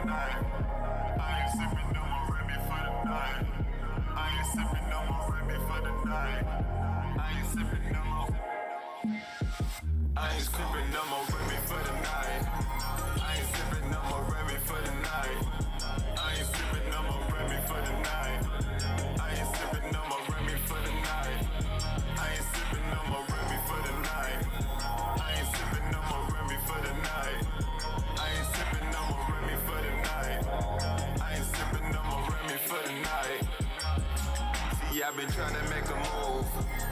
night. I ain't sipping no more Remy for the night. I ain't sipping no more Remy for the night. I ain't sipping no more. I ain't sipping no more Remy for the night. I ain't sipping no more Remy for the night. I ain't sipping no more Remy for the night. I ain't sipping no more Remy for the night. I ain't sipping no more Remy for the night. I ain't sipping no more Remy for the night. I ain't sipping no more Remy for the night. I ain't sipping no more Remy for the night. See, I've been trying to make a move.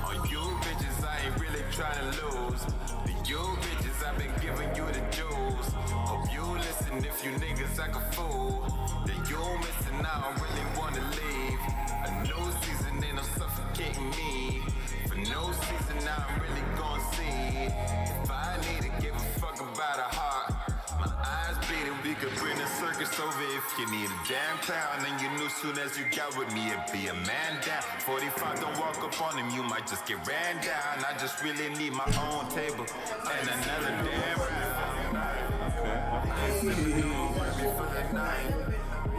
On you bitches, I ain't really trying to lose. The you bitches, I've been giving you the jewels. Hope you listen if you niggas act a fool. Then you missing out, I really wanna leave. A new season ain't no suffocating me. For no season now I'm really gonna see. If I need to give a fuck about a heart, my eyes bleeding, we could bring the circus over if you need a damn pound. And you knew soon as you got with me, it'd be a man down. 45, don't walk up on him, you might just get ran down. I just really need my own table and another damn round. I ain't sipping no more Remy for the night.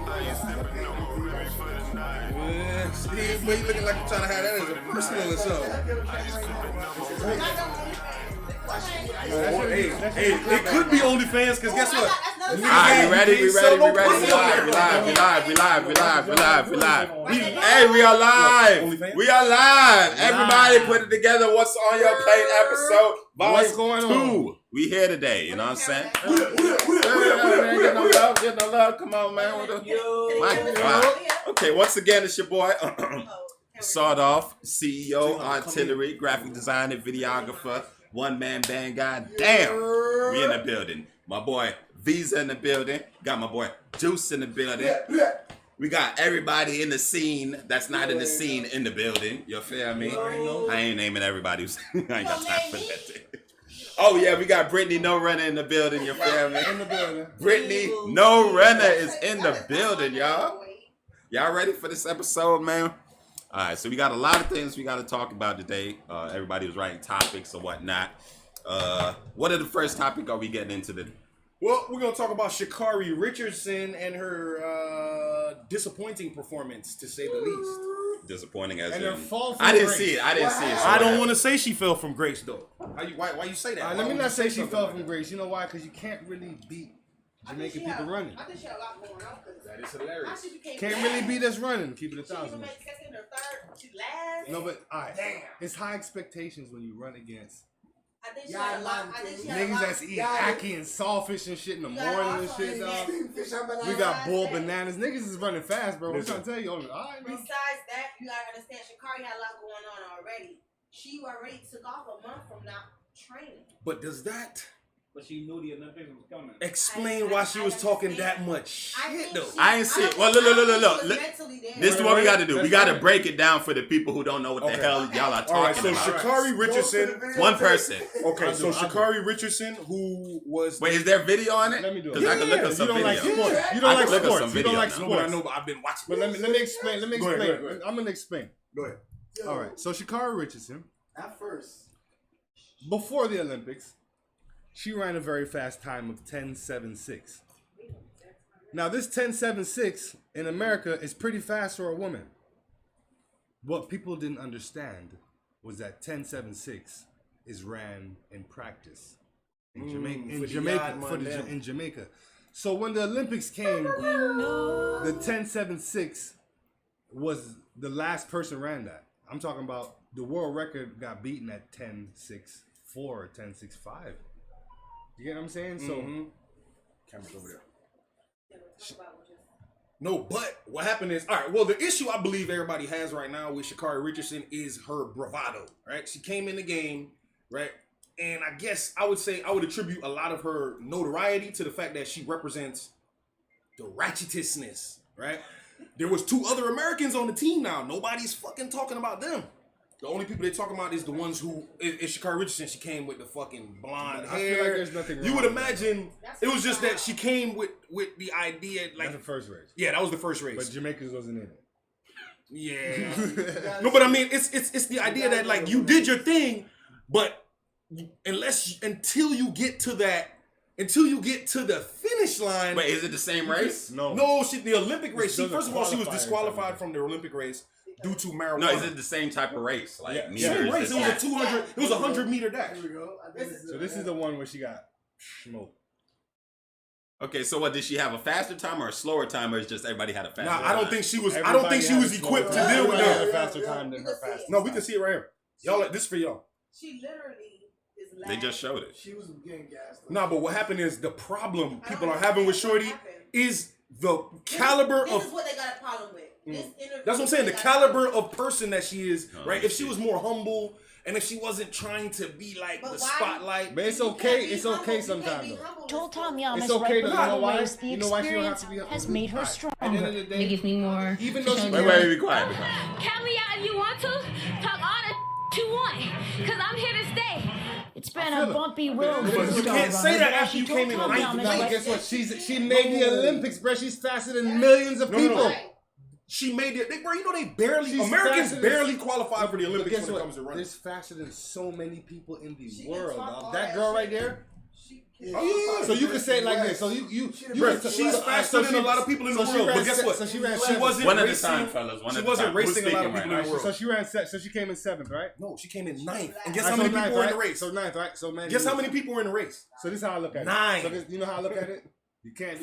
I ain't sipping no more Remy for the night. Yeah, see, but you looking like you're trying to have that as a personal or something. I ain't sipping no more Remy. Hey, it could be OnlyFans, because guess what? Alright, we ready. We live. Hey, we are live. We are live. Everybody put it together. What's on your plate episode? What's going on? We here today, you know what I'm saying? Get no love. Come on, man. My God. Okay, once again, it's your boy, Sawed Off, CEO, Artillery, graphic designer, videographer, one-man band guy. Damn, we in the building. My boy Visa in the building. Got my boy Juice in the building. We got everybody in the scene that's not in the scene in the building. You feel me? I ain't naming everybody. I ain't got time for that. Oh yeah, we got Brittany No Runner in the building. You feel me? In the building. Brittany No Runner is in the building, y'all. Y'all ready for this episode, man? All right, so we got a lot of things we got to talk about today. Everybody was writing topics or whatnot. What are the first topic are we getting into today? Well, we're going to talk about Sha'Carri Richardson and her disappointing performance, to say the least. Disappointing as And in, her fall from I didn't grace. see it. So I don't want to say she fell from grace, though. Why you say that? Let me not say she fell from grace. You know why? Because you can't really beat Jamaican people running. I think she had a lot going on. That is hilarious. Can't really beat us running. Keep it a She even thousand. made second or third. She last. No, but all right. It's high expectations when you run against I think she had a lot. I think she had a niggas lot. that's eating ackee and sawfish and shit in the morning and shit, dog. We got bull bananas. Niggas is running fast, bro. I'm trying to tell you. All right, man. Besides that, you gotta understand, Sha'Carri had a lot going on already. She already took off a month from not training. But does that But she knew the Olympics was coming. explain why she was talking that much shit, though? I ain't see it. Well, look. This is what we got to do. We got to right. break it down for the people who don't know what the hell y'all are talking All right, so about. Sha'Carri Richardson. One person. Okay, so Sha'Carri Richardson, who was Wait, is there video on it? Let me do it. Because I can look at some You don't like video. sports. You I don't like can look at some sports. You don't video like now. No, but I sports. know, but I've been watching. But let me explain. Let me Go explain. ahead, go ahead. I'm gonna explain. Go ahead. All right. So Sha'Carri Richardson, At first. before the Olympics, she ran a very fast time of 10.76. Now this 10.76 in America is pretty fast for a woman. What people didn't understand was that 10.76 is ran in practice in Jamaica. So when the Olympics came, the 10.76 was the last person ran that. I'm talking about the world record got beaten at 10.64 or 10.65. You get what I'm saying? So Camera's over there. No, but what happened is, all right, well, the issue I believe everybody has right now with Sha'Carri Richardson is her bravado, right? She came in the game, right? And I guess I would say I would attribute a lot of her notoriety to the fact that she represents the ratchetness, right? There was 2 other Americans on the team now. Nobody's fucking talking about them. The only people they're talking about is the ones who is Sha'Carri Richardson. She came with the fucking blonde I hair. feel like there's nothing wrong You would with imagine it was just that she came with the idea like that's the first race. yeah, that was the first race. But Jamaicans wasn't in it. Yeah. No, but I mean, it's the idea that like you did your thing, but until you get to that until you get to the finish line. Wait, is it the same race? No. No, the Olympic race. Still First of all, she was qualifier disqualified from the Olympic race due to marijuana. No, is it the same type of race? Like Yeah. meters? Same race. It was a distance? 200. It was a 100-meter dash. Here we go. So this is the one where she got smoked. Okay, so what, did she have a faster time or a slower time, or is just everybody had a faster Nah, time? I don't think she was. I don't Everybody think she had was a equipped to slower deal with time. Everybody had a that. faster time than her fastest. No, we can see it right here. Y'all, this for y'all. She literally is They just showed it. She was getting gassed. Nah, but what happened is the problem I people don't are having with understand what Shorty happened. is the caliber This of. is what they got a problem with. This interview, That's what I'm saying. The they got a caliber problem of person that she is, Oh, right? If she shit. was more humble and if she wasn't trying to be like But the why- spotlight. But it's with. You okay. can't be It's humble. okay You can't sometimes be though. humble. Told Tom Yamas It's okay though. You know why? race, the You know why she don't have experience to be humble? has made her Alright, stronger. At the end of the day, They give me more. even though she Wait, be quiet. Be quiet. Count me out if you want to. Talk all the you want. Because I'm here to stay. It's been I feel a it. bumpy road. But for you the can't Star say Runner, that but after you told came in Tom ninth. Yamas, No, but like, guess what? She made the Olympics, bro. She's faster than millions of people. Right. She made it. Bro, you know they barely. She's Americans faster than- barely qualify for the But Olympics guess when it what? comes to running. There's faster than so many people in the She can world. talk Dog. all That that girl shit. right there. Oh, yeah. So you can say it like this. So you Bro, can- she's so- faster than a lot of people in the so she world. ran But guess se- what? So she ran She seventh. wasn't One at a racing. time, fellas. One She at a wasn't time. racing Who's a lot of speaking people right in the now? world. So she ran. So she came in seventh, right? No, she came in ninth. And guess Alright, how many so people ninth, were in the right? race? So ninth, right? So man. Guess how many people were in the race? So this is how I look at it. 9. So this, you know how I look at it? You can't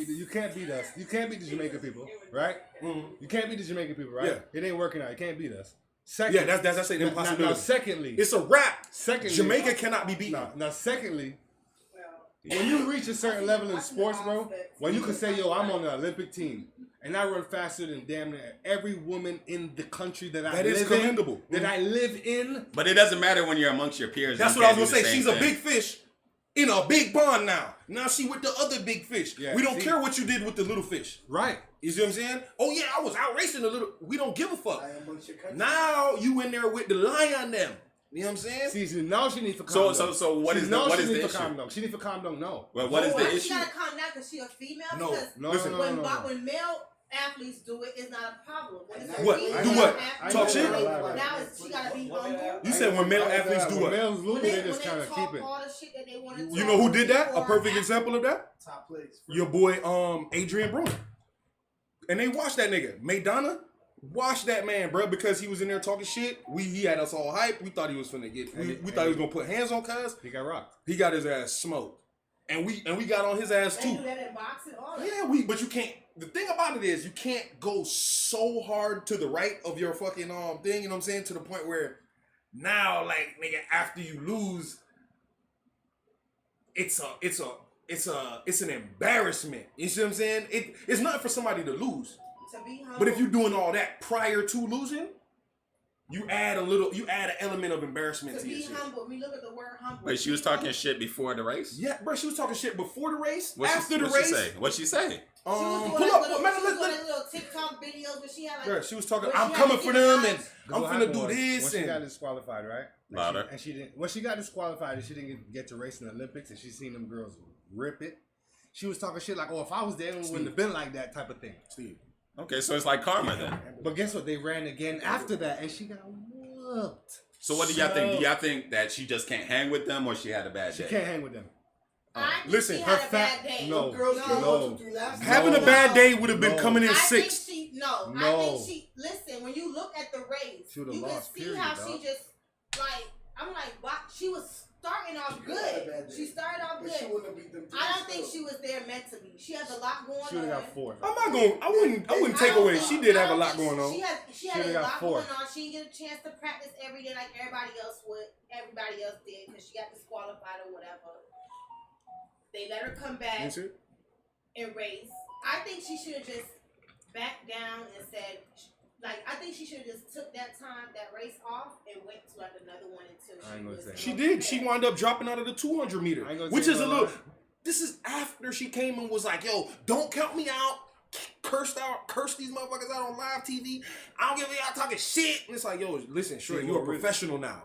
beat us. You can't beat the Jamaican people, right? You can't beat the Jamaican people, right? Yeah. It ain't working out. You can't beat us. Second, Yeah, that's I say the now, impossibility. secondly, It's a wrap. secondly, Jamaica cannot be beaten. Now, secondly, when you reach a certain level in sports, bro, when you can say, "Yo, I'm on the Olympic team and I run faster than damn near every woman in the country that I That is live commendable. in, that I live in." But it doesn't matter when you're amongst your peers. That's You what I was can't gonna do say. the She's same a thing. big fish in a big pond now. Now she with the other big fish. Yeah, We don't see. care what you did with the little fish. Right. You see what I'm saying? Oh yeah, I was out racing the little. We don't give a fuck. I am amongst your country. Now you in there with the lion them. You know what I'm saying? See, now she needs for So- calm down. so what She is the- knows what she is needs the for calm issue? down. She needs for calm down. No. Well, what is Why the she issue? gotta calm down because she a female? No. Because No, Listen. no, when, no, no, no. when male athletes do it, it's not a problem. When it's a What? female Do what? athlete, Talk shit? Now it's, she gotta be humble. You said when male athletes do When what? males lose, When they they just kind of talk keep it. all the shit that they want to You know who did that? A talk perfect before example of that? Top plays. Your boy, Adrian Bruner. And they watched that nigga. Madonna watched that man, bro, because he was in there talking shit. He had us all hyped. We thought he was finna get. We thought he was gonna put hands on cuz. He got rocked. He got his ass smoked, and we got on his ass They do too. that in boxing, all that. Yeah, but you can't. The thing about it is, you can't go so hard to the right of your fucking thing. You know what I'm saying? To the point where now, like nigga, after you lose, it's an embarrassment. You see what I'm saying? It's not for somebody to lose. To be humble. But if you're doing all that prior to losing, you add an element of embarrassment to to your be shit. humble, we look at the word humble. Wait, she was talking shit before the race? Yeah, bro, she was talking shit before the race, What'd after she, the what'd race. she say? What'd she say? She was doing Pull that up, little, man, she was let's- doing that little TikTok videos where she had like. Bro, she was talking. where I'm she coming had for to them, get and eyes. I'm What finna happened do was, this. When she got And disqualified, right? Louder. And she didn't. When she got disqualified and she didn't get to race in the Olympics, and she seen them girls rip it, she was talking shit like, "Oh, if I was there, it wouldn't have been like that," type of thing. Steve, Okay, so it's like karma then. But guess what? They ran again after that, and she got whooped. So what do y'all think? Do y'all think that she just can't hang with them, or she had a bad She day? can't hang with them. I think Listen, she her had a bad day. no, Girls can no. go through laps. having a No. bad day would have been No. coming in I think sixth. she no. I No. think she listen when you look at the race, She would've you can lost, see period, how dog. she just like I'm like wow, she was starting off She had a bad good. day. She started off But she good. wouldn't have beat them. I don't think she was there mentally. She has a lot going She would on. have got fourth. I'm not going. I wouldn't take I don't away. think- She did I have a don't lot think going on. She had Should've a got lot fourth. going on. She didn't get a chance to practice every day like everybody else would. Everybody else did because she got disqualified or whatever. They let her come back You see? and race. I think she should have just backed down and said, like, I think she should have just took that race off and went to like another one until I ain't she gonna was. say. She did. She wound up dropping out of the 200 meter, I ain't gonna which say is a no little. lie. This is after she came and was like, "Yo, don't count me out." Cursed these motherfuckers out on live TV. I don't give a y'all talking shit. And it's like, yo, listen, sure, you're a professional now,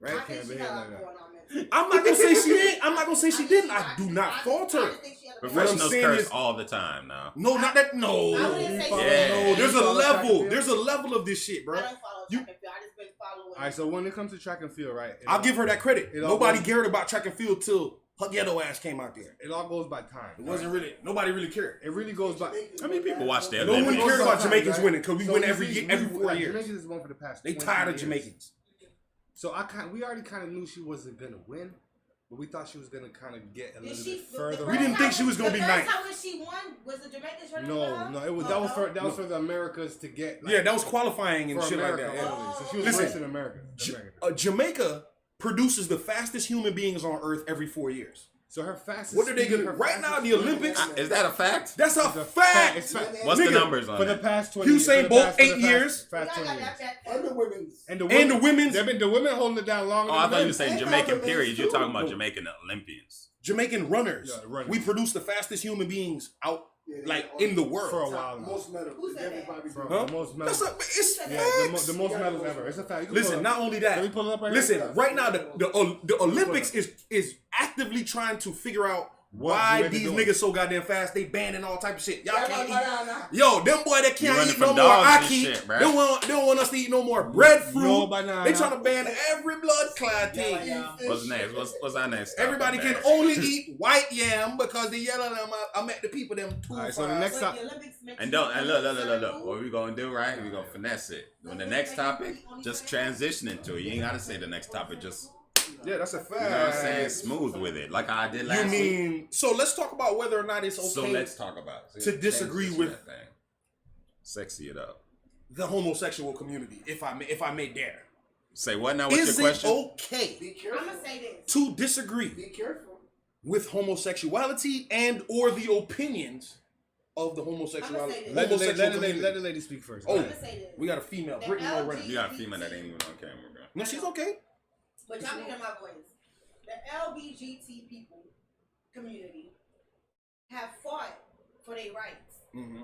I right? think she behave had a like lot that. going on mentally. I'm not gonna say she ain't. I'm not gonna say she didn't. I do not fault her. just think she had a- What I'm Professionals saying curse is- all the time now. No, not that. No, I wouldn't say Yeah. no. There's a You follow track and level. field? There's a level of this shit, bro. I don't follow You- track and field. I just been following. All right, so when it comes to track and field, right? I'll give her that credit. It all Nobody goes- cared about track and field till her ghetto ass came out there. It all goes by time. It wasn't really, nobody really cared. It really goes by. How many people watch that? No one Olympics? cared about Jamaicans Right? winning because we So win you every see, year, every 4 like, years. Jamaicans has won for the past. They 20 tired of years. Jamaicans. So we already kind of knew she wasn't gonna win, but we thought she was gonna kind of get a Did little she? bit further. We didn't think she was gonna be The nice. first time when she won, was the Jamaicans running for her? No, it was Oh, that was for the Americas to get. Like, Yeah, that was qualifying and for shit America like that. Yeah. only. So she was Listen, racing America. Jamaica produces the fastest human beings on Earth every 4 years. So her fastest. What are they speed, gonna her right now? fastest The speed- Olympics. Is that a fact? That's a It's a fact. It's fact. What's the Nigga, numbers on For the that? past 20 Usain for the Bolt, past- for the 8 years. Past 20 years. And the women's. And the And the women's. They've been the women holding it down longer. Oh, I than thought you men. were saying And Jamaican other period. things You're too. talking about Jamaican Olympians. Jamaican runners. Yeah, runners. We produce the fastest human beings out, Yeah, they like got in the all- world. For a while now. Most medals. Who said that? Everybody For Huh? the most That's medals. it's Yeah, facts. the most medals ever. It's a fact. You can Listen, pull it not up. only Can we that. pull it up right Listen, here? right now the Olympics is actively trying to figure out What why Jamaica these doing? niggas so goddamn fast. They banning all type of shit. Y'all Yeah, can't banana. eat. Yo, them boy that You can't running eat no from more dogs and ackee. shit, bruh. They don't want us to eat no more breadfruit. No banana. They trying to ban every blood clot thing. What's next? What's our next? Everybody can only eat white yam because the yellow them. I met the people them too. All right, so the fast. next But time. the Olympics makes And you look. What we gonna do, right? We gonna finesse it. On the next topic, just transition into it. You ain't gotta say the next topic. Just Yeah, that's a fact. you know what I'm saying, smooth with it, like I did You last week. mean so? Let's talk about whether or not it's okay So let's talk about it. to disagree with- that thing. Sexy it up. the homosexual community. If I may dare, Say what now? What's is your it question? okay Be I'm careful. gonna say this. to disagree Be careful. with homosexuality and or the opinions of the homosexuality? I'ma say this. Let the homosexual lady community? lady speak first. Oh. Go I'm ahead. gonna say this. We got a female, The Brittany Lorena. You got a female that ain't even on camera, bro. No, she's okay. But y'all can hear my voice. The LGBT people community have fought for their rights. Mm-hmm.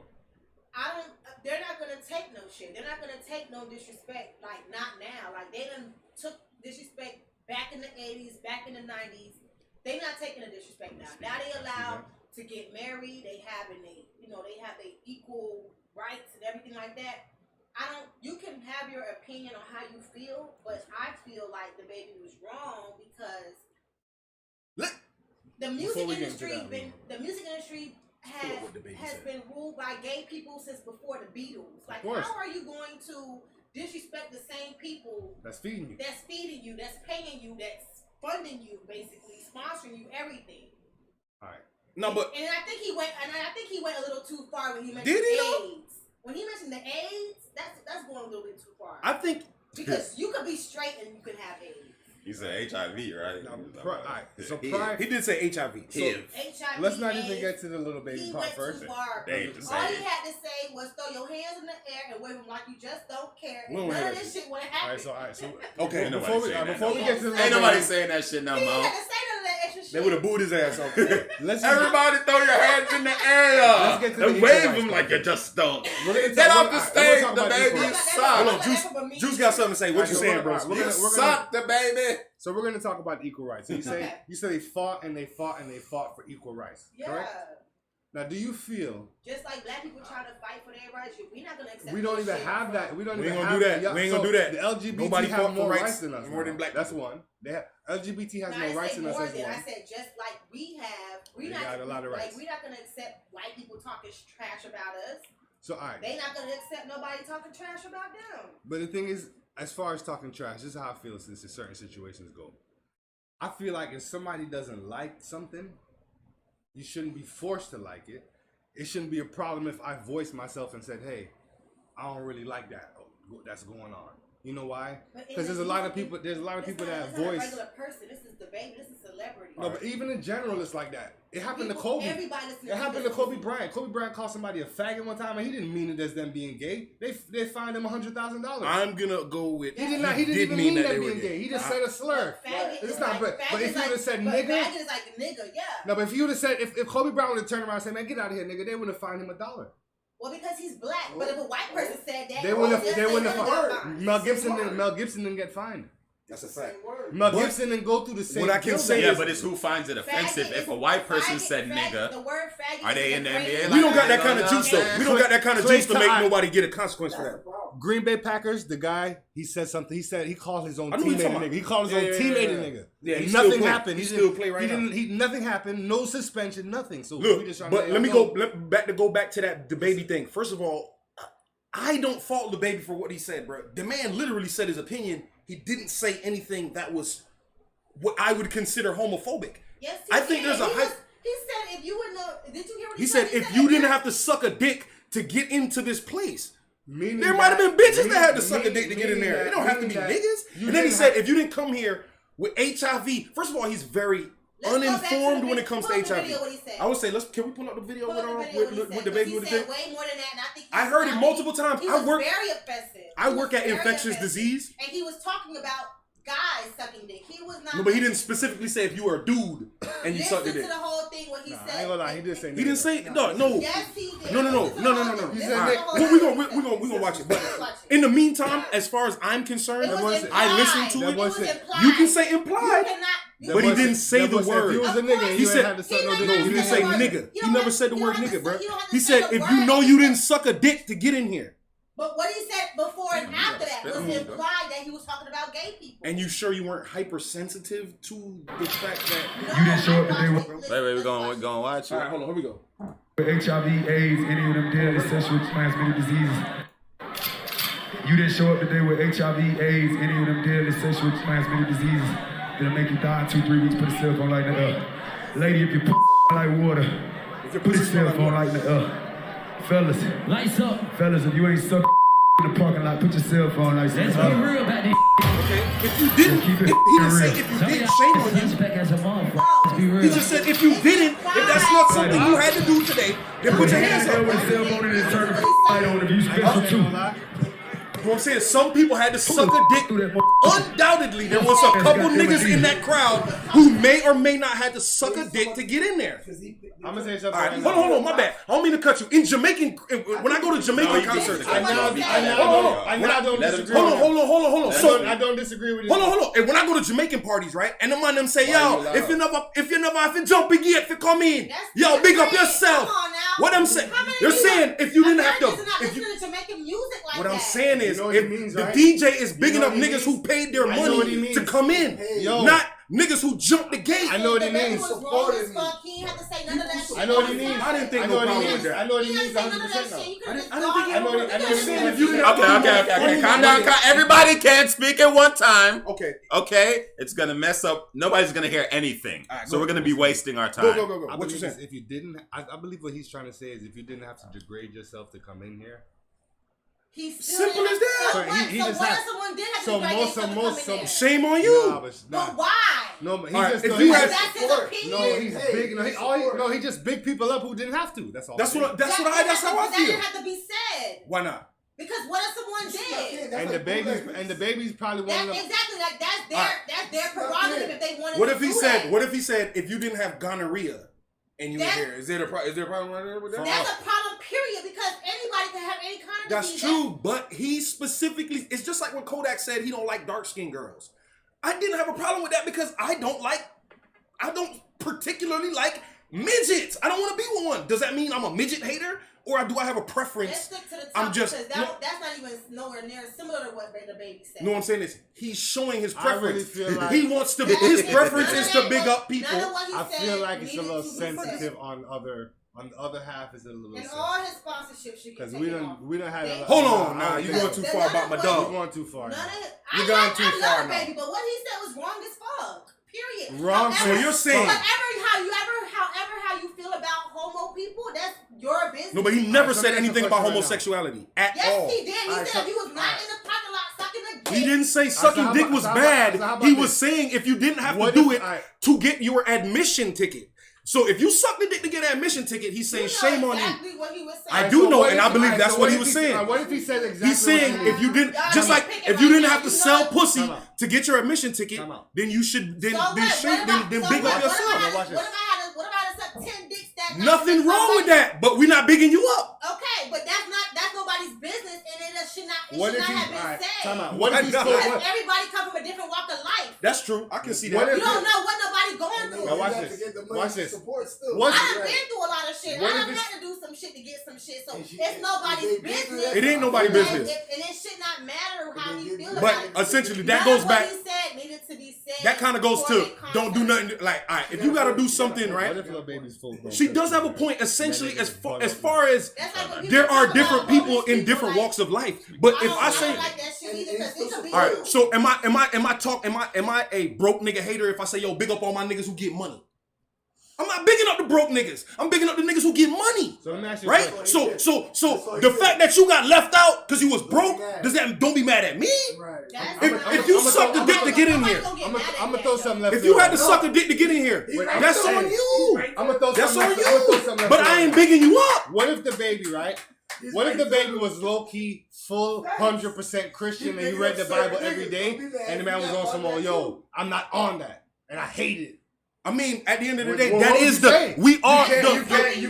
They're not gonna take no shit. They're not gonna take no disrespect. Like not now. Like they done took disrespect back in the 80s, back in the 90s. They not taking the disrespect now. Now they allowed to get married. They have they have their equal rights and everything like that. You can have your opinion on how you feel, but I feel like the baby was wrong because the music Before we get into industry that, the music industry Fill up what the baby has said. been ruled by gay people since before the Beatles. Like, course. how are you going to disrespect the same people That's feeding you. that's feeding you, that's paying you, that's funding you, basically sponsoring you, everything? All right. No, but And I think he went a little too far when he mentioned Did he though? AIDS. When he mentioned the AIDS, that's going a little bit too far. I think Because you could be straight and you could have AIDS. You said HIV, right? Now, all right. So Yeah. prior, he did say HIV. HIV. HIV. let's not even AIDS, get to the little baby He part went first. too far. Dangerous. All he had to say was throw your hands in the air and wave them like you just don't care. We don't None hear of that this shit would have All happened. right. So Okay. Ain't nobody before we saying that, before we no get to the Ain't little nobody baby, saying that shit no He more. didn't have to say none of that extra shit. They would have booed his ass off. let's Everybody throw your hands in the air Let's get to the and equal wave rights them like you just don't. We're gonna Get talk- off the we're stage, gonna the talk about baby equal is rights. suck. Hold on, Juice got something to say. What you saying, bro? We're You gonna- suck the baby. So we're gonna talk about equal rights. So you say Okay. you said they fought and they fought and they fought for equal rights. Yeah. Correct? Now, do you feel Just like black people trying to fight for their rights, we're not gonna accept. we don't no even shit have from- that? We don't We even ain't have gonna do that. Yeah, We ain't so gonna do that. The LGBT Nobody have fought for more rights rights than us. more now. than black That's people. one. They have, LGBT has No, I more didn't rights say than us more as than, one. I said just like we have. They got a lot of rights. We're not gonna accept white people talking trash about us. So all right. They not gonna accept nobody talking trash about them. But the thing is, as far as talking trash, this is how I feel since certain situations go. I feel like if somebody doesn't like something, you shouldn't be forced to like it. It shouldn't be a problem if I voiced myself and said, "Hey, I don't really like that. That's going on." You know why? But Because there's a lot of people. There's a lot of people that It's not a voice. regular person. This is the baby. This is celebrity. No, but even in general, it's like that. It happened to People- Kobe. everybody listening It to happened this to Kobe is- Bryant. Kobe Bryant called somebody a faggot one time, and he didn't mean it as them being gay. They fined him $100,000. I'm gonna go with. He did not. He didn't even mean that being gay. He just said a slur. Faggot It's is not. like, But faggot if is you would have like- said but nigga, faggot is like nigga, yeah. no. But if you would have said if Kobe Bryant would have turned around and said, "Man, get out of here, nigga," they would have fined him $1. Well, because he's black. But if a white person said that, They wouldn't have. yes, They wouldn't would've got have. fined. Mel Gibson didn't get fined. That's a fact. Mel But Gibson didn't go through the same. what I can guilt say that- Yeah, is- but it's who finds it offensive. Faggot If a is- white person faggot- said faggot- nigga, the word faggot are they is in the a great- NBA? We don't got that No, kind no, of juice no. though. We don't got that kind of Clay juice to make Thompson- nobody get a consequence for that. Green Bay Packers, the guy, he said something. He said he called his own I know what teammate you're a talking nigga. He called his own about. teammate Yeah. a nigga. Yeah, And he still nothing play. happened. He still play right he now. didn't. Nothing happened. No suspension. Nothing. So we Look, just trying but to let me go back to that the baby thing. First of all, I don't fault the baby for what he said, bro. The man literally said his opinion. He didn't say anything that was what I would consider homophobic. Yes, I think there's a he hype. was- He said if you would know, did you hear what He said if you didn't have to suck a dick to get into this place. There might have been bitches that had to suck a dick to get in there. It don't have to be niggas. And then he said, if you didn't come here with HIV, first of all, he's very Let's go back to uninformed the when it video. comes Pull to up the HIV. video, what he said. I would say, can we pull up the video Pull with, up the um, video what he with said, the baby because with the he thing? said way more than that, and I think I heard it multiple times. He I was work- very offensive. I He work was at very infectious offensive. disease. And he was talking about guys sucking dick. He was not. No, but he didn't specifically say if you were a dude and you sucked a Listen dick. to the whole thing. What he Nah, I said. ain't gonna lie. He did say. He didn't say no. Yes, he did. No. Listen to the whole thing. He Listen said to Nick- the whole Well, thing. we gonna watch it. But Let's watch it. in the meantime, as far as I'm concerned, It was I listened implied. to That it. It was wasn't- implied. You can say You implied. cannot. But he didn't say the word. If you was a Of nigga, course. you He ain't said- had to suck He no might dick. not No, he say didn't the say word. nigga. You He don't never have- said the you word don't have nigga, to bro. say- you don't have to He say said the if word. you know you didn't suck a dick to get in here, But what he said before and after that was spit on me, implied that he was talking about gay people. and you sure you weren't hypersensitive to the fact that. No, You didn't show up today with- listen, wait, we're let's gonna watch it. watch All right, it. hold on. Here we go. HIV, AIDS, any of them deadly sexually transmitted diseases. You didn't show up today with HIV, AIDS, any of them deadly sexually transmitted diseases that'll make you die in 2-3 weeks. Put a cell phone light in the up. Lady, if you put like water, put a cell phone light in the up. Fellas, Lights up. fellas, if you ain't suck in the parking lot, put your cell phone lights in Let's the get up. real about this. Okay, if you didn't, Keep it he didn't say real. if you Some of did, y'all shame on you. suspect as a motherfucker. Let's be real. He just said if you didn't, if that's not something you had to do today, then put your hands Hell up. with a cell phone and then turn the light on if you special too. You know what I'm saying? Some people had to suck a dick. Through that Undoubtedly, there was a couple niggas in that crowd who may or may not have to suck a dick to get in there. I'm gonna say something. All right, right hold now. on, my bad. I don't mean to cut you. In Jamaican, when I go to Jamaican concerts, I now hold don't Let him disagree. talk. with him. on. I So don't- I don't disagree with you. hold on. And when I go to Jamaican parties, right, and the man them say, Why yo, you loud? if you never have to jump in yet to come in, That's yo, big up different. yourself. Come on now. What I'm saying, How many they're people- saying if you didn't have to, Americans are not if you. listening to Jamaican music like What I'm that. saying is, You know what if he means, the right? DJ is bigging You know up what he niggas means? who paid their I know what he money means. to come in, Yo. not niggas who jumped the gate. I know what he The baby means. was wrong as fuck. He ain't have to say none of that shit. I know what he means. I didn't think I no know what problem he with means. that. I know what he He means didn't say none of 100% that now. shit. You I could didn't have think just he- I know what he saying if means. you Okay. Calm down. Everybody can't speak at one time. Okay. Okay, it's gonna mess up. Nobody's gonna hear anything. All right, So go. we're gonna be wasting our time. Go. I What you believe saying? is if you didn't, I believe what he's trying to say is if you didn't have to degrade yourself to come in here. He's still Simple as that. So So what? he So just what has- if someone did have so to drag most- themselves to most- come in there? Shame on you. Nah, but But why? No, but he All right, just if don't- you he had- just- That's his opinion. no, he's big. No, he just big people up who didn't have to. That's all. That's I'm what. That's how I That feel. didn't have to be said. Why not? Because what if someone did? saying. And the baby's probably one That's of the. exactly like that's their Alright. that's their prerogative if they wanted What to if he do said? that. What if he said if you didn't have gonorrhea and you were That's- here? Is there a problem right there with that? That's a problem, period, because anybody can have any kind of That's disease. true, but he specifically, it's just like when Kodak said he don't like dark-skinned girls. I didn't have a problem with that because I don't particularly like midgets. I don't want to be one. Does that mean I'm a midget hater? Or do I have a Let's preference? stick to the topic I'm just- because that's not even nowhere near similar to what the baby said. You know what I'm saying? Is he's showing his I really preference. feel like- He wants to. None His of preference that- is to big up None people. of what he I said feel like it's a needed little to be said. sensitive on the other half is a little And sensitive. all his sponsorships should get Because taken we don't off. have. They- Hold on, nah, you going too far about my You're dog. going too far. None now. of it. You're I going love, too I far love now. baby, but what he said was wrong as fuck. Period. Wrong. So you're saying- However how you feel about homo people, that's your business. No, but he never Alright, said let me ask anything you a about question right now. homosexuality at Yes, all. he did. He Alright, said so- if you was not in the parking lot sucking a dick. He didn't say sucking how dick about- was so how bad. about He this? was saying if you didn't have What to do if- it alright. to get your admission ticket. So if you suck the dick to get an admission ticket, he's saying You know shame on you. exactly what he was saying. I do know, what and if- I believe alright, that's so what he if was he- saying. alright, what if he said exactly? He's saying what if you didn't, Y'all just not like picking if you right didn't now, have to you sell know- pussy Time out. to get your admission ticket, Time out. then you should then So what? then What shame about- then so big what? up What yourself. if I Watch had- this. what if I had to suck 10 dicks that night? Nothing wrong with that, but we're not bigging you up. Okay, but that's nobody's business, and it should not. It What should if not he? have been Alright, said. time out. What if he Why not? spoke? Because What, everybody come from a different walk of life. That's true. I can see What that. if- You don't know what nobody going through. Now watch this. Watch this. What's I done been through a lot of shit. What I if done it's- had to do some shit to get some shit. So it's nobody's business. It ain't nobody's business. And it should not matter how he feels But about it. essentially, that None goes of back. What he said needed to be said. That kind of goes before to they don't do contact. nothing. Like, all right, if you got to do something, What right? if Lil Baby's full grown? She does have a point. Essentially, as far as That's like when people there are talk different about people homeless in different like, walks of life. But if I don't say, like that shit either, 'cause it could be all right, you. so am I a broke nigga hater if I say, yo, big up all my niggas who get money? I'm not bigging up the broke niggas. I'm bigging up the niggas who get money. So let me ask you a Right? question. So the fact that you got left out because you was broke, does that don't be mad at me? If you sucked the dick to get in here, I'm gonna throw something left. if you had to field. suck a dick to get in here, that's on you. I'm gonna throw That's something. on left- I'm gonna throw you. something left But I field. ain't bigging you up. What if the baby, right? What if the baby was low key, full 100% Christian, and he read the Bible every day, and the man was on some, oh, yo, I'm not on that, and I hate it. I mean, at the end of the Well, day, what that would is you the say? we are You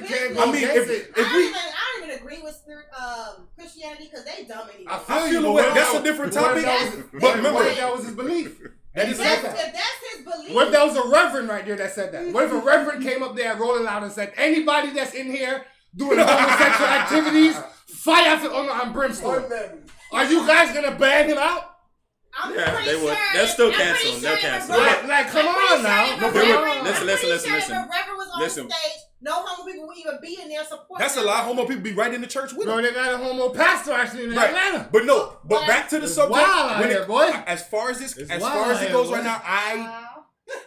the. can't I go mean, against if it. we. I don't even agree with Christianity because they dumb anyway. I feel I you, feel but away. what That's if a different what if topic. that was- But what remember, if that was his belief? That he If said that's, that. if that's his belief. What if that was a reverend right there that said that? What if a reverend came up there rolling out and said, anybody that's in here doing homosexual activities, fire on brimstone. Are you guys gonna ban him out? I'm Yeah, pretty they would. sure They'll still I'm cancel pretty him. They'll sure cancel if a him. reverend- Like, come I'm pretty on sure now. if a No, they would- reverend- I'm listen, pretty listen, sure listen. If a reverend was on Listen. stage, no homo people would even be in there supporting. that's a him. lie. Homo people be right in the church with Bro, them. they got a homo pastor actually in Right. Atlanta. But no, but back to the It's subject. wild out when here, it- boy. As far as this, It's as wild far as out it here, goes boy. right now,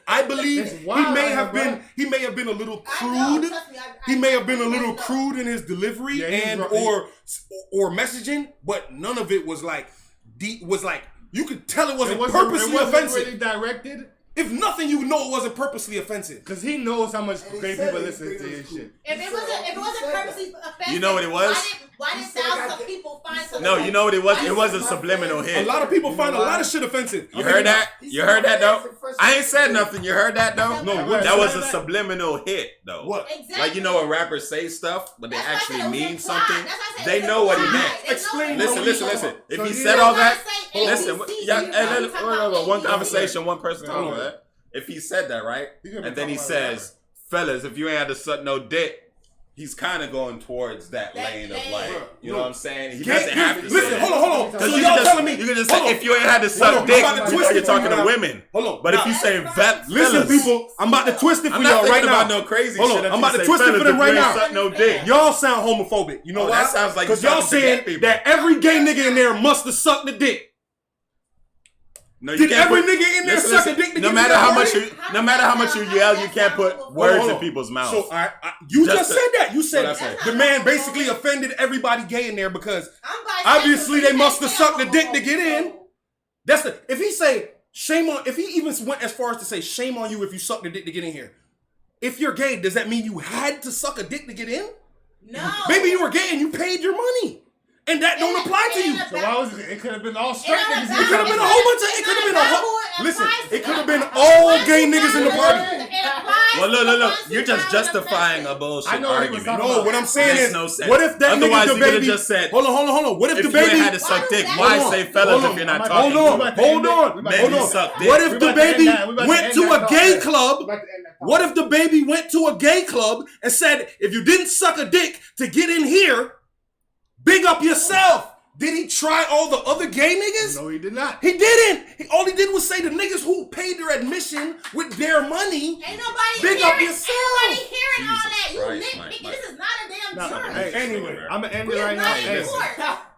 I believe It's he wild may out have here, been bro. he may have been a little I know, crude. trust me, He may have been a I little know. crude in his delivery Yeah, he's and right. or messaging, but none of it was like deep. Was like you could tell it wasn't It purposely wasn't offensive. really directed If nothing, you know it wasn't purposely offensive. because he knows how much gay people listen to his shit. If it wasn't purposely offensive, You know what it was? Why did thousands of people find something? No, you know what it was? It was a Why- subliminal A hit. lot of people find a lot of shit offensive. You heard that? You heard that though? I ain't said nothing. You heard that though? No, what- That was a subliminal hit though. What? Exactly. Like you know when rappers say stuff, but they That's why I actually said it was mean implied. something. That's why I said They it's know what he implied. meant. They know Explain what Listen, he listen, meant. listen. If So he you said don't all gotta that, say listen, ABC, yeah, you and gotta then talk about one ABC. conversation, one person talking about that. If he said that, right, He gonna be and then he talking about says, "Fellas, if you ain't had to suck no dick," he's kind of going towards that That lane of lane. like, you know what I'm saying? He Gay- doesn't have to. listen, say hold on. Because So you y'all can just, telling me- you can just hold say on. if you ain't had to Hold suck on, dick, I'm about to twist you're it for talking you to now. women. Hold on. But if Now, you say vet, listen, fellas, people, I'm about to twist it for I'm y'all not right thinking now. about no crazy Hold shit. on, until I'm about you to say, twist it fellas, for them if you right ain't now. suck no dick. Y'all sound homophobic. You know Oh, why? that sounds like because you y'all talking to saying gay people. that every gay nigga in there must have sucked the dick. No, you Did can't every put- nigga in there listen, suck a listen. dick to No get matter to that how much party? you, no matter how much you yell, you can't put words Hold in on. people's mouths. So you Just just to- said that. You said What'd I say? the man basically offended everybody gay in there because I'm bisexual, obviously so they you must can't have say sucked the I'm dick to get in. homophobic. That's the if he say shame on if he even went as far as to say shame on you if you sucked the dick to get in here. If you're gay, does that mean you had to suck a dick to get in? No. Maybe you were gay and you paid your money. And that don't apply to you. So why was it could have been all straight niggas. It could have been a whole bunch of it could have been a whole listen, it could have been all gay niggas in the party. Well, look. You're just justifying a bullshit I know what he was argument. talking No, what I'm saying Makes is, no sense. what if that Otherwise, nigga you the could've baby just said, hold on. What if If the you ain't baby had to suck dick, Hold why on, say fellas hold if on, you're not hold talking? Hold on, We about to hold end it. on, We about to Men hold who on. suck dick. What if We the about to end baby that. We about to went end to that a talk, gay man. club? We about to end that talk. What if the baby went to a gay club and said, if you didn't suck a dick to get in here, big up yourself? Did he try all the other gay niggas? No, he did not. He didn't. All he did was say the niggas who paid their admission with their money. Ain't nobody Big hearing, up yourself. Ain't nobody hearing all that. You Christ, nitpicky. Mike. This is not a damn No, church. hey, Anyway, I'm gonna end We it is right now. not in Hey, court.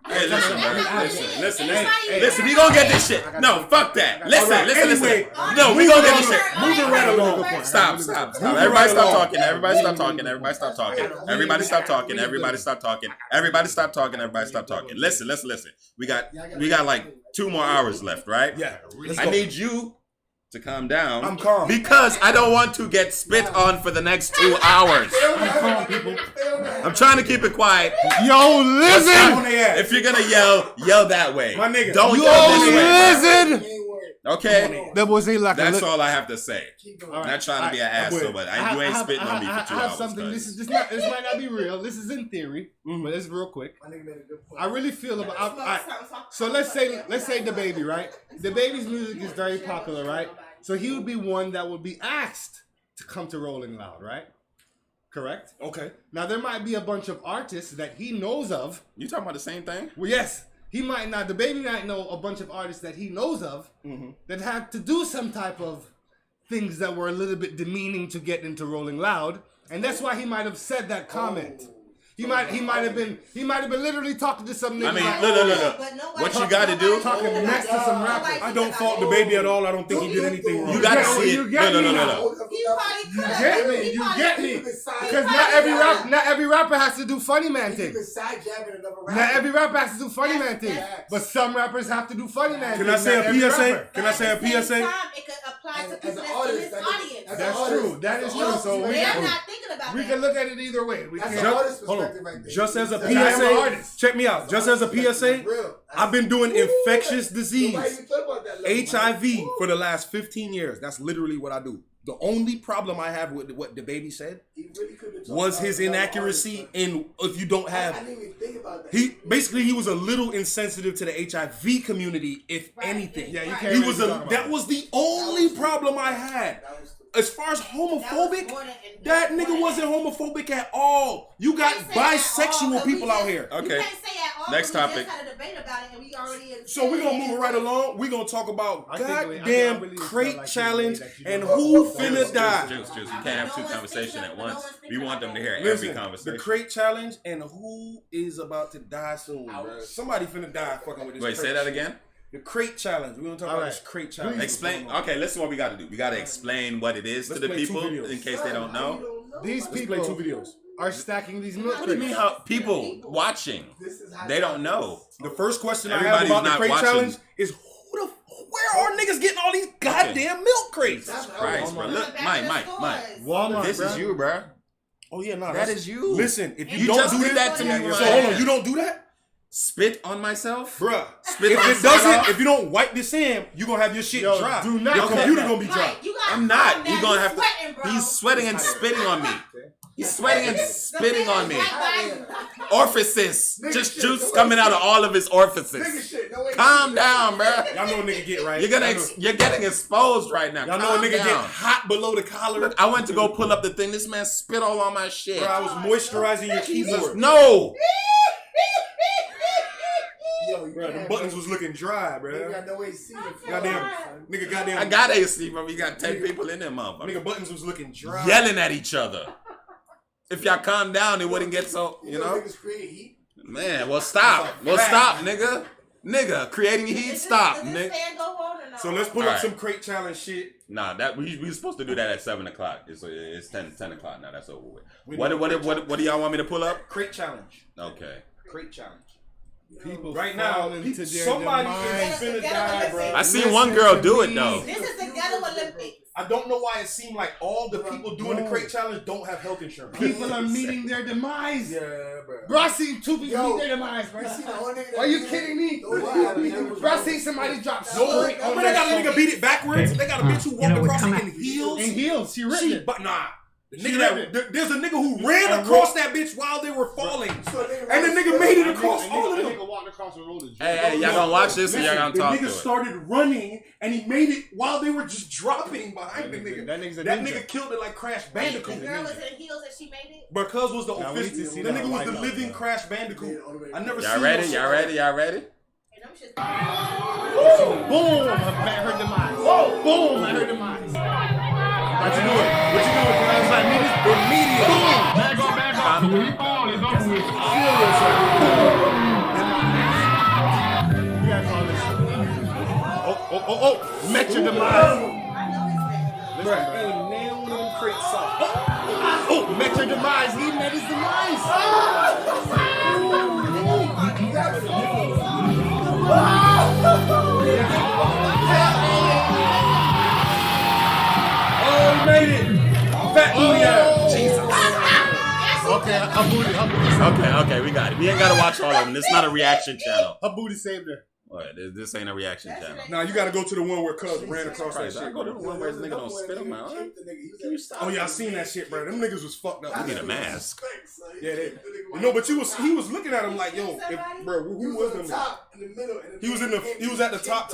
Hey, listen, That's bro. not what it is. Listen. Anybody Listen, we hearing gonna all get that. this shit. No, fuck that. Listen, Alright, listen. anyway, No, we gonna get this shit. Moving right along. Stop. Moving Everybody right stop along. talking. Everybody stop talking. Everybody stop talking. Everybody stop talking. Everybody stop talking. Everybody stop talking. Everybody stop talking. Listen. We got like 2 more hours left, right? Yeah. let's I go. need you to calm down. I'm calm. Because I don't want to get spit on for the next 2 hours. I'm trying to keep it quiet. Yo, On listen! their ass. If you're gonna yell that way. My nigga. Don't Yo, yell this way. listen! Okay? That boy say like That's all I have to say. All right. Not trying to be an asshole, but you ain't spitting on me for 2 I have hours. something. cuz. This might not be real. This is in theory, but it's real quick. I really feel about. So let's say the baby, right? The baby's music is very popular, right? So he would be one that would be asked to come to Rolling Loud, right? Correct? Okay. Now, there might be a bunch of artists that he knows of. You talking about the same thing? Well, yes. He might not, the baby might know a bunch of artists that he knows of that had to do some type of things that were a little bit demeaning to get into Rolling Loud. And that's why he might have said that comment. He might have been literally talking to some nigga. I mean, like, look. What you got to do? talking next to some rappers. I don't fault the baby at all. I don't think he did anything wrong. You got to see You it. get me No. You get me. You get me. Because not every rapper has to do funny man things. Not every rapper has to do funny man things. But some rappers have to do funny man things. Can I say Not a every PSA? rapper. Can I say a PSA? It could apply to people that's in this audience. That's true. That is true. So They're not thinking about we that. can look at it either way. We can't. Hold on. Just as a I'm an PSA, artist. check me out. Just as a PSA, I've been doing infectious disease, HIV, for the last 15 years. That's literally what I do. The only problem I have with what the baby said was his inaccuracy in if you don't have. I didn't even think about that. He was a little insensitive to the HIV community, if anything. Yeah, you can't He really was talk about that it. was the only problem I had. As far as homophobic, that nigga wasn't homophobic at all. You got bisexual people out here. Okay. You can't say at all. Next We topic. just had a debate about it, and we already. So we're gonna move right along. We're gonna talk about I think I goddamn really felt crate like the challenge way that you and know- who finna die. Juice. You can't have two conversations at once. We want them to hear Listen, every the conversation. crate challenge and who is about to die soon, bro. Somebody finna die fucking with this. Wait, crate say that shit. again? The crate challenge. We're gonna talk All about right. this crate challenge. Explain. Okay, listen what we got to do. We got to explain what it is Let's to the play two people videos. in case they don't know. These Let's people play two videos. are stacking these milk What do you mean crates. how people watching? They don't know. The first question I have Everybody's about the not crate watching. challenge is where are niggas getting all these goddamn milk crates? Christ, bro. Look, Mike. Walmart, This is you, bro. Oh yeah, no, That is you. Listen, if you, You don't just do did that to me so right hold on, now. you don't do that, Spit on myself? bruh. Spit If on it doesn't, myself? if you don't wipe this in, you gonna have your shit Yo, dry. do not Your do computer that. gonna be dry. I'm not. You're going to have to. He's sweating and spitting on me. He's sweating and spitting on me. Orifices. Just juice coming out of all of his orifices. Calm down, bro. Y'all know a nigga get right. You're getting exposed right now. Y'all know a Calm nigga get down. hot below the collar. Look, I went to go pull up the thing. This man spit all on my shit. Bro, I was moisturizing your keyboard. No. Bro, the buttons was looking dry, bro. Goddamn, nigga, goddamn. I got AC, bro. You got 10 people in there, motherfucker. Nigga, buttons was looking dry. Yelling at each other. If y'all calm down, it wouldn't get so, you know? Man, well, stop. Well, stop, nigga. Nigga, creating heat, stop, nigga. So let's put All up right. some crate challenge shit. Nah, that we were supposed to do that at 7 o'clock. It's 10 o'clock now. That's over with. We What do do y'all want me to pull up? Crate challenge. Okay. Crate challenge. People Right now, fall into their somebody demise. is finna die, bro. I seen one girl do it though. This is the ghetto Olympics. I don't know why it seemed like all the people doing the crate challenge don't have health insurance. People are meeting their demise. Yeah, bro. Bro, I seen two people meet their demise, bro. Are you kidding me? Bro, I seen somebody drop straight on Bro, they got a that nigga beat it backwards. They got a bitch who walked across it in heels. in heels. She ripped it. But nah. The She nigga ripped that, there's a nigga who ran across that bitch while they were falling. And the nigga made it across all of them. walked across the road. Hey, y'all gonna watch this or y'all Listen, gonna the talk nigga to it? started running and he made it while they were just dropping behind the nigga. That nigga's a That ninja. nigga killed it like Crash The Bandicoot. girl was in heels and she made it. Because was the Now we need to official. see The that nigga was white the out, living bro. Crash Bandicoot. I never seen Y'all ready? no shit Y'all like ready? Y'all ready? And them shit. Boom! I heard demise. Boom! I heard demise. What you doing? What you doing, bro? It's like immediate. Back up. When we fall, it's over with. We gotta call this. Oh! Met your demise. I know this man. Bro, ain't nail one of them crates soft. Oh! Met your demise. He met his demise. Oh, he made it. Fat booty out. Jesus. Okay, her booty. Okay, we got it. We ain't gotta watch all of them. This is not a reaction channel. Her booty saved her. What? This ain't a reaction channel. Nah, you gotta go to the one where Cuz ran across that Christ, I shit. go to the one where this nigga don't spit on my arm. Oh yeah, I seen that shit, bro. Them niggas was fucked up. I need a mask. Yeah, they. No, but he was looking at him like, yo, if, bro, who was them? He was at the top.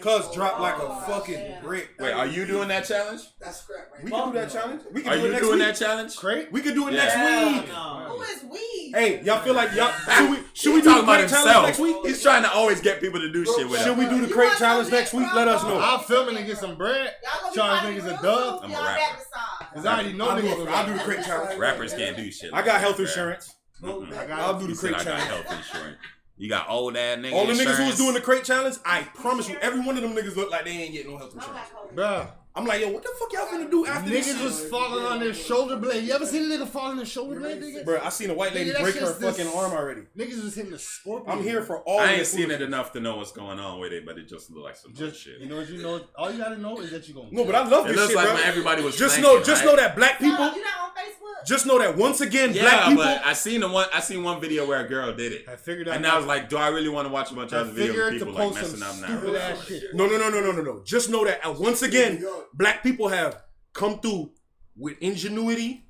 Cuz dropped like a fucking brick. Wait, are you doing that challenge? That's scrap right We can do that challenge. We can Are do it you next doing week. that challenge? Crate? We can do it Yeah. next week. Who is we? Hey, y'all feel like y'all should we He's do talking the about crate challenge himself. next week? He's trying to always get people to do shit with Should him. we do the crate challenge next week? Let us know. I'll film it and get some bread. Y'all gonna be Charge fighting niggas a real dub. soon, I'm a y'all rapper. back beside. Cause I already know niggas will I'll do the crate challenge. Rappers can't do shit. I like got that, health bruh. insurance. I'll do He the said crate I got challenge. health insurance. You got old ass niggas. All the niggas who was insurance. doing the crate challenge, I promise you, every one of them niggas look like they ain't getting no health insurance. Bruh, I'm like, yo, what the fuck y'all finna do after this niggas shit? was falling on their shoulder blade. You ever seen a nigga fall on their shoulder blade, nigga? Bro, I seen a white lady Nigga, that break her shit's this- fucking arm already. Niggas was hitting the scorpion. I'm here for all I of ain't this seen it foolishness. enough to know what's going on with it, but it just looked like some Just shit. you know what you know. All you gotta know is that you gonna. No, but I love It this looks shit, like bro. when everybody was Just flanking, know, just right? know that black people. You're not on Facebook? Just know that once again, Yeah, black people. but I seen one video where a girl did it. I figured out. And I was like, do I really want to watch a bunch of I other videos figured of to people like post messing some up now? stupid ass shit. No. Just know that once again, black people have come through with ingenuity,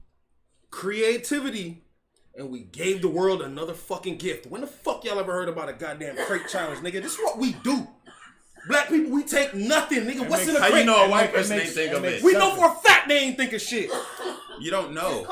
creativity, and we gave the world another fucking gift. When the fuck y'all ever heard about a goddamn crate challenge, nigga? This is what we do. Black people, we take nothing, nigga. What's in a How crate? you know a white It person makes- ain't think it of makes- it? We know for a fact they ain't thinking shit. You don't know.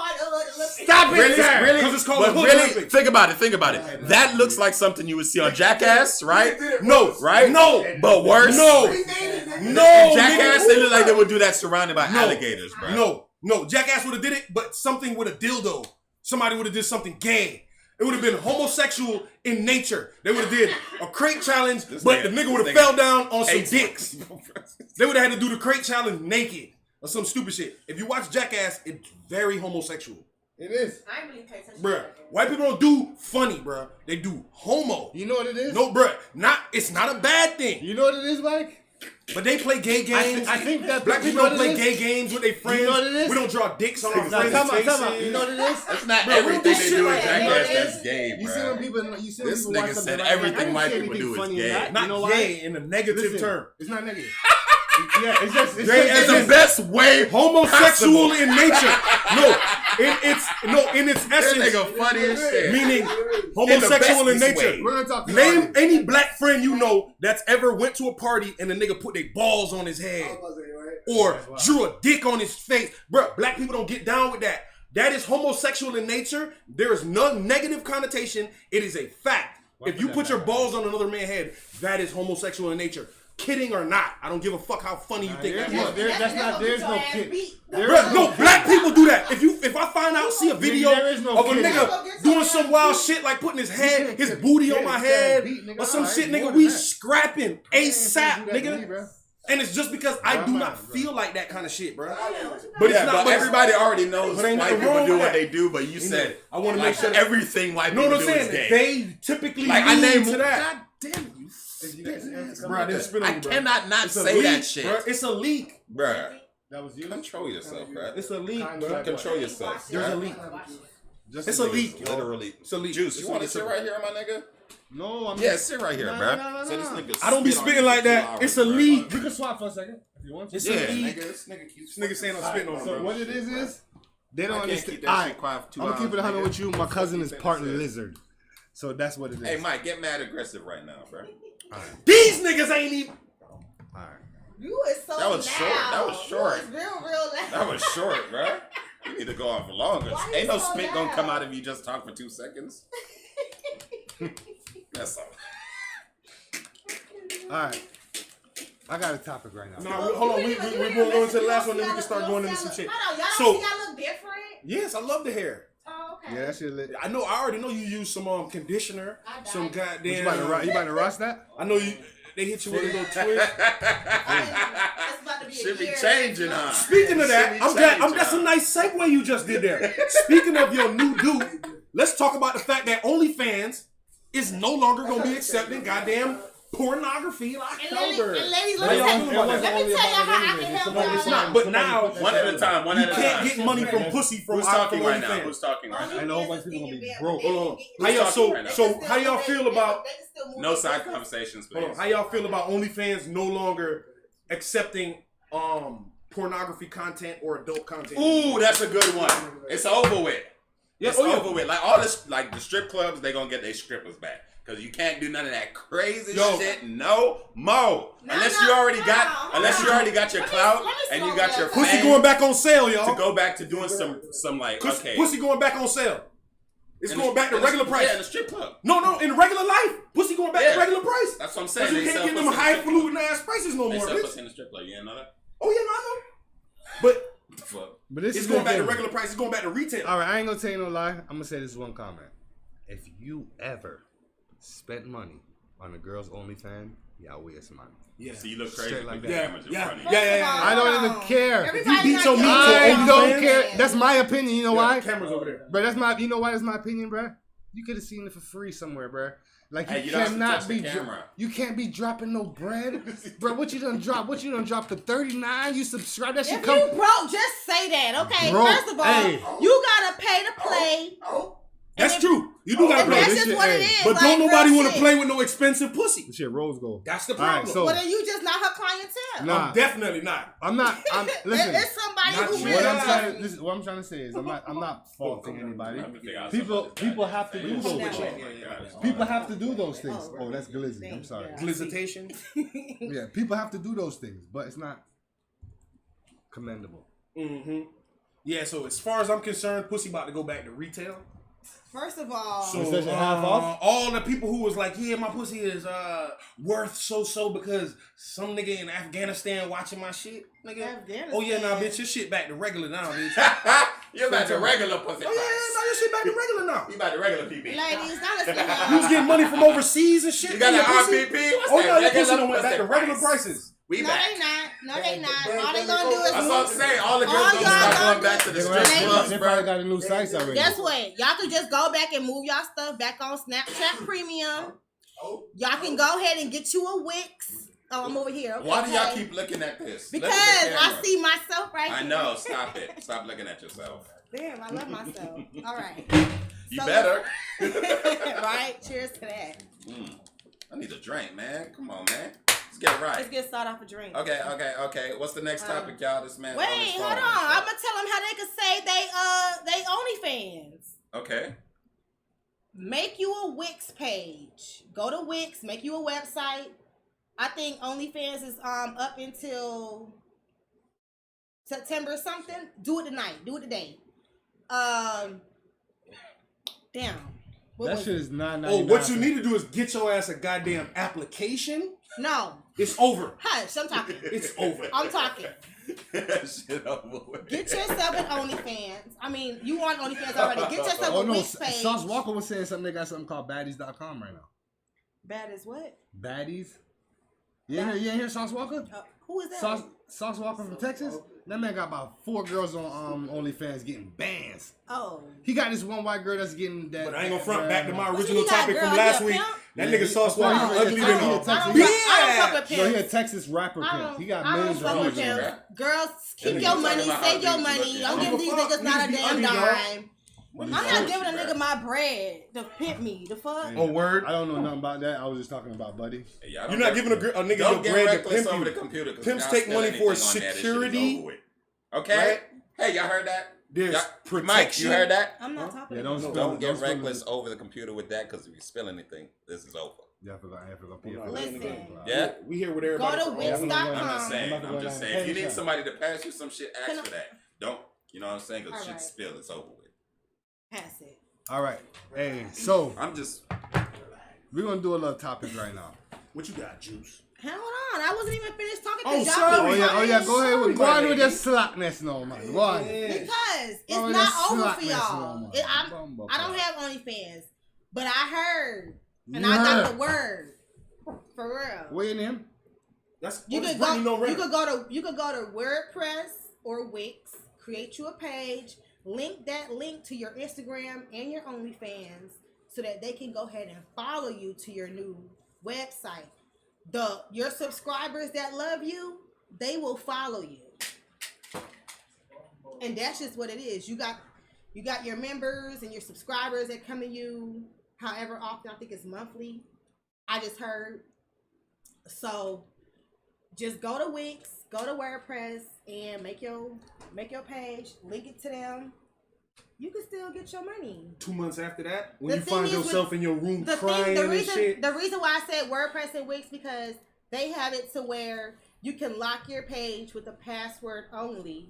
Stop it, Really? sir. Really? 'Cause it's called But the Hood really, Olympics. think about it. That looks like something you would see on Jackass, right? No, Right? No, But worse. no, Jackass, nigga. they look like they would do that surrounded by alligators, bro. No. Jackass would have did it, but something with a dildo. Somebody would have did something gay. It would have been homosexual in nature. They would have did a crate challenge, but the nigga would have fell down on some dicks. They would have had to do the crate challenge naked or some stupid shit. If you watch Jackass, it's very homosexual. It is. I ain't really pay attention. Bruh, white people don't do funny, bruh. They do homo. You know what it is? No, bruh, it's not a bad thing. You know what it is, Mike? But they play gay games. I think that Black you people know don't what play it gay is? games with their friends. You know what it is? We don't draw dicks on our Now, friends' come on. faces. You know what it is? That's not Bro, we everything do they shit do in like that. Jackass that's gay, You see when bro. people, you see when This people watch nigga something said like, I everything didn't white see people anything do is funny in gay. that. Not You know why? gay in a negative Listen, term. It's not negative. Yeah, it's just Gay It's as the in best way homosexual possible. in nature. In its This essence, nigga funny as shit. meaning homosexual in bestest nature. way. We're gonna talk to Name artists. any black friend you know that's ever went to a party and the nigga put their balls on his head or drew a dick on his face. Bruh, black people don't get down with that. That is homosexual in nature. There is no negative connotation. It is a fact. If you put your balls on another man's head, that is homosexual in nature. Kidding or not, I don't give a fuck how funny you think that is. There's no kid. Bruh, no, black people do that. If I find out, see a video there is no of a kidding. nigga doing some wild shit like putting his head, his booty on my head or some shit, nigga, we scrapping ASAP, nigga. And it's just because I do not feel like that kind of shit, bro. But it's not. But everybody already knows but ain't white nothing people wrong do with what that. they do, but you said I want to like make sure everything white No, people what I'm do is saying, gay. they typically Like I lean name to that. God damn it, you spit. Bro, I didn't spit on I you, bro. cannot not It's a say leak, that shit, bro. It's a leak. bruh. That was you. Control yourself, bruh. It's a leak, bro. Control yourself. There's a bruh. leak. Just It's a leak. Literally. It's a leak. Juice, It's you a want to leak. sit right here, my nigga? No, I'm Yeah, sit right here, No, bruh. no, no, So this no. nigga I don't be spit on spitting you like for 2 that. hours, It's a bruh. leak. You can swap for a second if you want to. It's Yeah, a leak. nigga, this nigga keeps. This nigga saying I'm spitting on him, So bro. what it is they don't I can't understand. keep that shit quiet for 2 I'm hours. gonna keep it 100 nigga. with you. My cousin is part lizard, so that's what it is. Hey, Mike, get mad aggressive right now, bruh. These niggas ain't even. All right. You is so That was loud. short. That was short. You is real loud. That was short, bruh. You need to go on for longer. Why Ain't you no so spit gonna loud? come out if you just talk for 2 seconds. That's all. All right. I got a topic right now. No, hold on. We're going to go into the last one, then we can start going into some shit. Hold on, y'all So- don't think I look different? Yes, I love the hair. Oh, okay. Yeah, that shit lit. I know. I already know you use some conditioner, I some died. goddamn. You about to rust that? I know you. They hit you with a little twist. It's about to be Should a be year. changing, huh? Speaking of that, Should be I'm glad. changing, That's a huh? nice segue you just did there. Speaking of your new dude, let's talk about the fact that OnlyFans is no longer going to be accepting goddamn pornography in October. And ladies, How y'all let feel me about let that? me tell you how I can help No, y'all it's out. not. But now One at a time. One you at a can't time. get money from pussy from Who's talking right now? OnlyFans. Who's talking right now? I know a whole bunch of people gonna be broke. Hold on. How Who's y'all talking right now? so how y'all feel about No side conversations, hold on, please. how y'all feel about OnlyFans no longer accepting pornography content or adult content? Ooh, that's a good one. It's over with. Yeah, It's oh, yeah. over with. Like all this, like the strip clubs, they gonna get their strippers back Because you can't do none of that crazy Yo. shit no more. Unless you already got your clout and you got your Pussy fame going back on sale, y'all. to go back to doing some like, okay. Pussy going back on sale. It's going back to in the- regular price. Yeah, in the strip club. No, in regular life, pussy going back Yeah. to regular price. That's what I'm saying. Because you They can't sell get them pussy in the strip club. highfalutin ass prices no They more, sell bitch. pussy in the strip club. You didn't know that? Oh yeah, no, I know. But What the fuck? But this it's is going the back to thing. regular price. It's going back to retail. All right, I ain't gonna tell you no lie. I'm gonna say this one comment. If you ever spent money on a girl's OnlyFans, y'all waste money. Yeah. So you look crazy. Straight like with that. the cameras in Yeah. front of you. Yeah. I don't even care. Everybody's beat not your meat getting to it. I don't OnlyFans? care. That's my opinion. You know why? Cameras over there. Bro, that's my. You know why that's my opinion, bro? You could have seen it for free somewhere, bro. Like Hey, you you don't have to cannot touch the be. camera. You can't be dropping no bread, bro. What you done drop? What you done drop to 39? You subscribe? That shit If come. you broke, just say that, okay? Broke. First of all, Hey. you gotta pay to play. That's true. You do gotta And play. that's this just shit, what it hey. is. But like, don't nobody real want to shit. play with no expensive pussy. This shit rose gold. That's the All right, problem. so Well, then you just not her clientele. Nah. I'm definitely not. I'm not. I'm listen. It's somebody Not who you. really. What I'm trying, listen, what I'm trying to say is, I'm not faulting anybody. People have to do those things. People have to do those things. Oh, that's glizzy. I'm sorry. Glizzitation. Yeah, people have to do those things, but it's not commendable. Mm-hmm. Yeah, so as far as I'm concerned, pussy about to go back to retail. First of all, So Is that your half off? all the people who was like, yeah, my pussy is worth so because some nigga in Afghanistan watching my shit, nigga. Afghanistan. Oh yeah, nah, bitch, your shit back to regular now, bitch. You're back to regular pussy Oh price. yeah, no, your shit back to regular now. You back to regular PB. ladies, honestly, You was getting money from overseas and shit. You got Your an pussy- RPP? What's Oh that? no, your pussy Regular done went back to pussy regular price. prices. We no, back. they not. No, they not. All they gonna do is That's what I'm saying. All the girls All gonna y'all start gonna going back to the They strip clubs, probably bro. got a new sites already. Guess what? Y'all can just go back and move y'all stuff back on Snapchat Premium. Y'all can go ahead and get you a Wix. Oh, I'm over here. Okay, Why do y'all okay. keep looking at this? Because Look at the I camera. see myself right I here. know. Stop it. Stop looking at yourself. Damn, I love myself. All right. You So- better. Right? Cheers to that. I need a drink, man. Come on, man. Let's get it Let's right. get started off a drink. Okay. What's the next topic, y'all? This man. Wait, on his hold on. phone. I'm gonna tell them how they can say they OnlyFans. Okay. Make you a Wix page. Go to Wix. Make you a website. I think OnlyFans is up until September something. Do it tonight. Do it today. Damn. What That was shit it? is $9.99. Oh, what you need to do is get your ass a goddamn application. No. It's over. Hush. I'm talking. It's over. I'm talking. Shit over with. Get yourself an OnlyFans. I mean, you on OnlyFans already. Get yourself Oh a no, Wix page. Sauce Walker was saying something. They got something called baddies.com right now. Bad as what? Baddies. You ain't hear Sauce Walker? Who is that? Sauce Walker from Texas. That man got about 4 girls on OnlyFans getting bands. Oh. He got this one white girl that's getting that. But I ain't gonna front back to my What original you got, topic girl? from You last a week. pimp? That Yeah, nigga Sauce he- Walker he- ugly he- than he- all. he- I don't fuck with No, he a pimps. Texas rapper I pimp. don't- He got I don't millions fuck of with views. pimps. Girls, keep Niggas your talking money, about save how your dudes money. looking. Don't I give don't these give a fuck. niggas not a Niggas be damn ugly, dog. dime. I'm not giving a nigga my bread to pimp me. The fuck? Oh, word. I don't know nothing about that. I was just talking about Buddy. Yeah, You're not giving a nigga your Don't get bread to reckless pimp over the you. computer. 'cause Pimps y'all take steal money anything for on that, this shit is security. over with. Okay? Right? Hey, y'all heard that? There's Mike, protection. you heard that? I'm not talking Yeah, about don't it. Don't get spill reckless it. over the computer with that because if you spill anything, this is over. Yeah, I forgot. Listen. Yeah? We here with Go everybody. to from- Wix.com. I'm just saying. If you need Headshot. somebody to pass you some shit, Can ask I- for that. Don't, you know what I'm saying? Because All shit right. spill, it's over with. Pass it. All right. Hey, so I'm just, we're gonna do a little topic right now. What you got, Juice? Hold on. I wasn't even finished talking. Oh, 'cause y'all sorry. keep Oh yeah. Go ahead. Go on with lady. your slackness, no man. Go on. Because it's Oh, not that's over for slackness, y'all. no, man. I don't have OnlyFans, but I heard and You I got heard. the word for real. What your name? That's You that's could Brittany go. No You Rent. could go to WordPress or Wix. Create you a page. Link that link to your Instagram and your OnlyFans so that they can go ahead and follow you to your new website. Your subscribers that love you, they will follow you. And that's just what it is. You got your members and your subscribers that come to you however often. I think it's monthly. I just heard. So just go to Wix, go to WordPress, and make your page. Link it to them. you can still get your money. 2 months after that, when The you thing find is yourself with- in your room The crying and shit. reason why I said WordPress and Wix because they have it to where you can lock your page with a password only,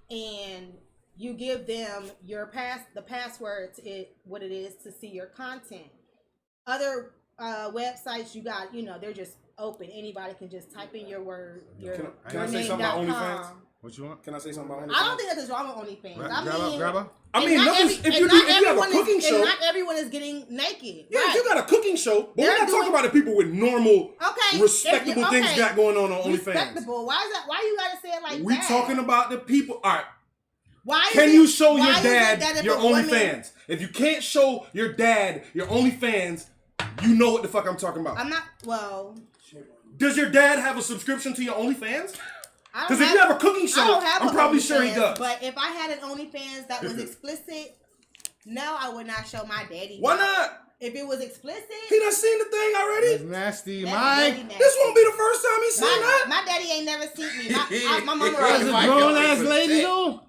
and you give them the password to what it is to see your content. Other websites you got, they're just open. Anybody can just type in your word, your Can I say something about OnlyFans? What you want? Can I say something about OnlyFans? I don't think nothing's wrong with OnlyFans. Grab up. I mean, nothing's, if you have a cooking show, not everyone is getting naked. yeah, right. if you got a cooking show, but we're not talking about the people with normal, respectable things got going on OnlyFans. Respectable. Why is that? Why you gotta say it like We that? talking about the people. All right. Why Can you show your dad that if your a woman- OnlyFans? If you can't show your dad your OnlyFans, you know what the fuck I'm talking about. I'm not. Well, does your dad have a subscription to your OnlyFans? I don't Because if you have a cooking I show, don't have I'm an probably sure he OnlyFans, does. But if I had an OnlyFans that was explicit, no, I would not show my daddy. Why not? If it was explicit, He done seen the thing already. That's nasty, that's Mike. really nasty. This won't be the first time he's seen that. My daddy ain't never seen me. My mama That's raised a me. Grown ass lady though.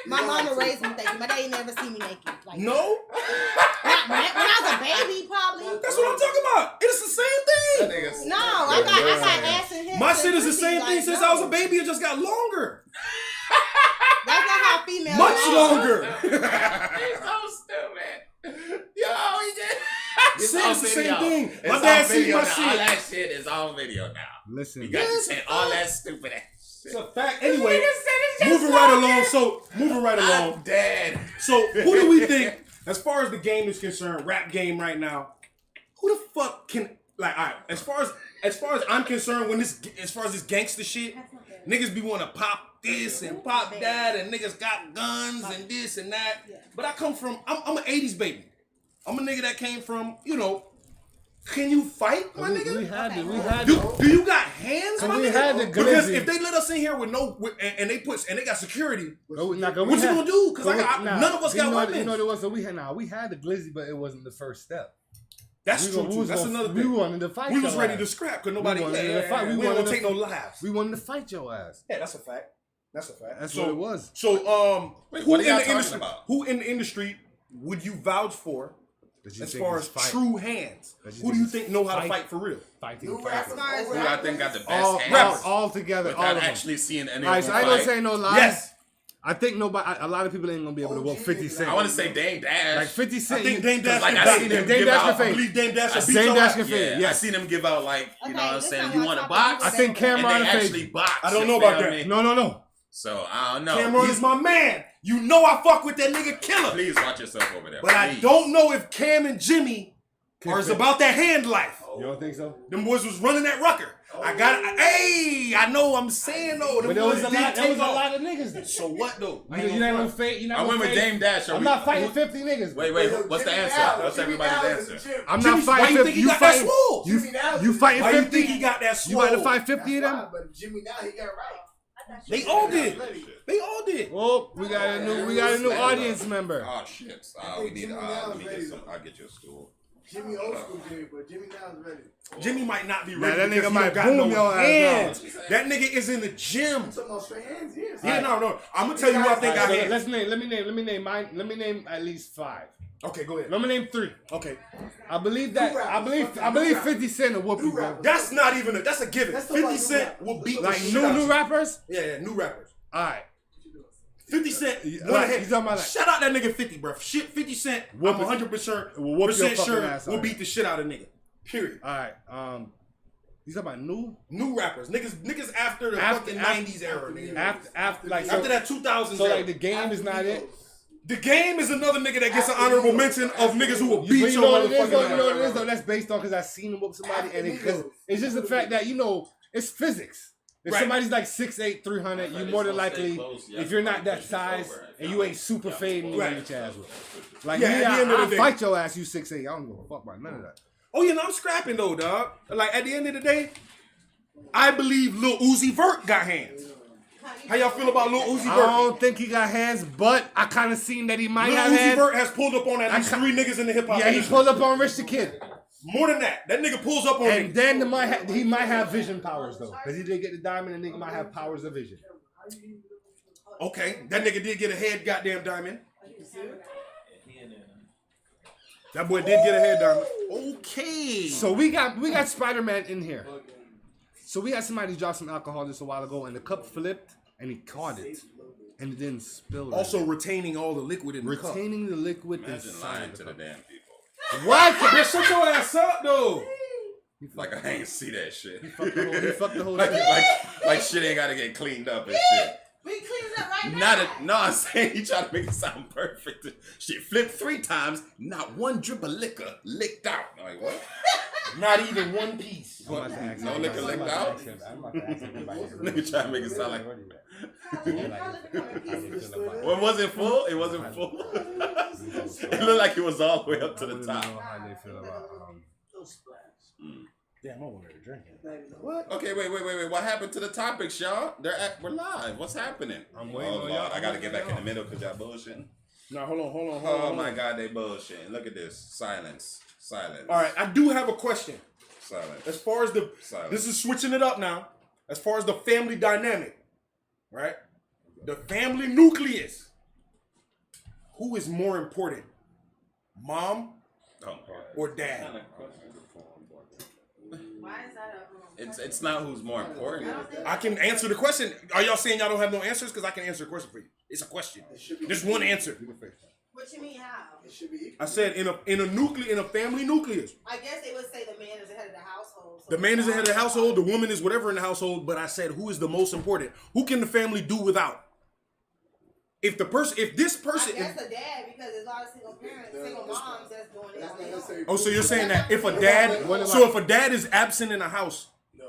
My mama raised me. Thank you. My daddy never seen me naked. Like No, when I was a baby, probably. that's what I'm talking about. It's the same thing. No, I got ass and hips. My and shit is the pussy, same like, thing since no. I was a baby. It just got longer, That's not how females. much are. longer. He's so stupid. Yo, he just. It's the same thing. It's My on dad seen video my now. shit. All that shit is on video now. Listen, You got to say all that stupid ass It's shit. a fact. Anyway, Nigga said it's just moving right longer. along. So moving right along. I'm dead. So who do we think, as far as the game is concerned, rap game right now? Who the fuck can like? All right, as far as I'm concerned, as far as this gangster shit, niggas be want to pop this and pop that, and niggas got guns and this and that. But I'm an '80s baby. I'm a nigga that came from, Can you fight, my nigga? we had Do you got hands, my we nigga? had the Because glizzy. if they let us in here and they got security, what you gonna do? 'Cause none of us got weapons. You know what? So we had the glizzy, but it wasn't the first step. That's true. Too. That's another thing. We wanted to fight. We was your ready ass. to scrap because nobody. We wanted to fight. We wanted don't to take no fight. lives. We wanted to fight your ass. Yeah, that's a fact. That's a fact. That's what it was. So, Wait, who what are in y'all the talking industry? about? Who in the industry would you vouch for as far as true hands? Who do you think know how to fight for real? Fighting. Who I think got the best hands? rappers. All together. All Without of them. actually seeing any All right, of so them I ain't gonna fight. say no lies. Yes. I think a lot of people ain't gonna be able to whoop 50 Cent. I want to say Dame Dash. Like 50 Cent. I think Dame Dash. Like, can I fight. seen him Dame give Dash out. can I fight. believe Dame Dash will beat Dame your Dash ass. can Yeah, fight. I Yes. seen him give out like, you know what I'm this saying? not You what want to I'm box? talking I think And Cameron they favored. actually box. I don't you know about feel that. me? No. So I don't know. Cameron is my man. You know I fuck with that nigga Killer. Please watch yourself over there. But I please. don't know if Cam and Jimmy are about that hand life. You don't think so? Them boys was running that rucker. I know I'm saying though. Them But there boys was a did lot. There take was a off. lot of niggas. There. So what though? You not gonna fight. You not I gonna went with fight. Dame Dash. I'm not fighting 50 niggas. Wait. What's the answer? What's everybody's answer? I'm Jimmy, not why fighting you 50. think he got that swole? You fighting Why you 50? think he got that You about to swole? fight 50 of them? But Jimmy now he got right. They all did. They all did. Oh, we got a new audience member. Oh shit! We need. Let me get some. I'll get you a stool. Jimmy old school Jimmy, but Jimmy now is ready. Jimmy might not be Nah, ready that because nigga he might don't got boom no your ass hands. That nigga is in the gym. Talking about straight hands, yes. Yeah, no. I'm gonna tell you who I think All I right, so had. let me name mine. Let me name at least 5. Okay, go ahead. Let me name 3. Okay, I believe 50 Cent will whoop you, bro. that's not even that's a given. That's 50 like Cent will beat Like the shit out new you. rappers. Yeah, new rappers. All right. 50 Cent went Like, ahead. you talking about like- Shout out that nigga 50, bro. Shit, 50 Cent. Whoop I'm it. 100% Will whoop your fucking sure ass will out. beat the shit out of nigga. Period. All right. You talking about New rappers, niggas after the fucking 90s era, nigga. after like After that 2000s So era. like the game is not it. The Game is another nigga that gets an honorable mention of niggas who will But beat you your know what it is motherfucking though? You know ass. what it is though? That's based on because I seen him whoop somebody, and it's just the fact that it's physics. If Right. somebody's like 6'8", 300, you more than likely, if you're not that size and you ain't super fading, you Right. gonna get your ass whooped. Like Yeah, me, at the end of I the day. fight your ass. You 6'8". I don't give a fuck about none of that. Oh yeah, no, I'm scrapping though, dog. Like at the end of the day, I believe Lil Uzi Vert got hands. How y'all feel about Lil Uzi I Vert? don't think he got hands, but I kind of seen that he might Lil have Uzi hands. Vert has pulled up on at least 3 niggas in the hip hop Yeah, he industry. pulled up on Rich the Kid. More than that. That nigga pulls up on And niggas. then he might have vision powers though, because he did get the diamond, and nigga might have powers of vision. Okay, that nigga did get a head goddamn diamond. That boy did get a head diamond. Okay. So we got Spider-Man in here. So we had somebody drop some alcohol just a while ago, and the cup flipped, and he caught it, and it didn't spill. Also retaining all the liquid in the cup. retaining the liquid Imagine inside lying the to the cup. damn people. What? Bitch, shut your ass up, though. Like I ain't see that shit. He fucked the whole like, shit. like shit ain't gotta get cleaned up and shit. We cleaning up right now. No, I'm saying he tried to make it sound perfect. Shit flipped 3 times, not one drip of liquor licked out. I'm like, what? Not even one piece. No liquor licked out? Nigga trying to make it sound like. Well, it wasn't full? It wasn't full? It looked like it was all the way up to the top. Damn, I'm already drinking. What? Okay, wait. What happened to the topics, y'all? We're live. What's happening? I'm waiting Oh, on Lord, y'all. I gotta get back in the middle because y'all bullshitting. Now, hold on. Oh my God, they bullshitting. Look at this. Silence. All right, I do have a question. Silence. As far as this is switching it up now. As far as the family dynamic, right? The family nucleus. Who is more important, mom or dad? Why is that It's not who's more important. I can answer the question. Are y'all saying y'all don't have no answers? Because I can answer a question for you. It's a question. There's one answer. What you mean how? It should be. I said in a family nucleus. I guess they would say the man is the head of the household. So The man is the head of the household. The woman is whatever in the household. But I said who is the most important? Who can the family do without? If this person, I guess a dad, because there's a lot of single parents, single moms that's doing it on their own. oh, so you're saying that if a dad is absent in a house,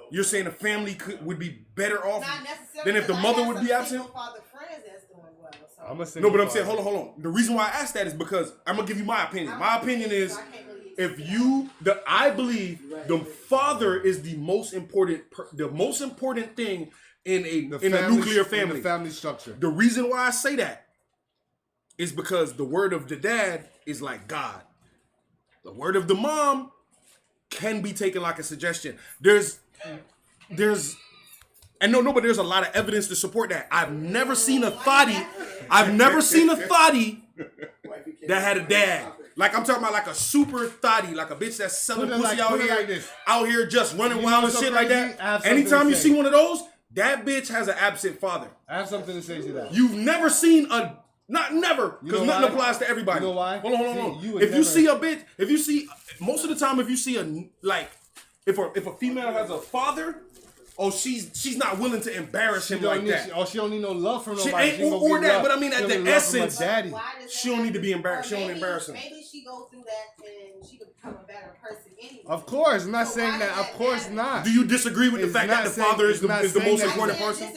you're saying the family would be better off Not necessarily. than if the because I mother have would some be absent? single father friends that's doing well. So. No, but I'm saying, hold on. The reason why I asked that is because I'm gonna give you my opinion. My opinion is, I believe the father is the most important thing in a nuclear family. In the family structure. The reason why I say that is because the word of the dad is like God. The word of the mom can be taken like a suggestion. There's a lot of evidence to support that. I've never seen a thotty that had a dad. Like I'm talking about like a super thotty, like a bitch that's selling pussy out here just running wild and shit like that. Anytime you see one of those, that bitch has an absent father. I have something to say to that. You've never seen not never, because nothing applies to everybody. You know why? Hold on. If you see most of the time, if you see if a female has a father, she's not willing to embarrass him like that. She don't need no love from nobody. But I mean, at the essence, daddy. she don't need to be embarrassed. She don't embarrass him. Maybe she go through that and she could become a better person anyway. Of course, I'm not saying that. Of course not. Do you disagree with the fact that the father is the most important person?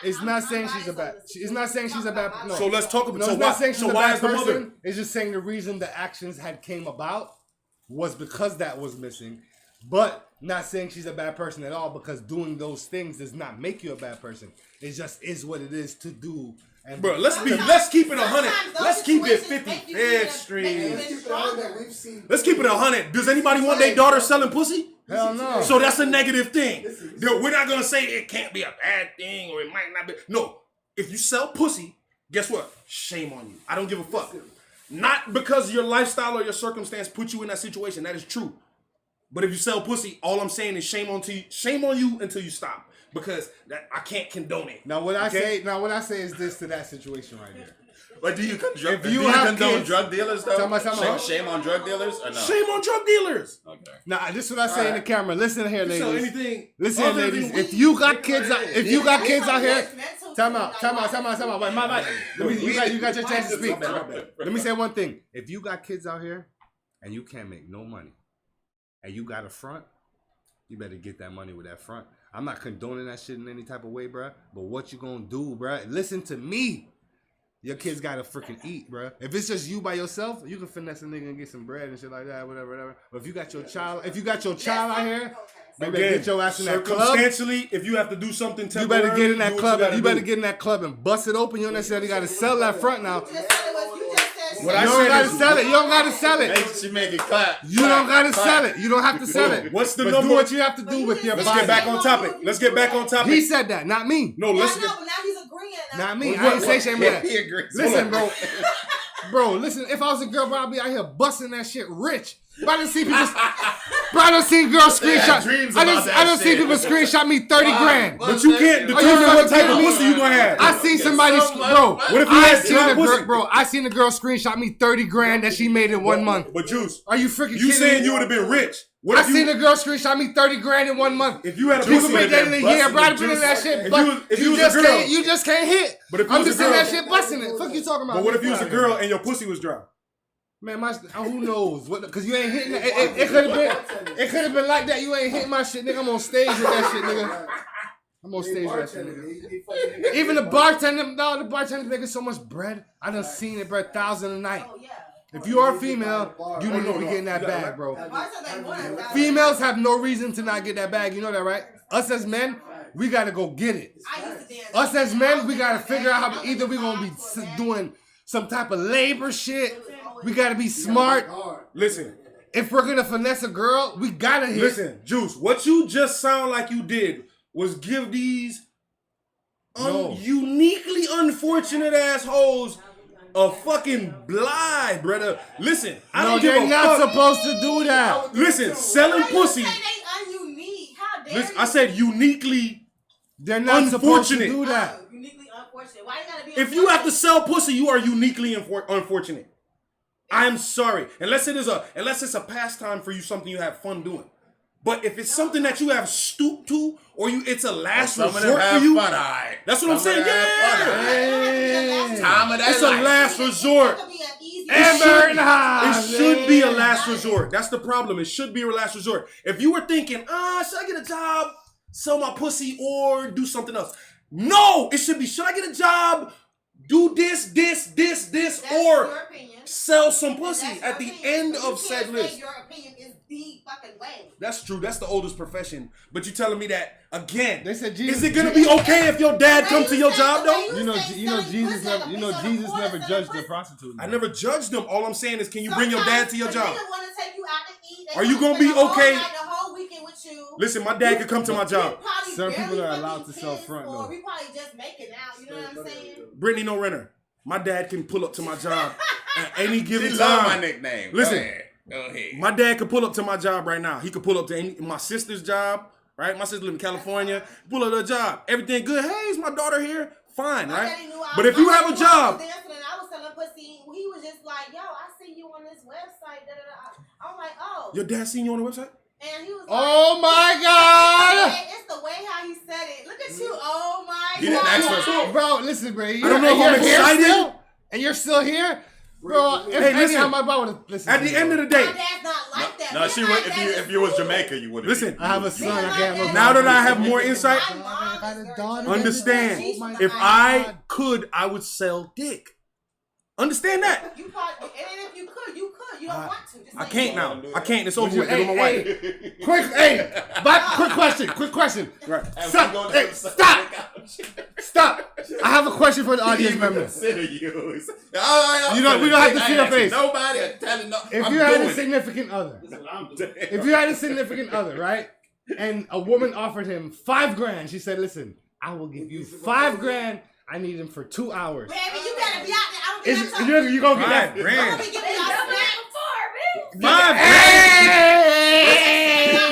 It's not saying she's a bad. It's not saying she's a bad. No. So let's talk about. No, So it's not saying why? she's So a why bad is the mother? person. It's just saying the reason the actions had came about was because that was missing, but not saying she's a bad person at all, because doing those things does not make you a bad person. It just is what it is to do. And bro, let's keep it 100. Let's keep it 55th Street. Let's keep it 100. Does anybody want their daughter selling pussy? Hell no. So that's a negative thing. We're not gonna say it can't be a bad thing or it might not be. No, if you sell pussy, guess what? Shame on you. I don't give a fuck. Not because your lifestyle or your circumstance put you in that situation. That is true. But if you sell pussy, all I'm saying is shame on you until you stop. Because I can't condone it. Now what I say is this to that situation right here. But do you condone drug dealers though? Shame on drug dealers or no? Shame on drug dealers. Okay. Now this is what I say in the camera. Listen here, ladies. Sell anything. Listen, here, ladies. If you got kids out here, time out. Wait, my. You got your chance to speak. Let me say one thing. If you got kids out here and you can't make no money, and you got a front, you better get that money with that front. I'm not condoning that shit in any type of way, bruh. But what you gonna do, bruh? Listen to me. Your kids gotta freaking eat, bruh. If it's just you by yourself, you can finesse a nigga and get some bread and shit like that, whatever. But if you got your child, out here, you better get your ass in that club. Circumstantially, if you have to do something you better get in that club. You better get in that club and bust it open. You don't necessarily gotta sell that front now. You don't gotta sell it. You don't gotta sell it. She make it clap. You don't gotta sell it. You don't have to sell it. What's the but number? Do what you have to do with your body. Let's get back on topic. He said that, not me. No, Now he's agreeing. Not me. I didn't say shame on that. He agrees. Listen, bro. Bro, listen, if I was a girl, bro, I'd be out here busting that shit rich. But I done see people, bro, I done seen girls screenshot. I done see people screenshot me 30 grand. But you can't determine what type of pussy you gonna have. I seen somebody, bro. What if you had dry pussy? Bro, I seen a girl screenshot me 30 grand that she made in 1 month. But Juice, Are you freaking you kidding saying me? you would have been rich? What I if you, seen a girl screenshot me 30 grand in 1 month. if you had a People pussy make that in a year, bro. I'd been in that shit. If you was a girl, You just can't hit. But if you I'm was a just in girl- that shit busting it. Fuck you talking about? but what if you was a girl and your pussy was dry? Man, who knows? Because you ain't hitting that. It could have been like that. You ain't hitting my shit, nigga. I'm on stage with that shit, nigga. I'm on stage with that shit, nigga. Even the bartender making so much bread. I done seen it, bro, 1,000 a night. Oh, yeah. If you are a female, you need to be getting that bag, bro. Females have no reason to not get that bag. You know that, right? Us as men, we gotta go get it. Us as men, we gotta figure out how either we gonna be doing some type of labor shit. We gotta be smart. Listen, If we're gonna finesse a girl, we gotta hit. listen, Juice. What you just sound like you did was give these uniquely unfortunate assholes a fucking lie, brother. Listen, I don't give they're a not fuck. supposed to do that. Listen, selling pussy. Say they ununique. How dare Listen, you? I said uniquely. They're not supposed to Unfortunate. do that. Uniquely unfortunate. Why you gotta be? If you have to sell pussy, you are uniquely unfortunate. I'm sorry, unless it's a pastime for you, something you have fun doing. But if it's something that you have stooped to, or it's a last Some of them resort for have you, fun, alright. that's what I'm Some of saying. them have fun, Yeah, alright. Time of it's their a life. last resort. Amber and Hines. It should be a last resort. That's the problem. It should be a last resort. If you were thinking, should I get a job, sell my pussy, or do something else? No, it should be, should I get a job, do this, or sell some pussy at the end of said list. Your opinion is the fucking way. That's true. That's the oldest profession. But you telling me that again? They said Jesus. Is it gonna be okay if your dad come to your job though? You know Jesus never judged the prostitute. I never judged them. All I'm saying is, can you bring your dad to your job? Are Are you gonna be okay? The whole weekend with you. Listen, my dad could come to my job. Some people are allowed to sell front, Or though. we probably just making out. You know what I'm saying? Brittany No Renner. My dad can pull up to my job at any She given love my time. nickname. Listen. Go ahead. My dad could pull up to my job right now. He could pull up to my sister's job, right? My sister live in California. Pull up to her job. Everything good. Hey, is my daughter here? Fine, My right? daddy knew But if you have a job, I was selling pussy. He was just like, "Yo, I see you on this website." Da, da, da. I'm like, "Oh." your dad seen you on the website? And he was like, Oh my God! It's the way how he said it. Look at you. Oh my He didn't ask for God. Bro, listen, bro. I don't know if I'm here excited. still? And you're still here? Bro, Hey, listen. my brother, listen. At the end of the day, My dad's not like that. No, Me she and my would. dad is If you was cool. Jamaica, you would. listen. I have a son. I can't look. Now that I have more insight, My mom is very understand. She's from the If 90s. I could, I would sell dick. Understand that? You probably, and if you could, you could. You don't want to. Just I say can't you now. I can't. It's over with. Hey, I'm my wife. quick question. Right. Stop. Hey, stop. I have a question for the audience members. Consider you. We don't have to see your face. Nobody telling no. If I'm you had doing a it. significant other, right, and a woman offered him $5,000, she said, "Listen, I will give you $5,000. I need him for 2 hours." Baby, you gotta be out there. I don't think that's how. You gonna get that? I'm gonna be giving y'all snacks. You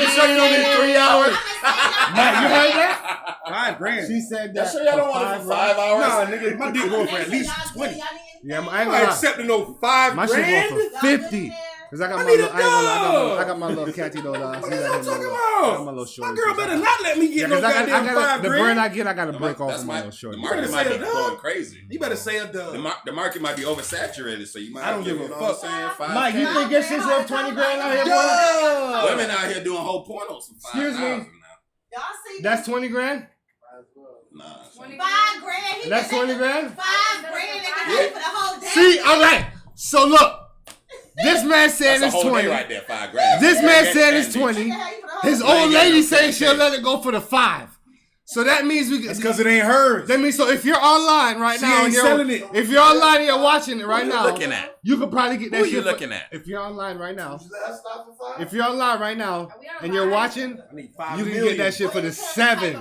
sure you don't need 3 hours? You heard that? $5,000. She said You that. sure y'all don't want it for 5 hours? Nah, nigga, my dick going for at least 20. Yeah, I ain't I gonna ain't lie. accepting no $5,000. My shit going for 50. Cause I got my need little, a dog. I got my little catty though. What are y'all talking about? My little shorty. My girl better not let me get no goddamn $5,000. The brand I get, I gotta break off That's of my my. little shorty. The market You might better be say a going dub. crazy. You better say a dub. The market might be oversaturated, so you might. I don't give a you know what fuck. I'm saying? Mike, you think your shit's worth $20,000 out here, boy? Dub. Women out here doing whole pornos for Excuse me. $5,000 now. Y'all see That's $20,000. Nah. $5,000. He That's can take $20,000. $5,000. They can pay for the whole day. See, all right. So look, this man said That's a it's whole 20. day right there, $5,000. This man said That's it's candy. 20. They can pay for the whole His day. old lady no saying she'll candy. let it go for the 5. So that means we. That's because it ain't hers. That means so if you're online right She now ain't and you're selling it. if you're online and you're watching it right Who you now, looking at? you could probably get that Who shit. you for- looking at? If you're online right now, Let's stop for 5. if you're online right now and you're watching, I need $5 you can million. get that shit for the 7. You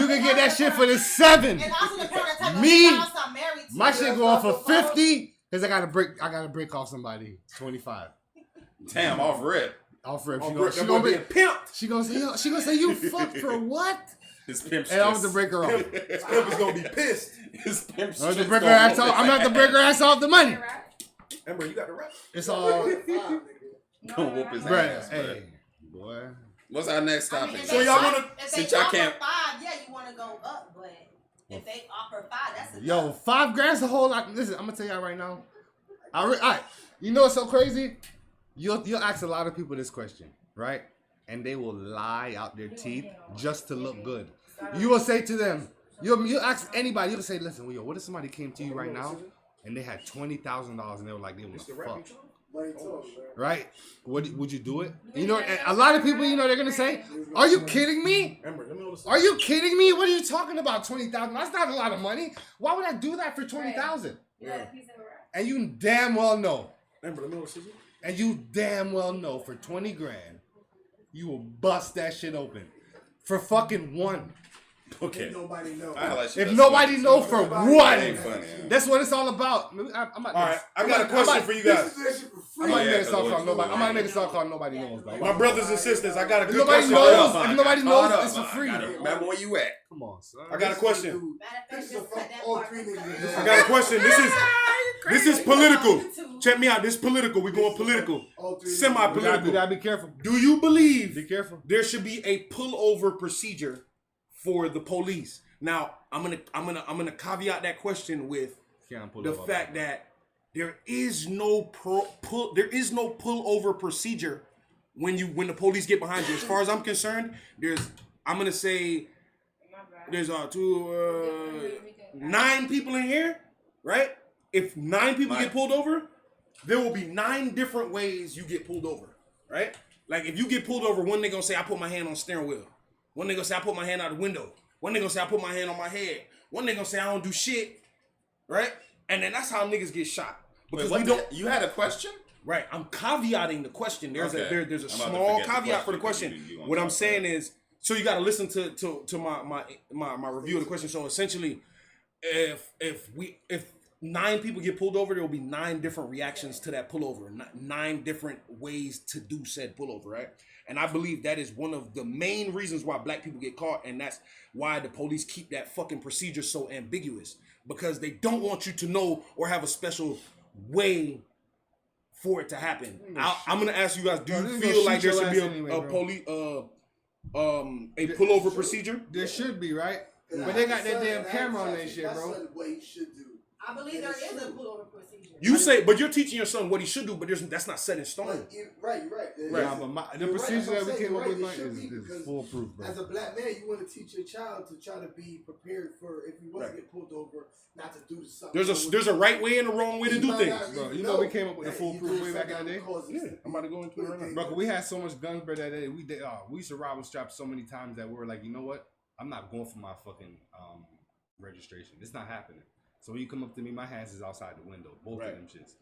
You can get that shit for the 7. And also the parent type of Me, spouse I'm married to. My shit going for 50. Cause I gotta break off somebody. 25. Damn, off rip. Off rip. Oh, She bro, gonna, that boy be being pimped. She gonna say, yo, she gonna say, you fucked for what? His pimp And I'm stress. gonna break her off. Pimp is gonna be pissed. His pimp I'm stress. gonna break her ass off. I'm gonna have to break her ass off the money. Amber, you got the rap. It's all, Gonna whoop his bruh. ass, bruh. Hey, boy. What's our next I mean, topic? if So they y'all offer- wanna- if since they y'all offer can't- 5, yeah, you want to go up, but if they offer 5, that's Yo, enough. $5,000's a whole lot. Listen, I'm gonna tell y'all right now. All right, you know what's so crazy? You'll ask a lot of people this question, right? And they will lie out their teeth just to look good. You will say to them, you ask anybody, you will say, listen, yo, what if somebody came to you right now and they had $20,000 and they were like, they want to fuck, Money talk, man. right? Would you do it? You know, and a lot of people, you know, they're gonna say, are you kidding me? Amber, let me know the Are you kidding me? What are you talking about? 20,000? That's not a lot of money. Why would I do that for 20,000? And you damn well know. Amber, let me know the scissors. And you damn well know for 20 grand, you will bust that shit open for fucking one. Okay. Nobody knows. I like If nobody know for Ain't one, funny. that's what it's all about. All right, I got a question for you guys. I might Yeah, make a song cause called Nobody. I might make a song called Nobody Knows. Though. My brothers and sisters, I got a If good nobody question. knows, Hold up, if nobody hold knows, up, it's for free. Remember where you at? Come on, son. I got a question. Matter of fact, This is a just cut fuck that all part. three Just cut niggas. that I part. got a question. This is political. Check me out. This political. We going political. We Semi-political. gotta be careful. Do you believe Be careful. there should be a pullover procedure for the police? Now, I'm gonna caveat that question with Can't pull the it up. fact that there is no pullover procedure when the police get behind you. As far as I'm concerned, I'm gonna say there's 9 people in here, right? If 9 people get pulled over, there will be 9 different ways you get pulled over, right? Like if you get pulled over, one they gonna say I put my hand on the steering wheel. One they gonna say I put my hand out the window. One they gonna say I put my hand on my head. One they gonna say I don't do shit, right? And then that's how niggas get shot because Wait, we don't. You had a question? Right, I'm caveating the question. There's Okay. there's a I'm about to small forget the caveat for the question question. because you What I'm want to saying is, so you got to listen to my review of the question. So essentially, if 9 people get pulled over, there will be 9 different reactions to that pullover, 9 different ways to do said pullover, right? And I believe that is one of the main reasons why black people get caught, and that's why the police keep that fucking procedure so ambiguous, because they don't want you to know or have a special way for it to happen. I'm gonna ask you guys: do Bro, you this is feel gonna like there shoot should your be ass anyway, a bro. police a pullover procedure? There should be, right? But they got that damn camera on that shit, bro. That's what he should do. I believe there is a pullover procedure. You say, but you're teaching your son what he should do, but that's not set in stone. Right, you're right. Yeah, but the You're procedure right, that we I'm came saying up with you're man, right, it should be, is because foolproof, bro. As a black man, you want to teach your child to try to be prepared for if he was Right. to get pulled over, not to do something. There's a right way and a wrong way to do things. Bro, you know we came up with the foolproof way back in the day? Yeah, I'm about to go into it right now. Bro, we had so much guns, bro, that day. We used to rob and strap so many times that we were like, you know what? I'm not going for my fucking registration. It's not happening. So when you come up to me, my hands is outside the window. Both Right. of them shits.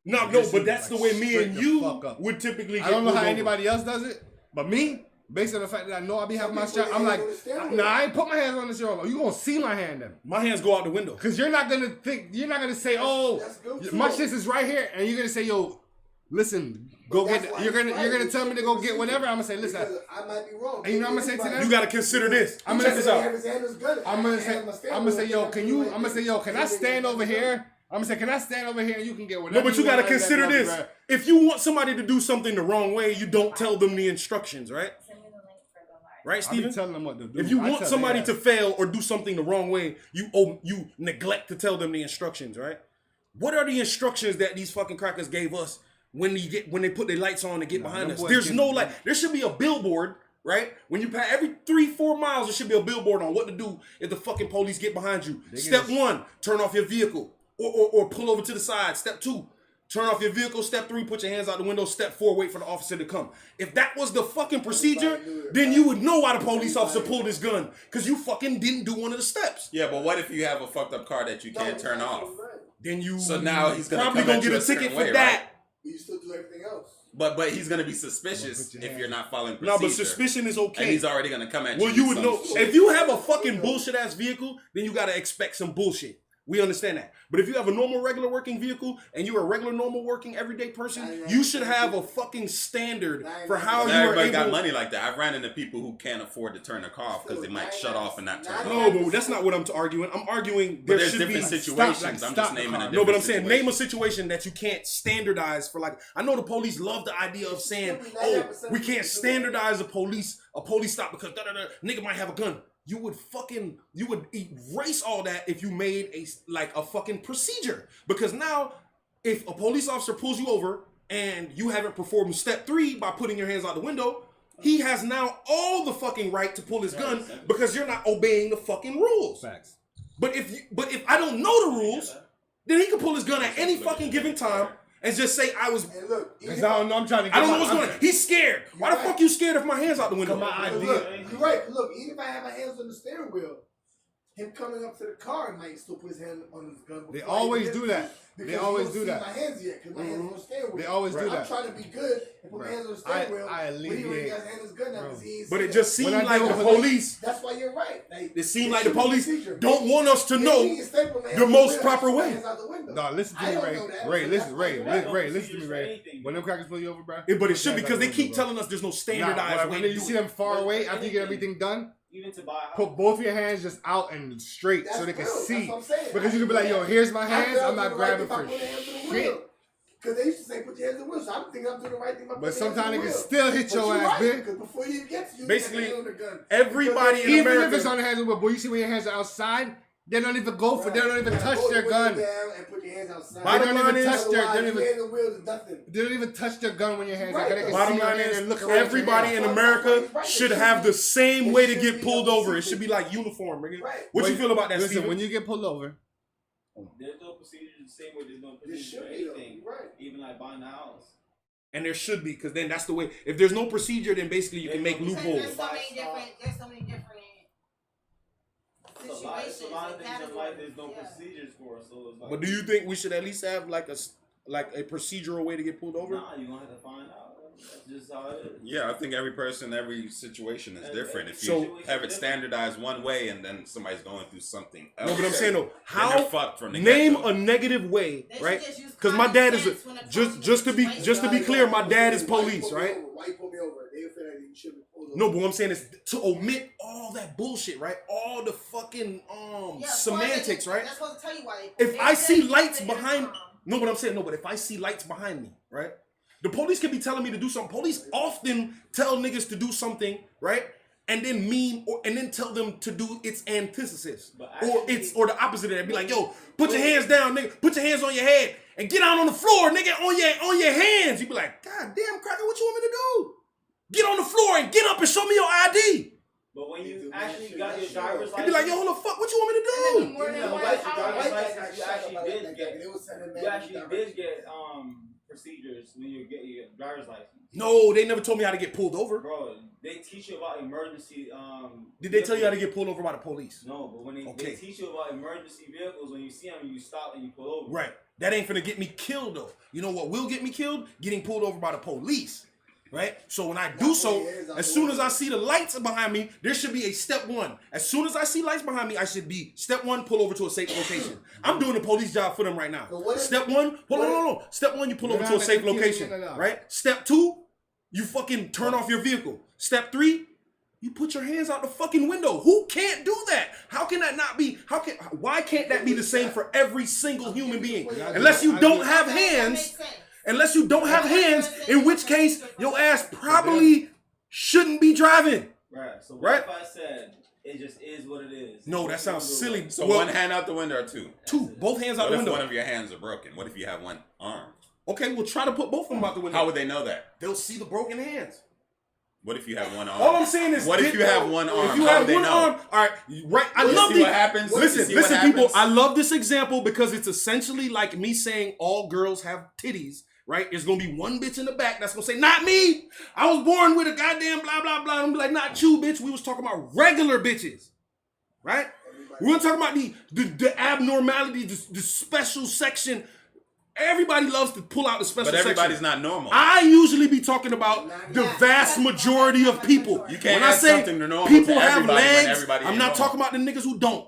No, Like, no, this but is that's like the way me straight and the you fuck up. would typically get I don't know pulled how over. anybody else does it, but me, based on the fact that I know I be having my people strap, I'm like, ain't understand nah, I ain't put my hands on the steering wheel. You gonna see my hand then. My hands go out the window. Cause you're not gonna think, you're not gonna say, that's good too, my though. shit is right here, and you're gonna say, yo, listen, go But get. that's why You're it's gonna right. tell me to go get whatever. I'm gonna say, listen, Because I might be wrong. And you know what I'm gonna say to them? You got to consider this. I'm Check gonna this say- out. I'm gonna say, yo, can I stand over here? I'm gonna say, can I stand over here and you can get No, whatever. but you got to want, consider that, this. blah, blah, blah. If you want somebody to do something the wrong way, you don't tell them the instructions, right? Right, I be Steven? telling them what to do. If you I want tell somebody their to ass. fail or do something the wrong way, you neglect to tell them the instructions, right? What are the instructions that these fucking crackers gave us when they put their lights on and get behind them us? boys There's get- no light. There should be a billboard, right? When you pass every 3-4 miles, there should be a billboard on what to do if the fucking police get behind you. Step 1, turn off your vehicle or pull over to the side. Step 2, turn off your vehicle. Step 3, put your hands out the window. Step 4, wait for the officer to come. If that was the fucking procedure, then you would know why the police officer pulled his gun, because you fucking didn't do one of the steps. Yeah, but what if you have a fucked up car that you can't turn off? Then you So now he's gonna probably come gonna at you get a a certain ticket way, for that. right? You still do everything else. But he's gonna be suspicious Put your if hands you're not following No, procedure. but suspicion is And okay. he's already gonna come at you. Well, you with would some know shit. if you have a fucking bullshit ass vehicle, then you gotta expect some bullshit. We understand that. But if you have a normal, regular working vehicle and you're a regular, normal working, everyday person, you should have a fucking standard for how you are Everybody able. got money like that. I've ran into people who can't afford to turn their car off because they might shut off and not turn it No, off. but that's not what I'm arguing. I'm arguing But there there's should different be situations. I'm just naming a different No, but I'm saying situation. name a situation that you can't standardize for. Like, I know the police love the idea of saying, "Oh, we can't standardize a police stop because nigga might have a gun." You would erase all that if you made a fucking procedure. Because now, if a police officer pulls you over and you haven't performed step 3 by putting your hands out the window, he has now all the fucking right to pull his gun because you're not obeying the fucking rules. Facts. But if I don't know the rules, then he can pull his gun at any fucking given time and just say I was. And look, Because I don't know. I'm trying to. I don't know what's going on. He's scared. Why the fuck you scared if my hands out the window? Look, you're right. Look, even if I have my hands on the steering wheel, him coming up to the car might still put his hand on his gun. They always do that. They always do that. My hands yet because my hands on the steering wheel. They always do that. I'm trying to be good and put my hands on the steering wheel. I but he already alleviate. got his hand on his gun now because he ain't But seen it just seemed like the police. That's why you're right. Like, It seemed like the police don't want us to know the most proper way. No, listen to me, Ray. Ray, listen to me, Ray. When them crackers pull you over, bro. But it should be because they keep telling us there's no standardized way to you do see it. them far away after you get everything done. Even to buy a house. Put both your hands just out and straight so they can That's see. what I'm saying. Because you can be like, yo, here's my hands. I'm not grabbing for shit. Because they used to say, put your hands on the wheel. So I'm thinking I'm doing the right thing. But sometimes they can still hit your ass, bitch. Because before you even get to you, Basically, you got the gun. everybody in Even America. if it's on the hands of the wheel, boy, you see when your hands are outside, they don't even go for. They don't even touch their gun. Down and put your hands outside. Bottom They don't line even is, touch their. They don't even. Hand on the wheel is nothing. They don't even touch their gun when your hands. Right. They can Bottom see your line hand is, and look around. everybody in America should have the same way to get pulled over. It should be like uniform, nigga. Right. What you feel about that, Listen, Steven? when you get pulled over, There's no procedure the same way there's no There procedure should for be, though. anything. You're right. Even like buying a house. And there should be, because then that's the way. If there's no procedure, then basically you can make loopholes. There's so many different It's a situations. lot of and things in life there's categories. no Yeah. procedures for. So it's like. But do you think we should at least have like a procedural way to get pulled over? Nah, you're gonna have to find out. That's just how it is. Yeah, I think every person, every situation is different. If you So- have it standardized one way and then somebody's going through something else, No, but I'm saying though, then how they're fucked from the name get-go. a negative way, They should right? just use Because my common dad is sense when it just comes just to to be situations. just to be clear, my dad is police, right? Why you pull me over? They feel like you should be pulled over. No, but what I'm saying is to omit all that bullshit, right? All the fucking Yeah, semantics, they're right? supposed to tell you why they. If I see lights behind, no, but I'm saying no, but if I see lights behind me, right? The police can be telling me to do something. Police often tell niggas to do something, right? And then and then tell them to do its antithesis, or the opposite of that. Be like, yo, put your hands down, nigga. Put your hands on your head and get out on the floor, nigga, on your hands. You be like, God damn, cracker, what you want me to do? Get on the floor and get up and show me your ID. But when you actually got your driver's They license, be like, yo, hold the fuck, what you want me to do? More than you one got your power. driver's license, you actually did get. They was sending You actually did get procedures when you get your driver's license. No, they never told me how to get pulled over. Bro, they teach you about emergency. Did they tell you how to get pulled over by the police? No, but when they Okay. teach you about emergency vehicles, when you see them, you stop and you pull over. Right. That ain't finna get me killed though. You know what will get me killed? Getting pulled over by the police. Right? So when I do so, as soon as I see the lights behind me, there should be a step one. As soon as I see lights behind me, I should be step one, pull over to a safe location. I'm doing the police job for them right now. Step one, hold on. Step one, you pull over to a safe location. Right? Step two, you fucking turn off your vehicle. Step three, you put your hands out the fucking window. Who can't do that? How can that not be? Why can't that be the same for every single human being? Unless you don't have hands. Unless you don't have hands, in which case your ass probably shouldn't be driving. Right. So what Right? if I said it just is what it is? No, that sounds silly. So Well, one hand out the window or two? two, both hands out What the if window. one of your hands are broken? What if you have one arm? Okay, we'll try to put both of them out the window. How would they know that? They'll see the broken hands. What if you have one arm? All I'm saying is, what if you have one arm? If you How have would they one know? arm, all right, right. I You love see what happens? You Listen, see what people. happens? I love this example because it's essentially like me saying all girls have titties. Right? There's gonna be one bitch in the back that's gonna say, "Not me. I was born with a goddamn blah blah blah." And I'm be like, "Not you, bitch. We was talking about regular bitches." Right? We weren't talking about the abnormality, the special section. Everybody loves to pull out the special But everybody's section. not normal. I usually be talking about the vast majority of people. You can't when I add say something to normal people to have everybody when legs, everybody I'm ain't not normal. talking about the niggas who don't.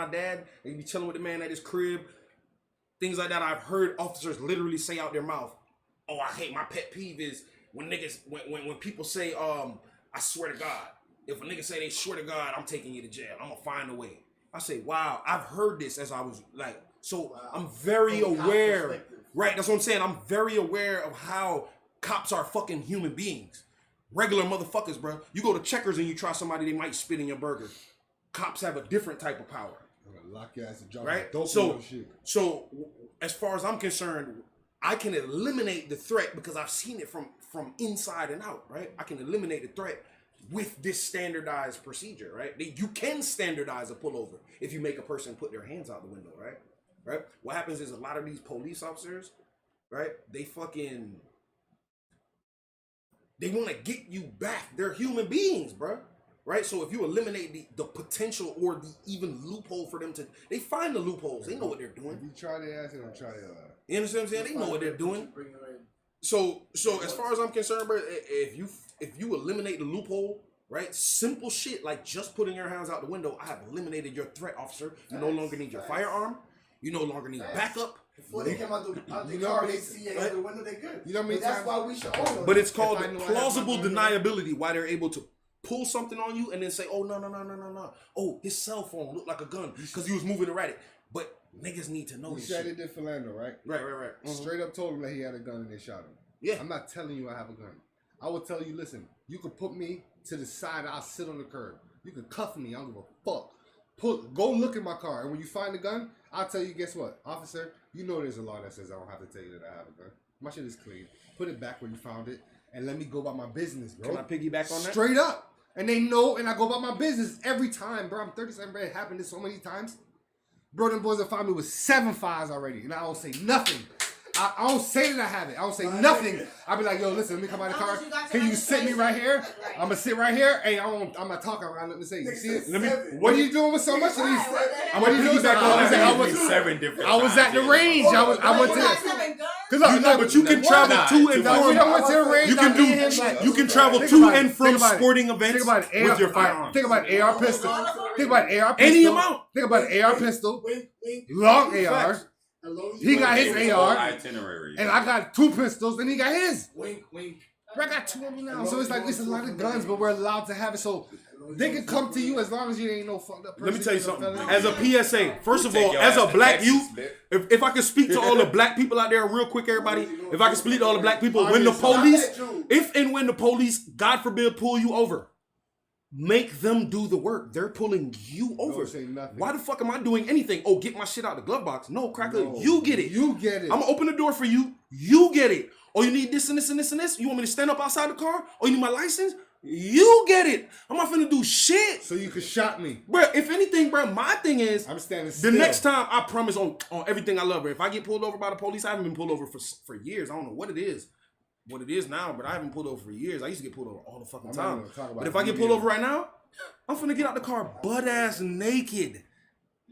my dad, and he be chilling with the man at his crib. Things like that. I've heard officers literally say out their mouth, "Oh, I hate my pet peeve is when niggas when people say I swear to God." if a nigga say they swear to God, I'm taking you to jail, I'm gonna find a way. I say, wow, I've heard this as I was like, so I'm very aware, right? That's what I'm saying. I'm very aware of how cops are fucking human beings. Regular motherfuckers, bro. You go to Checkers and you try somebody, they might spit in your burger. Cops have a different type of power. Lock your ass and drop right? dope So as far as I'm concerned, I can eliminate the threat because I've seen it from inside and out, right? I can eliminate the threat with this standardized procedure, right? You can standardize a pullover if you make a person put their hands out the window, right? Right? What happens is a lot of these police officers, right? They want to get you back. They're human beings, bro. Right? So if you eliminate the potential or the even loophole for them they find the loopholes. They know what they're doing. If you try their ass, they don't try their ass. You understand what I'm saying? They know what they're doing. So as far as I'm concerned, bro, if you eliminate the loophole, right? Simple shit like just putting your hands out the window, I have eliminated your threat, officer. You no longer need your firearm. You no longer need backup. Before they come out the car, they see you out the window, they're good. You know what I mean? That's why we should own them. But it's called plausible deniability, why they're able to pull something on you and then say, oh, no. Oh, his cell phone looked like a gun because he was moving erratic. But niggas need to know this You said shit. it did for Lando, right? Right. Mm-hmm. Straight up told him that he had a gun and they shot him. Yeah. I'm not telling you I have a gun. I will tell you, listen, you can put me to the side, I'll sit on the curb. You can cuff me, I don't give a fuck. Go look at my car, and when you find the gun, I'll tell you, guess what? Officer, you know there's a law that says I don't have to tell you that I have a gun. My shit is clean. Put it back where you found it, and let me go about my business, bro. Can I piggyback on that? Straight up. And they know, and I go about my business every time, bro. I'm 37, bro. It happened this so many times. Bro, them boys have found me with 7 fires already, and I don't say nothing. I don't say that I have it. I don't say nothing. I be like, yo, listen, let me come out of the car. Can you sit me right here? I'm gonna sit right here. Hey, I'm not talking. I got nothing to say. You see it? What are you doing with so much of these? I'm gonna piggyback on that. I was at the range. I went to. But you can travel to and from. You can travel to and from sporting events with your firearm. Think about AR pistol. Think about AR pistol. Any amount. Think about AR pistol. Long AR. He got his AR, itinerary, and I got 2 pistols, and he got his. Wink. I got 2 of them now, so it's like it's a lot of guns, but we're allowed to have it, so they can come to you as long as you ain't no fucked up person. Let me tell you something. As a PSA, first of all, as a black youth, if I could speak to all the black people out there real quick, everybody, if I could speak to all the black people, when the police, God forbid, pull you over, make them do the work. They're pulling you over. Don't say nothing. Why the fuck am I doing anything? Oh, get my shit out of the glove box. No, cracker, you get it. You get it. I'm gonna open the door for you. You get it. Oh, you need this and this and this and this? You want me to stand up outside the car? Oh, you need my license? You get it. I'm not finna do shit. So you could shot me. Bro, if anything, bro, my thing is, I'm standing still. The next time, I promise on everything I love, bro. If I get pulled over by the police, I haven't been pulled over for years. I don't know what it is now, but I haven't pulled over for years. I used to get pulled over all the fucking time. But if I get pulled over right now, I'm finna get out the car butt ass naked.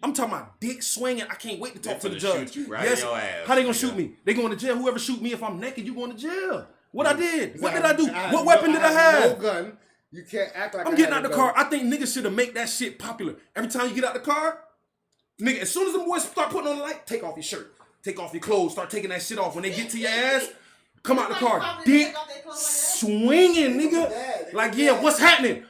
I'm talking about dick swinging. I can't wait to talk to the judge. Shoot you right in your ass. How they gonna shoot me? They going to jail. Whoever shoot me, if I'm naked, you going to jail. What I did? What did I do? What weapon did I have? No gun. You can't act like I'm getting out the car. I think niggas should have made that shit popular. Every time you get out the car, nigga, as soon as the boys start putting on the light, take off your shirt, take off your clothes, start taking that shit off. When they get to your ass, come out the car, dick swinging, nigga. Like, yeah, what's happening?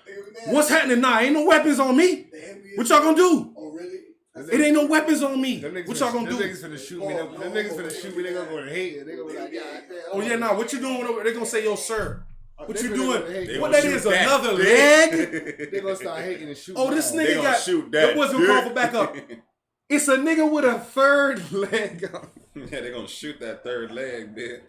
What's happening? Nah, ain't no weapons on me. What y'all gonna do? Oh, really? It ain't no weapons on me. What y'all gonna do? Them niggas finna shoot me. Them niggas finna shoot me. They gonna go to hate. They gonna be like, yeah. Oh yeah, nah. What you doing over? They gonna say, yo, sir. What They you gonna doing? hate. What that is? Another leg? They gonna start hating and shooting. Oh, this They nigga gonna got. shoot that That wasn't called for backup. It's a nigga with a third leg. Yeah, they gonna shoot that third leg, bitch.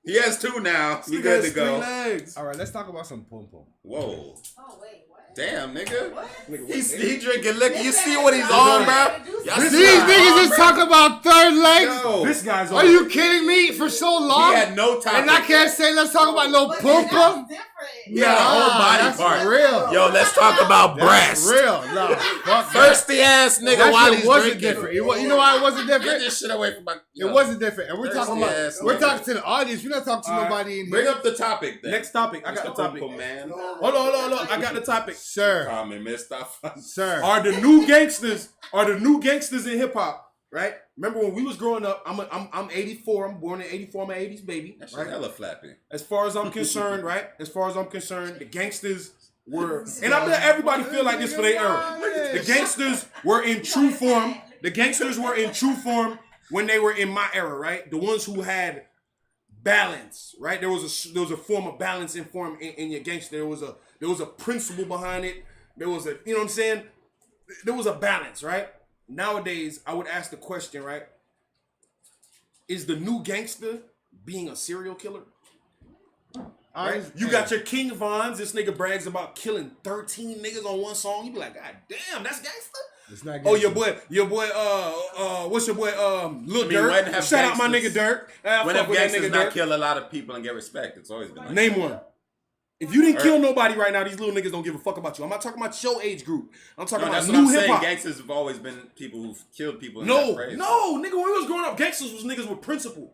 He has 2 now. He He good has to go. 3 legs. All right, let's talk about some pom pom. Whoa. Oh, wait, what? Damn, nigga. What? He drinking liquor. You see what he's on, bro? These niggas is talking about third legs. Yo, This guy's on. Are you kidding me? For so long, he had no topic. and I can't say let's talk about no But pom that's pom. different. He had a whole body that's part. real. Yo, let's talk about breast. That's real. No, fuck that. Thirsty ass nigga That while shit he's wasn't drinking. different. You know why it wasn't Get different? this shit away from my. It wasn't different, and we're talking Thirsty about. ass We're nigga. talking to the audience. We're not talking to All right. nobody in here. Bring up the topic then. Next topic. I got the topic. man. Hold on. I got the topic. Sir. Comment, Mr. Sir. Are the new gangsters in hip hop, right? Remember when we was growing up? I'm 84. I'm born in 84. I'm an 80s baby. That shit Right? hella flappy. As far as I'm concerned, right? As far as I'm concerned, the gangsters were, and I bet everybody feel like this for their era. The gangsters were in true form. The gangsters were in true form when they were in my era, right? The ones who had balance, right? There was a form of balance in your gangster. There was a principle behind it. There was a, you know what I'm saying? There was a balance, right? Nowadays, I would ask the question, right? Is the new gangster being a serial killer? Right? You got your King Vons. This nigga brags about killing 13 niggas on one song. You be like, God damn, that's gangster. It's not oh, your boy, what's your boy, Lil Durk? Shout out my nigga Durk. When have gangsters not kill a lot of people and get respect? It's always been like Name one. If you didn't kill nobody right now, these little niggas don't give a fuck about you. I'm not talking about your age group. I'm talking about new hip hop. Gangsters have always been people who've killed people. No, nigga. When we was growing up, gangsters was niggas with principle.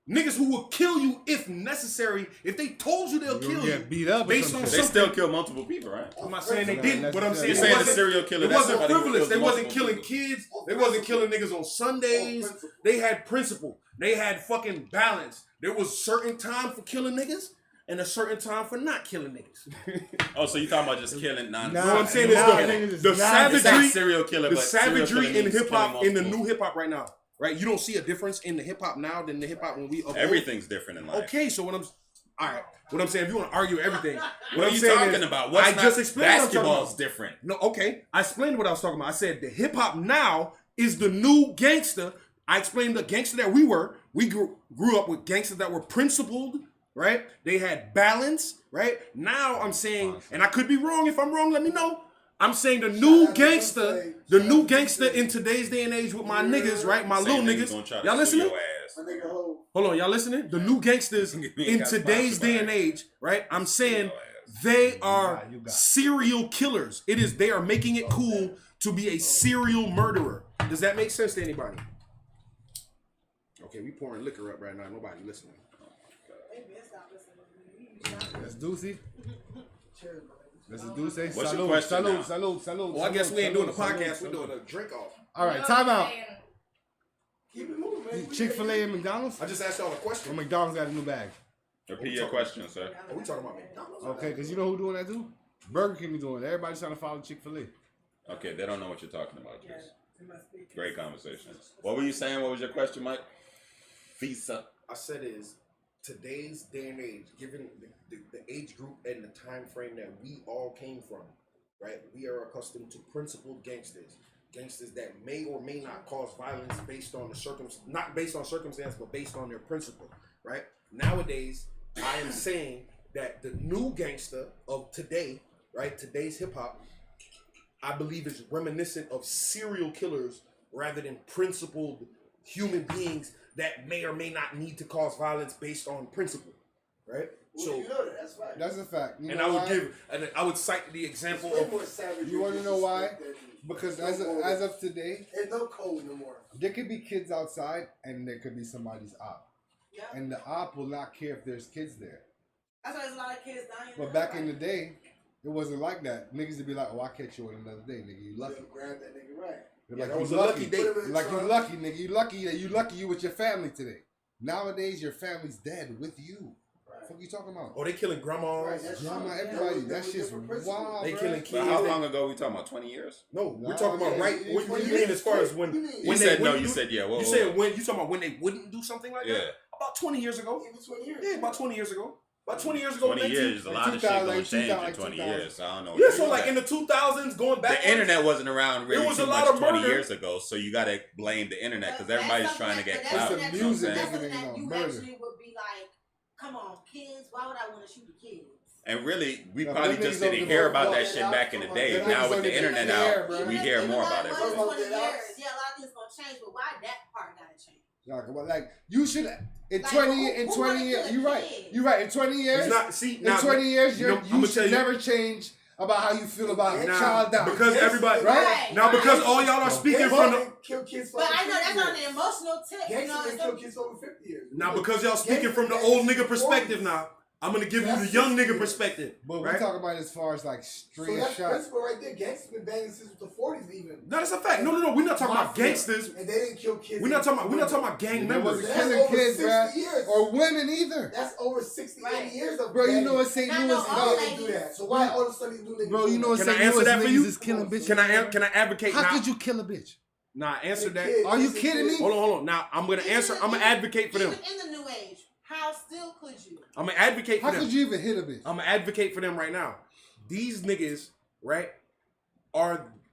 Niggas who will kill you if necessary. If they told you they'll kill you, beat up based on they still kill multiple people, right? I'm not saying they didn't, but I'm saying you're saying the serial killer. It wasn't frivolous. They wasn't killing kids. They wasn't killing niggas on Sundays. They had principle. They had fucking balance. There was certain time for killing niggas and a certain time for not killing niggas. Oh, so you talking about just killing non? No, I'm saying it's the savagery, serial killer, the savagery in hip hop, in the new hip hop right now. Right, you don't see a difference in the hip hop now than the hip hop when we. Everything's different in life. Okay, so what I'm saying, if you want to argue everything, what are you talking about? I just explained. Basketball's different. No, okay, I explained what I was talking about. I said the hip hop now is the new gangster. I explained the gangster that we were. We grew up with gangsters that were principled. Right, they had balance. Right now, I'm saying, and I could be wrong. If I'm wrong, let me know. I'm saying the new gangster in today's day and age with my niggas, right? My little niggas. Y'all listening? Hold on, y'all listening? The new gangsters in today's day and age, right? I'm saying they are serial killers. They are making it cool to be a serial murderer. Does that make sense to anybody? Okay, we pouring liquor up right now. Nobody listening. That's Deucey. This is Deuce. What's your question? Salute. Well, I guess we ain't doing a podcast. We're doing a drink off. All right, time out. Keep it moving, man. Chick-fil-A and McDonald's? I just asked y'all a question. Well, McDonald's got a new bag. Repeat your question, sir. Are we talking about McDonald's? Okay, because you know who doing that too? Burger King is doing it. Everybody's trying to follow Chick-fil-A. Okay, they don't know what you're talking about, Chris. Great conversation. What were you saying? What was your question, Mike? Visa. I said is today's day and age, given the age group and the time frame that we all came from, right? We are accustomed to principled gangsters. Gangsters that may or may not cause violence based on not based on circumstance, but based on their principle, right? Nowadays, I am saying that the new gangster of today, right? Today's hip hop, I believe is reminiscent of serial killers rather than principled human beings that may or may not need to cause violence based on principle, right? So you know that. That's right. That's a fact. You and know I would cite the example of. You want to know why? Because as of today, there's no code no more. There could be kids outside, and there could be somebody's op. Yep. And the op will not care if there's kids there. That's why there's a lot of kids dying. But back in the day, it wasn't like that. Niggas would be like, "Oh, I catch you on another day, nigga. You lucky." Grab that nigga right. Yeah, like that was you a lucky. lucky day. Like you lucky, nigga. You lucky you with your family today. Nowadays, your family's dead with you. What are you talking about? Oh, they killing grandmas. Grandma, everybody. That shit's wild. They killing kids. But how long ago we talking about? 20 years? No, we're talking about right. What do you mean as far as when you said no? You said yeah. You said when you talking about when they wouldn't do something like that? Yeah. About 20 years ago. Even 20 years. Yeah, about 20 years ago. About 20 years ago. 20 years, a lot of shit gonna change in 20 years. So I don't know. Yeah, so like in the 2000s, going back. The internet wasn't around really was too a lot much of 20 murder. years ago, so you gotta blame the internet because everybody's trying to get clout. It's the music That's something making that it you murder. actually would be like, come on, kids, why would I want to shoot the kids? And really, we No, probably them just niggas don't didn't give hear a about fuck. that shit back in the day. Them Now niggas with don't the even internet care, out, bro. we hear more about it. 20 years, yeah, a lot of things gonna change, but why that part gotta change? Like you should in Like, 20 who wanna years. kill a You're right. kid? You're right. In 20 years, It's not, see, in now, 20 years, you know, you I'ma should tell you- never change about how you feel about a Nah, child dying. because everybody, Right? Now because all y'all are speaking from the. Kill kids for But I know 50 that's on years. an emotional tip, you know. Gangsters kill kids for over 50 years. Now because y'all speaking from the old nigga perspective now. I'm gonna give you the young nigga perspective. But right? we talk about it as far as like So straight that's shots. principle right there. Gangsters been banging since the 40s even. No, that's a fact. No, we're not talking about Mafia. gangsters. And they didn't kill kids. We're not talking about gang There members. wasn't That's killing over kids, 60 bruh. years. Or women either. That's over 60, 80 years of Bro, you banging. know in St. Not Louis, no How old they do ladies. that? So why all of a sudden these new niggas bro, you know in Can St. I answer Louis that for niggas you? is killing bitches. Can I advocate? How now? could you kill a bitch? Nah, answer that. Kids, Are you it's a kidding kid. me? Hold on. Now I'm gonna answer. I'm gonna advocate for them. Even in the new age, how still could you? I'm gonna advocate for How them. could you even hit a bitch? I'm gonna advocate for them right now. These niggas, right,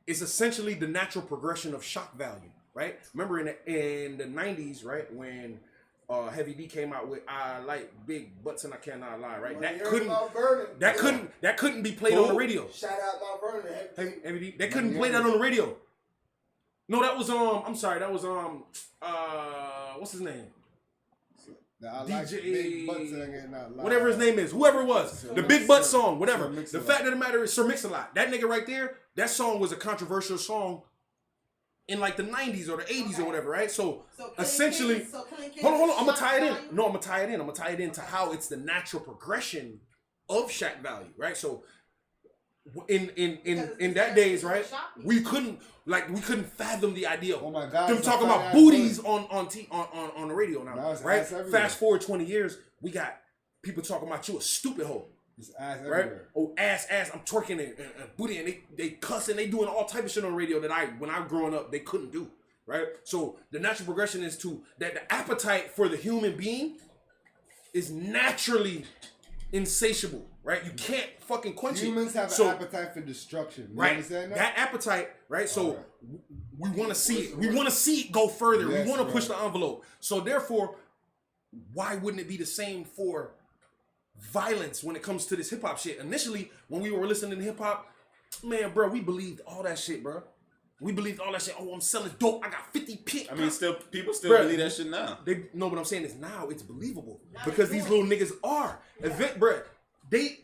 is essentially the natural progression of shock value, right? Remember in the 90s, right, when Heavy D came out with "I like big butts and I cannot lie," right? Well, you heard Mount Vernon. That couldn't be played on the radio. Shout out Mount Vernon. Heavy D, they couldn't play that on the radio. No, that was I'm sorry, that was what's his name? Nah, I DJ, like big butts and I cannot lie. whatever his name is, whoever it was, the Big Butt song, whatever. Sir Mix-a-Lot. The fact of the matter is, Sir Mix-a-Lot, that nigga right there, that song was a controversial song in like the 90s or the 80s or whatever, right? So essentially, hold on, I'm gonna tie it in. No, I'm gonna tie it into how it's the natural progression of Shaq value, right? So in that days, right, we couldn't fathom the idea of Oh my God, them it's talking a about fat-ass booties on the radio now, Now it's right? ass everywhere. Fast forward 20 years, we got people talking about you a stupid hoe, It's ass right? everywhere. Oh, ass, I'm twerking and booty, and they cussing, they doing all type of shit on the radio that when I growing up, they couldn't do, right? So the natural progression is that the appetite for the human being is naturally insatiable, right? You can't fucking quench Humans it. have So- an appetite for destruction. You right? understand that? That appetite, right? So Alright. we want to see it. We want to see it go further. Yes, we want to bro. push the envelope. So therefore, why wouldn't it be the same for violence when it comes to this hip hop shit? Initially, when we were listening to hip hop, man, bro, we believed all that shit, bro. We believed all that shit. Oh, I'm selling dope. I got 50 picks. I mean, people still Bruh, believe that shit now. No, what I'm saying is now it's believable because these little niggas are. Bro, they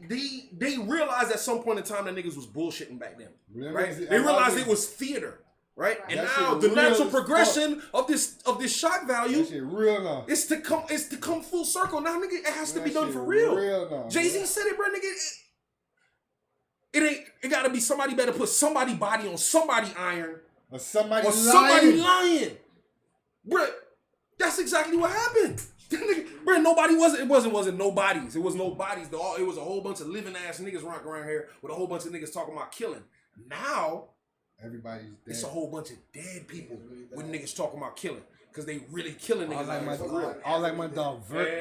realized at some point in time that niggas was bullshitting back then, right? They realized it was theater, right? And That now shit the real natural as progression of this shock value That shit real now. is to come full circle. Now, nigga, it has to be That done shit for real. real now, Jay-Z bro. said it, bro, nigga. It gotta be somebody better put somebody body on somebody iron. Or somebody Or somebody lying. lying. Bruh, that's exactly what happened. Bruh, it wasn't nobodies. It was nobodies. It was a whole bunch of living ass niggas running around here with a whole bunch of niggas talking about killing. Now, Everybody's dead. it's a whole bunch of dead people with niggas talking about killing. Because they really killing niggas. All like my dog Vert.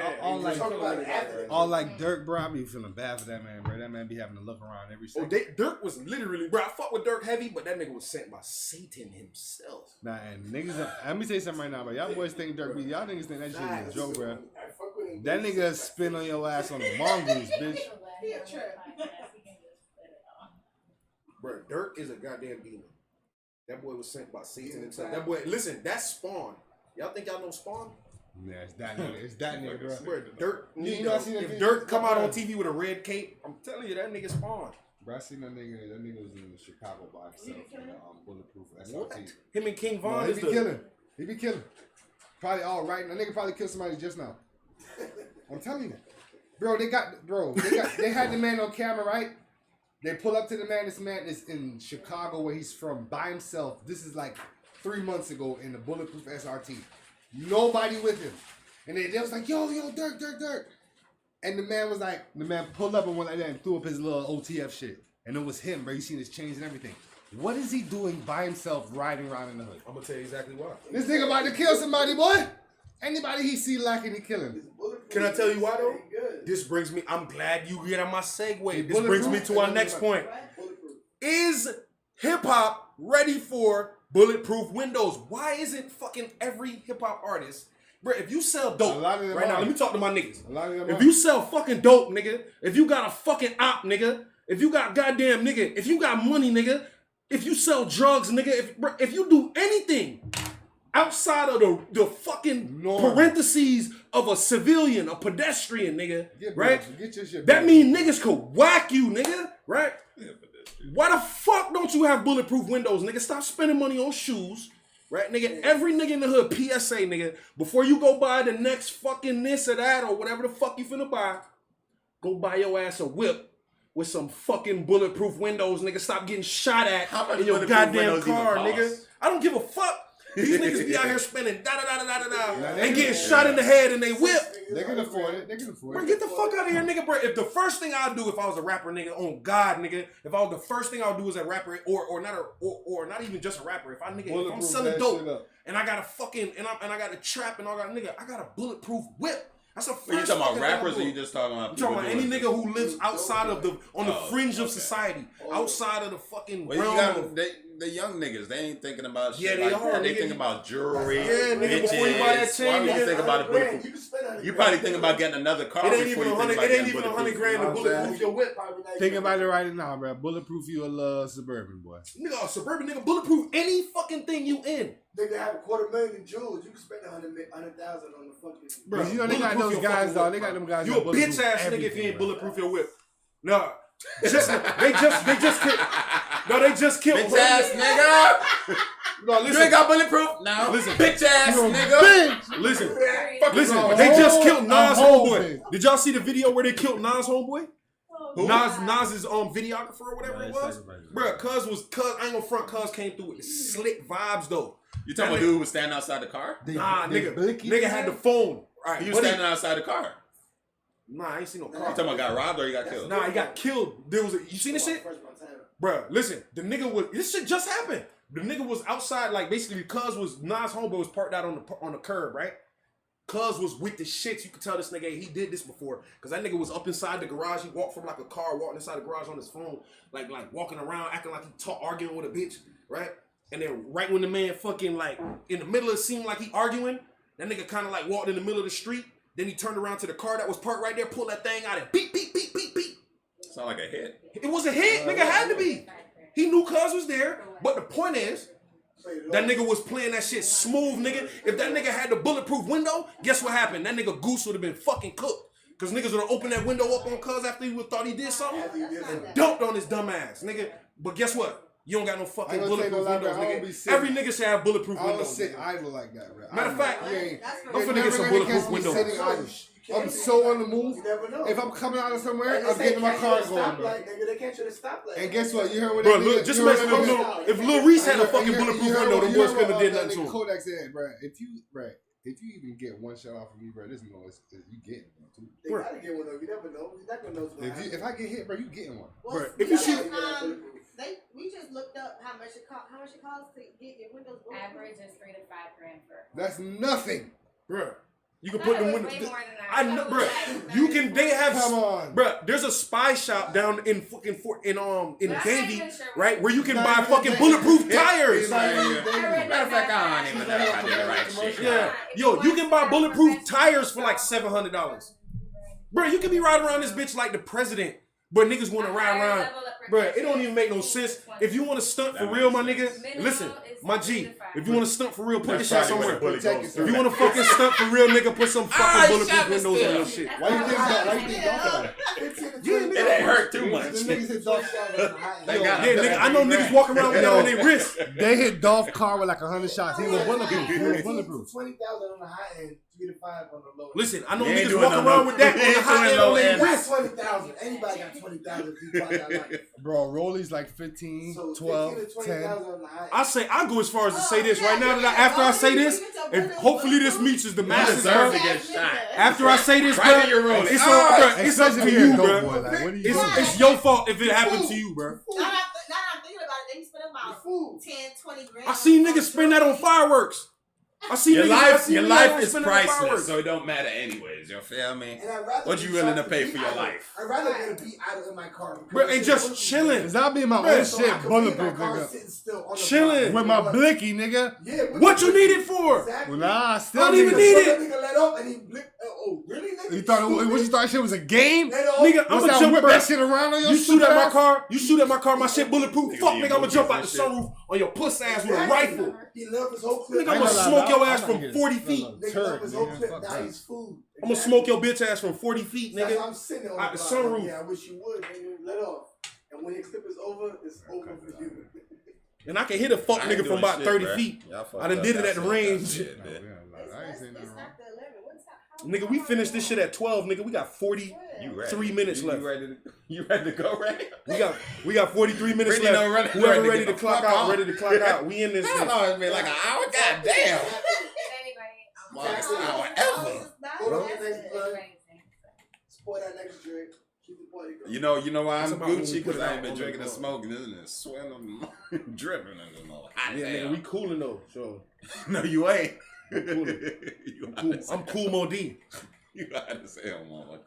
All like Dirk, bro. I be feeling bad for that man, bro. That man be having to look around every second. Dirk was literally, bro, I fuck with Dirk heavy, but that nigga was sent by Satan himself. Nah, and niggas, let me tell you something right now, bro. Y'all boys think Dirk be, y'all niggas think that shit is a joke, bro. That nigga spin on your ass on the mongoose, bitch. Bro, Dirk is a goddamn demon. That boy was sent by Satan himself. That boy, listen, that's Spawn. Y'all think y'all know Spawn? Yeah, it's that nigga. It's that nigga, bro. Bro, Dirk, You know, I seen that if video. Dirk come out on TV with a red cape, I'm telling you, that nigga Spawn. Bro, I seen that nigga. That nigga was in Chicago by himself in the bulletproof SRT. What? Him and King No, Von he is be killing. He be killing. Probably all right. That nigga probably killed somebody just now. I'm telling you. Bro, they had the man on camera, right? They pull up to the man. This man is in Chicago where he's from by himself. This is like 3 months ago in the bulletproof SRT. Nobody with him. And they was like, yo, Dirk. And the man pulled up and went like that and threw up his little OTF shit. And it was him, bro. You seen his chains and everything. What is he doing by himself riding around in the hood? I'm gonna tell you exactly why. This nigga about to kill somebody, boy. Anybody he see lacking, he killing. Can I tell you why though? This brings me, I'm glad you get on my segue. This brings me to our next point. Is hip hop ready for bulletproof windows? Why isn't fucking every hip hop artist, bro, if you sell dope right now, let me talk to my niggas. If you sell fucking dope, nigga, if you got a fucking op, nigga, if you got goddamn nigga, if you got money, nigga, if you sell drugs, nigga, if you do anything outside of the fucking parentheses of a civilian, a pedestrian, nigga, right? Get your shit that back. mean niggas could whack you, nigga, right? Why the fuck don't you have bulletproof windows, nigga? Stop spending money on shoes, right, nigga? Every nigga in the hood, PSA, nigga, before you go buy the next fucking this or that or whatever the fuck you finna buy, go buy your ass a whip with some fucking bulletproof windows, nigga. Stop getting shot at How much in your bulletproof goddamn windows even car, cost? nigga. I don't give a fuck. These niggas be out here spending and getting shot in the head and they whip. They can afford it. They can afford Bro, it. get the fuck out of here, nigga, bro. If the first thing I'd do if I was a rapper, nigga, on God, nigga, if I was the first thing I'll do as a rapper, or not even just a rapper, if I'm selling dope and I got a fucking and I got a trap and all that, nigga, I got a bulletproof whip. That's a first. Are you talking about fucking thing rappers I'm or you doing. just talking about I'm people talking about any doing nigga who lives outside of on the fringe of okay. society, outside of the fucking Well, you realm. got the young niggas. They ain't thinking about shit Yeah, they like are, that. They nigga. thinking about jewelry. Yeah, nigga, before you buy that bitches. chain, Why would you nigga, think about a bulletproof? You probably think about getting another car. It ain't before even you think 100. about It ain't getting even bulletproof. 100 grand to You know what I'm bulletproof your whip. Think about it right now, bro. Bulletproof you a Suburban, boy. Nigga, a Suburban nigga, bulletproof any fucking thing you in. Nigga have $250,000 in jewels. You can spend $100,000 on the fucking. Bro, You know they got bulletproof those your guys, fucking though. whip, They got bro. them guys. You that a bitch bulletproof ass nigga if you everything, ain't bro. bulletproof your whip. Nah. They just killed. No, they just killed. Bitch ass nigga. No, You listen. ain't got bulletproof? No. Listen. Bitch ass nigga. Listen. Fuck Listen. wrong. They just killed Nas whole homeboy. thing. Did y'all see the video where they killed Nas homeboy? Who? Nas's videographer or whatever it was. Bro, Cuz I ain't gonna front. Cuz came through with the slick vibes though. You talking about dude who was standing outside the car? Nah, nigga had the phone. All right, He was standing outside the car. Nah, I ain't seen no You car. talking about got robbed or he got killed? Nah, he got killed. You seen this shit? Bruh, listen, this shit just happened. The nigga was outside, like basically Cuz was Nas homeboy was parked out on the curb, right? Cuz was with the shits. You could tell this nigga he did this before. Cause that nigga was up inside the garage. He walked from like a car, walking inside the garage on his phone, like walking around, acting like he arguing with a bitch, right? And then right when the man fucking like in the middle of the scene, like he arguing, that nigga kind of like walked in the middle of the street. Then he turned around to the car that was parked right there, pulled that thing out and beep, beep, beep, beep, beep. Sound like a hit. It was a hit. Nigga had to be. He knew Cuz was there. But the point is, that nigga was playing that shit smooth, nigga. If that nigga had the bulletproof window, guess what happened? That nigga Goose would have been fucking cooked. Cause niggas would have opened that window up on Cuz after he thought he did something and dumped on his dumb ass, nigga. But guess what? You don't got no fucking bulletproof windows, nigga. Every nigga should have bulletproof I don't windows. sit nigga. idle like that, bro. Matter of fact, I'm I'm finna get some bulletproof windows. Sitting idle. I'm so on the move. You never know. If I'm coming out of somewhere, I'm getting my car going, bro. They catch you at a stoplight. And guess what? You heard what Bro, that look, nigga- just you heard imagine what- if Lil Reese had a fucking you heard- bulletproof you heard window, what- the you boys heard couldn't have what did that nothing to nigga him. Kodak said, bro, if you even get one shot off of me, bro, this is you getting one too. They gotta get one though. You never know. You're not gonna know. If I get hit, bro, you getting one. Well, If you shoot, we just looked up how much it costs to get your windows bulletproof. Average is $3 to $5 grand for. That's nothing. bro. You can I put thought the it was window. way more than that. I know, bro. You can. They have. Come on. Bro, there's a spy shop down in fucking in But I'm not Davie, even sure right, where you can Not buy even fucking Davie. bulletproof Yeah. tires. Matter of fact, I don't even know if I did the right shit. Yeah, yo, you can buy bulletproof tires for like $700. Bro, you can be riding around this bitch like the president, but niggas want to ride around. Bro, it don't even make no sense. If you want to stunt for real, my nigga, listen, my G. If you want to stunt for real, put this shit somewhere. If you want to fucking stunt for real, nigga, put some fucking bulletproof windows on your shit. Why you think that? Why you think that? Yeah, It nigga. ain't hurt too much. The niggas hit Dolph. Yeah, nigga, I know niggas walking around with that on their wrist. They hit Dolph car with like 100 shots. He was bulletproof. He was bulletproof. 20,000 on the high end, 3 to 5 on the low end. Listen, I know You ain't niggas doing walking no around low- with that you on the ain't high doing end low on their end. wrist. 20,000. Anybody got 20,000 if you buy that life. Bro, Rolly's like 15, So 12, 15 to 10. 20,000 on the high end. I go as far as to say this right now. After I say this, if hopefully this reaches the masses, deserve bro. to get shot. After I say this, bro, Right in your rolling. it's Ah, up to you, dope bro. boy. Like, what are you doing? It's your fault if it happened to you, bro. Now that I'm thinking about it, they spend about 10, 20 grand. I seen niggas spend that on fireworks. I seen Your niggas- I life, seen your niggas life is spend that on priceless, fireworks. so it don't matter anyways. You feel me? And I'd rather What be you willing shot to pay be for your idle. life? I'd rather get a beat idle in my car. Bro, and just chilling. Cause I'll be in my Bro, own So I shit, could be in bulletproof, my car nigga. sitting still on the Chilling. block. With my blicky, nigga. Yeah, What you need it for? Exactly. Well, nah, I still I don't even nigga. need So it. that nigga let up and he blinked. Oh, really, nigga? You thought what you thought shit was a game? They don't- Nigga, What's I'ma that jump whip bro. that shit around on your You shoot at my ass? car. You shoot at my car. My shit bulletproof. Nigga, Fuck, you nigga, I'ma movies jump out and the shit. sunroof on your pussy ass with a Exactly. rifle. He loved his whole clip. Nigga, I'ma smoke your ass from 40 feet. Nigga loved his whole clip. Now he's food. I'ma smoke your bitch ass from 40 feet, That's nigga. I'm sitting on Out the the block. sunroof. Yeah, I wish you would, nigga. Let off. And when your clip is over, it's over for you. And I can hit a fuck I ain't nigga from doing about shit, 30 bruh. feet. Y'all fucked I done up. did it at the Y'all range. said that shit, I bitch. ain't saying nothing wrong. It's not the 11. What's that? Nigga, we finished this shit at 12, nigga. We got 40 You ready? 3 minutes left. You ready to go, Ray? We got 43 minutes Brittany don't left. run- Whoever ready to ready get to the clock fuck out, off. ready to clock out. We in this. Hell thing. no, it's been like an hour. God damn. Longest hour ever. Hold on, next blood. Spoil that next drink. Keep the party going. You know why It's I'm about when we Gucci? put Because it I out ain't been on drinking the and floor. smoking. Isn't it? Sweating, dripping, and all. Hot Yeah, damn. nigga, we cooling though. So No, you ain't. I'm cool, Mo D. You hot as hell, mama.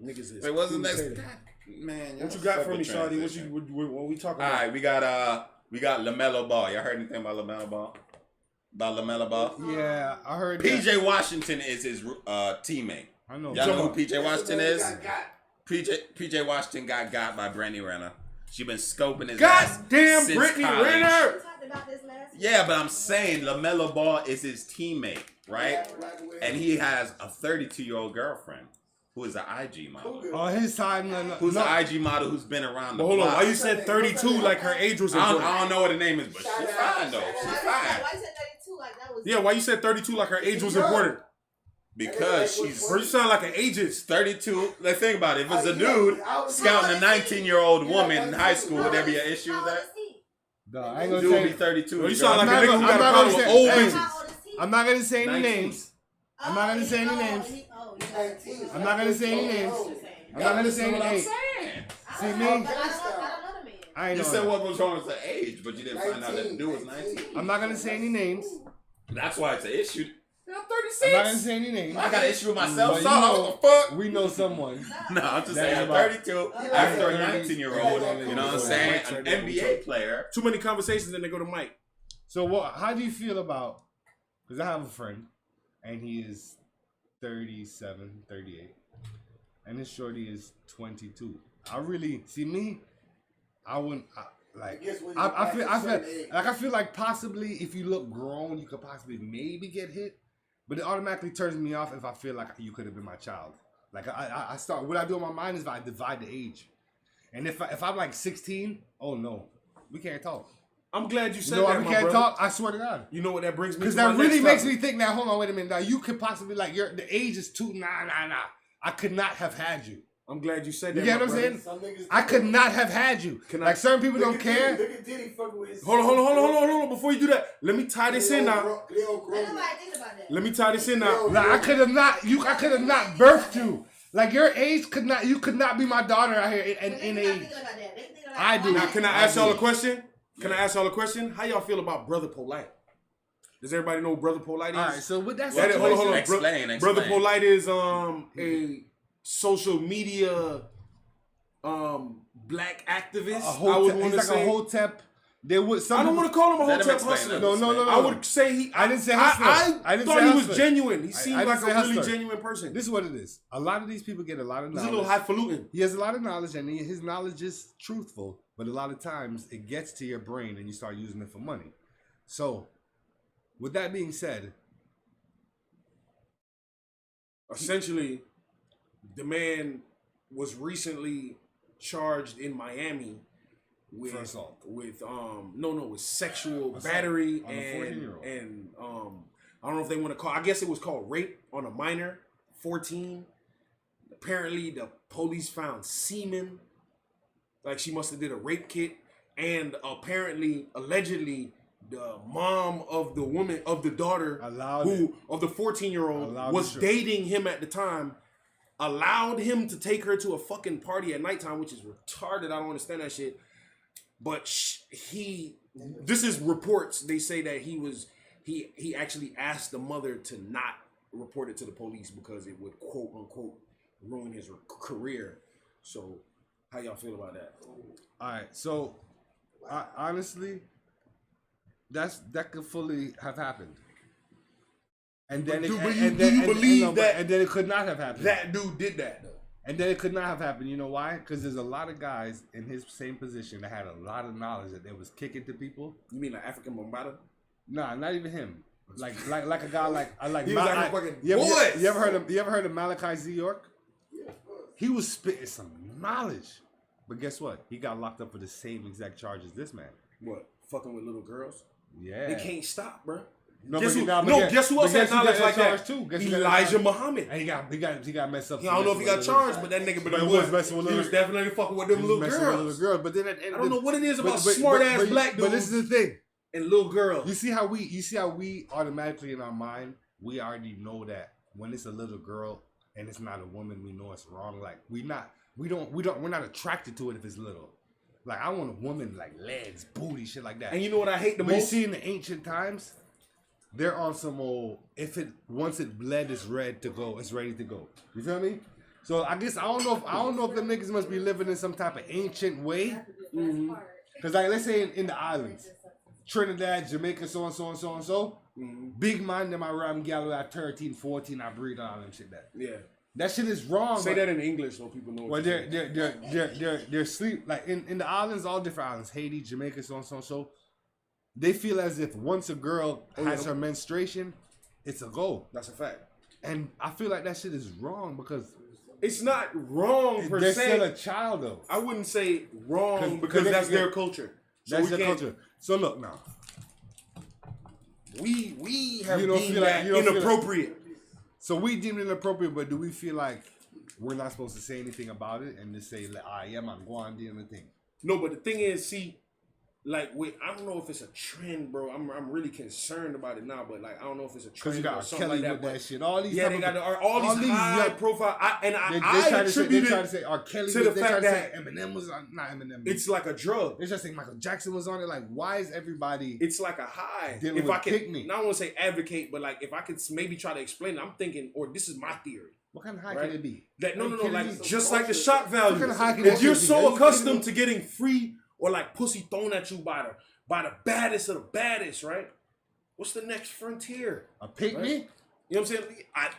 Niggas is. Wait, what's the cool next? tater. Man, What you got for me, Shawty? What we talking All about? right, we got LaMelo Ball. Y'all heard anything about LaMelo Ball? About LaMelo Ball? Yeah, I heard. PJ Washington is his teammate. I know. Y'all know who PJ That's Washington the man is? that got PJ Washington got by Brittany Renner. She been scoping his God ass damn, since Brittany college. Renner! We talked about this last week. Yeah, but I'm saying LaMelo Ball is his teammate, right? And he has a 32-year-old girlfriend who is an IG model. On his side, Who's an IG model who's been around the But hold on, block. why you said 32 like her age was important? I don't know what her name is, but she's fine though. She's fine. Why you said 32 like that was? Yeah, why you said 32 like her age was important? Because she's Bro, you sound like an ageist. 32. Like, think about it. If it's a dude scouting a 19-year-old woman in high school, would there be an issue with that? No, I ain't gonna Dude would be say. 32. Bro, you sound like a I'm nigga not who got a gonna problem say- with old hey, bitches. How old is he? I'm not gonna say any 19. names. I'm not gonna say any names. I'm not gonna say any names. I'm not gonna say any names. See me? I don't know the man. I ain't You know. said that. what was wrong with the age, but you didn't find out that the dude was 19. I'm not gonna say any names. That's why it's an issue. I'm I'm not gonna 36. say any names. I got an issue with myself. But So you know- what the fuck? We know someone. No, I'm just That's saying. about- 32 after a 19-year-old. You know what I'm saying? An NBA player. Too many conversations and they go to Mike. So what? How do you feel about? Because I have a friend, and he is 37, 38, and his shorty is 22. I really see me. I wouldn't like. I feel like possibly if you look grown, you could possibly maybe get hit, but it automatically turns me off if I feel like you could have been my child. Like I start. What I do in my mind is I divide the age, and if I'm like 16, oh no, we can't talk. I'm glad you You said know why that, we my can't brother. talk? I swear to God. You know what that brings me to? Because my that really next makes topic. me think now, hold on, wait a minute. Now you could possibly like the age is too nah. I could not have had you. I'm glad you said You that. get my what I'm brother. saying? I could not have had you. Like certain people don't care. Look at Diddy fucking with his. Hold on. Before you do that, let me tie this in now. They all grown. Ain't nobody think about that. Let me tie this in now. Like I could have not. I could have not birthed you. Like your age could not. You could not be my daughter out here in They age. not thinking about that. They thinking about I do. Now, can I ask y'all a question? How y'all feel about Brother Polite? Does everybody know who Brother Polite is? All right. So with that Hold on. Explain. Brother Polite is a social media black activist. I would want he's to like say. a hotep. There would some. I don't want to call him a Let him hotep explain hustler. it. No. I would say he. I didn't say hustler. I didn't thought say he was hustler. genuine. He I seemed didn't like say a really hustler. genuine person. This is what it is. A lot of these people get a lot of He's a knowledge. little highfalutin. He has a lot of knowledge, and his knowledge is truthful. But a lot of times, it gets to your brain, and you start using it for money. So, with that being said, Essentially, the man was recently charged in Miami with For assault. with with sexual Assault battery on a 14-year-old. and I don't know if they want to call. I guess it was called rape on a minor, 14. Apparently, the police found semen. Like she must have did a rape kit, and allegedly, the mom of the woman of the daughter Allowed of the 14-year-old Allowed was the trip. dating him at the time, allowed him to take her to a fucking party at nighttime, which is retarded. I don't understand that shit. But this is reports. They say that he actually asked the mother to not report it to the police because it would quote unquote ruin his career. So, how y'all feel about that? all right. So, honestly, that could fully have happened. And then, Do and you then believe that and then it could not have happened. that dude did that though? And then it could not have happened. You know why? Because there's a lot of guys in his same position that had a lot of knowledge that they was kicking to people. You mean like African Bombada? Nah, not even him. Like a guy like I like. He was like a fucking you voice. ever heard of Malachi Z. York? Yeah, of course. He was spitting some knowledge, but guess what? He got locked up for the same exact charge as this man. What? Fucking with little girls? Yeah, They can't stop, bro. No, guess but who? nah, but No, guess- guess who but else guess had who got knowledge that like charge that? too? Guess who got that Elijah charge? Muhammad. And he got messed up. I don't know if he got charged, but that nigga, But he was messing with he was little- definitely fucking with them little girls. But then at the end, I don't know what it is about but- smart ass but- black dudes But this is the thing. and little girls. You see how we automatically in our mind we already know that when it's a little girl and it's not a woman, we know it's wrong. Like we're not attracted to it if it's little. Like I want a woman like legs, booty, shit like that. And you know what I hate the But you most? see in the ancient times, they're on some old once it bled is red to go, it's ready to go. You feel me? So I guess I don't know if the niggas must be living in some type of ancient way. Cause like let's say in the islands, Trinidad, Jamaica, so and so and so and so. Big man, them around gal at 13, 14, I breed all them shit that. Yeah. That shit is wrong. Say that in English so people know. Well, they're sleep like in the islands, all different islands, Haiti, Jamaica, so and so and so. They feel as if once a girl has her menstruation, it's a go. That's a fact. And I feel like that shit is wrong because it's not wrong per they're se. still a child though. I wouldn't say wrong because that's their culture. So That's we their can't- culture. So look now. We have You don't deemed feel like- that you don't feel like- inappropriate. So we deem it inappropriate, but do we feel like we're not supposed to say anything about it and just say, I am, I'm going to do anything? No, but the thing is, see, like I don't know if it's a trend, bro. I'm really concerned about it now, but like I don't know if it's a Because trend you got or R. something Kelly like with that. that shit. All these Yeah, they got all these high young- profile. They I try to say, attribute they try to it say R. Kelly. to the they fact try to that say Eminem was on, not Eminem. it's like a drug. They just say Michael Jackson was on it. Like, why is everybody? It's like a high. Dealing If with I can, pick me. not want to say advocate, but like if I could maybe try to explain it, I'm thinking, or this is my theory. What kind of high Right? can it be? That no, Can it like be- just like the shock value. What kind of high can If that you're shit be? so You accustomed can't to getting free or like pussy thrown at you by the baddest of the baddest, right? What's the next frontier? A pick Right? me? You know what I'm saying?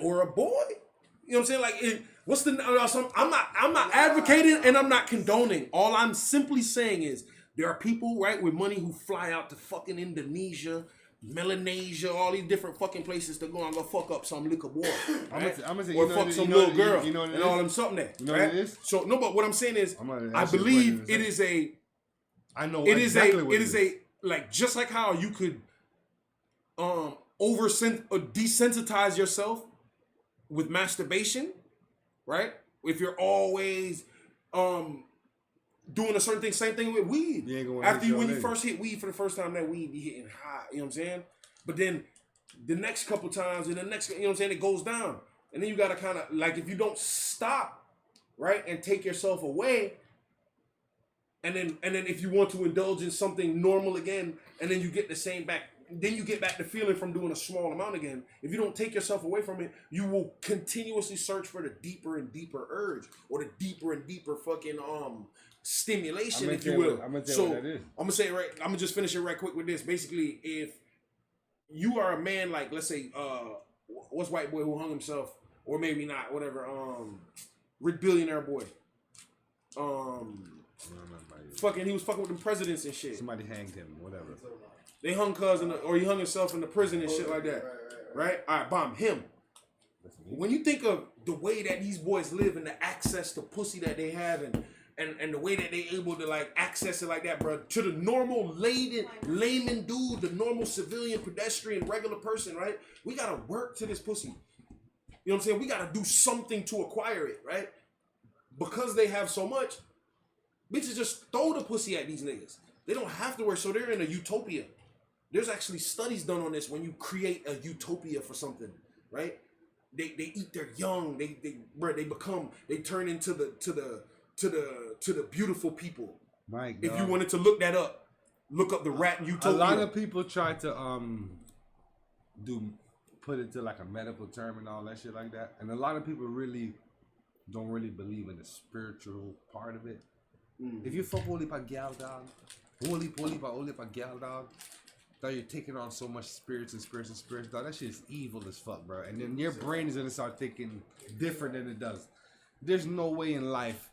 Or a boy? You know what I'm saying? Like, what's the? I'm not advocating and I'm not condoning. All I'm simply saying is there are people, right, with money who fly out to fucking Indonesia, Melanesia, all these different fucking places to go and go fuck up some liquor boy, right? I'm gonna say, or you know fuck what- some you know little what- girl, you know what it and is? all them something there, You know right? what it is? So no, but what I'm saying is, I'm gonna I ask you a believe question in it a is a. I know It exactly is what it is a like just like how you could desensitize yourself with masturbation, right? If you're always doing a certain thing, same thing with weed. You ain't gonna After hit when your you lady. first hit weed for the first time, that weed be hitting high, you know what I'm saying? But then the next couple times and the next, you know what I'm saying, it goes down. And then you gotta kind of like if you don't stop, right, and take yourself away. And then if you want to indulge in something normal again, and then you get the same back, then you get back the feeling from doing a small amount again. If you don't take yourself away from it, you will continuously search for the deeper and deeper urge or the deeper and deeper fucking stimulation, if you will. I'm gonna tell So you what that is. I'm gonna say it right. I'm gonna just finish it right quick with this. Basically, if you are a man like, let's say, what's white boy who hung himself, or maybe not, whatever. Rick Billionaire boy. Fucking, he was fucking with the presidents and shit. Somebody hanged him, whatever. They hung or he hung himself in the prison and shit like that. Right? All right, bomb him. When you think of the way that these boys live and the access to pussy that they have and the way that they able to like access it like that, bro, to the normal layman dude, the normal civilian, pedestrian, regular person, right? We gotta work to this pussy. You know what I'm saying? We gotta do something to acquire it, right? Because they have so much, bitches just throw the pussy at these niggas. They don't have to work, so they're in a utopia. There's actually studies done on this when you create a utopia for something, right? They eat their young. They turn into the beautiful people. My God. If you wanted to look that up, look up the rat utopia. A lot of people try to put it to like a medical term and all that shit like that, and a lot of people really don't really believe in the spiritual part of it. If you fuck only pa gal dog, only pa gal dog, that you're taking on so much spirits, dog. That shit is evil as fuck, bro. And then your brain is gonna start thinking different than it does. There's no way in life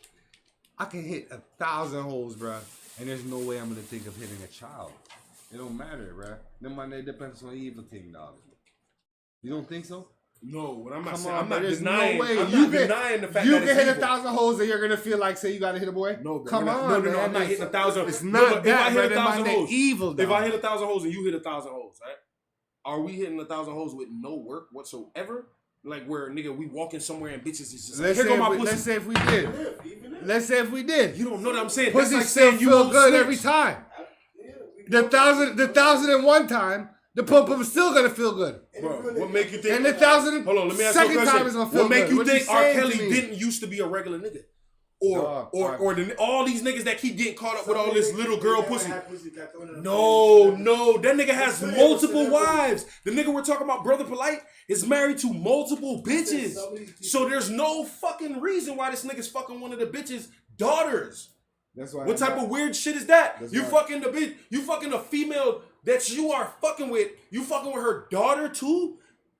I can hit 1,000 holes, bro, and there's no way I'm gonna think of hitting a child. It don't matter, bro. Then my name depends on evil thing, dog. You don't think so? No, what I'm not Come saying. on, I'm not there's denying. no way. I'm You not can- denying the fact you that can it's hit evil. 1,000 holes and you're gonna feel like, say, you gotta hit a boy. No, bro, come we're not- on, no, man. I'm not hitting 1,000. It's No, not but that, if I hit man. 1,000 That holes, evil, if dog. I hit 1,000 holes and you hit 1,000 holes, right? are we hitting 1,000 hoes with no work whatsoever? Like where nigga we walking somewhere and bitches is just like, here go my pussy. Let's say if we did. Let's say if we did. You don't know what I'm saying. Pussy That's like still saying you feel won't good snitch. every time. The 1,001 time, the pump is still gonna feel good. Bro, what make you think? And the 1,000 hold on, let me ask you a second question. time is gonna feel what make good. you What think you R. saying Kelly to me? didn't used to be a regular nigga? Or all these niggas that keep getting caught up with all this little girl pussy. No, that nigga has multiple wives. The nigga we're talking about, Brother Polite, is married to multiple bitches. So there's no fucking reason why this nigga's fucking one of the bitches' daughters. That's why. What type of weird shit is that? That's You why. fucking the bitch. You fucking a female that you are fucking with. You fucking with her daughter too?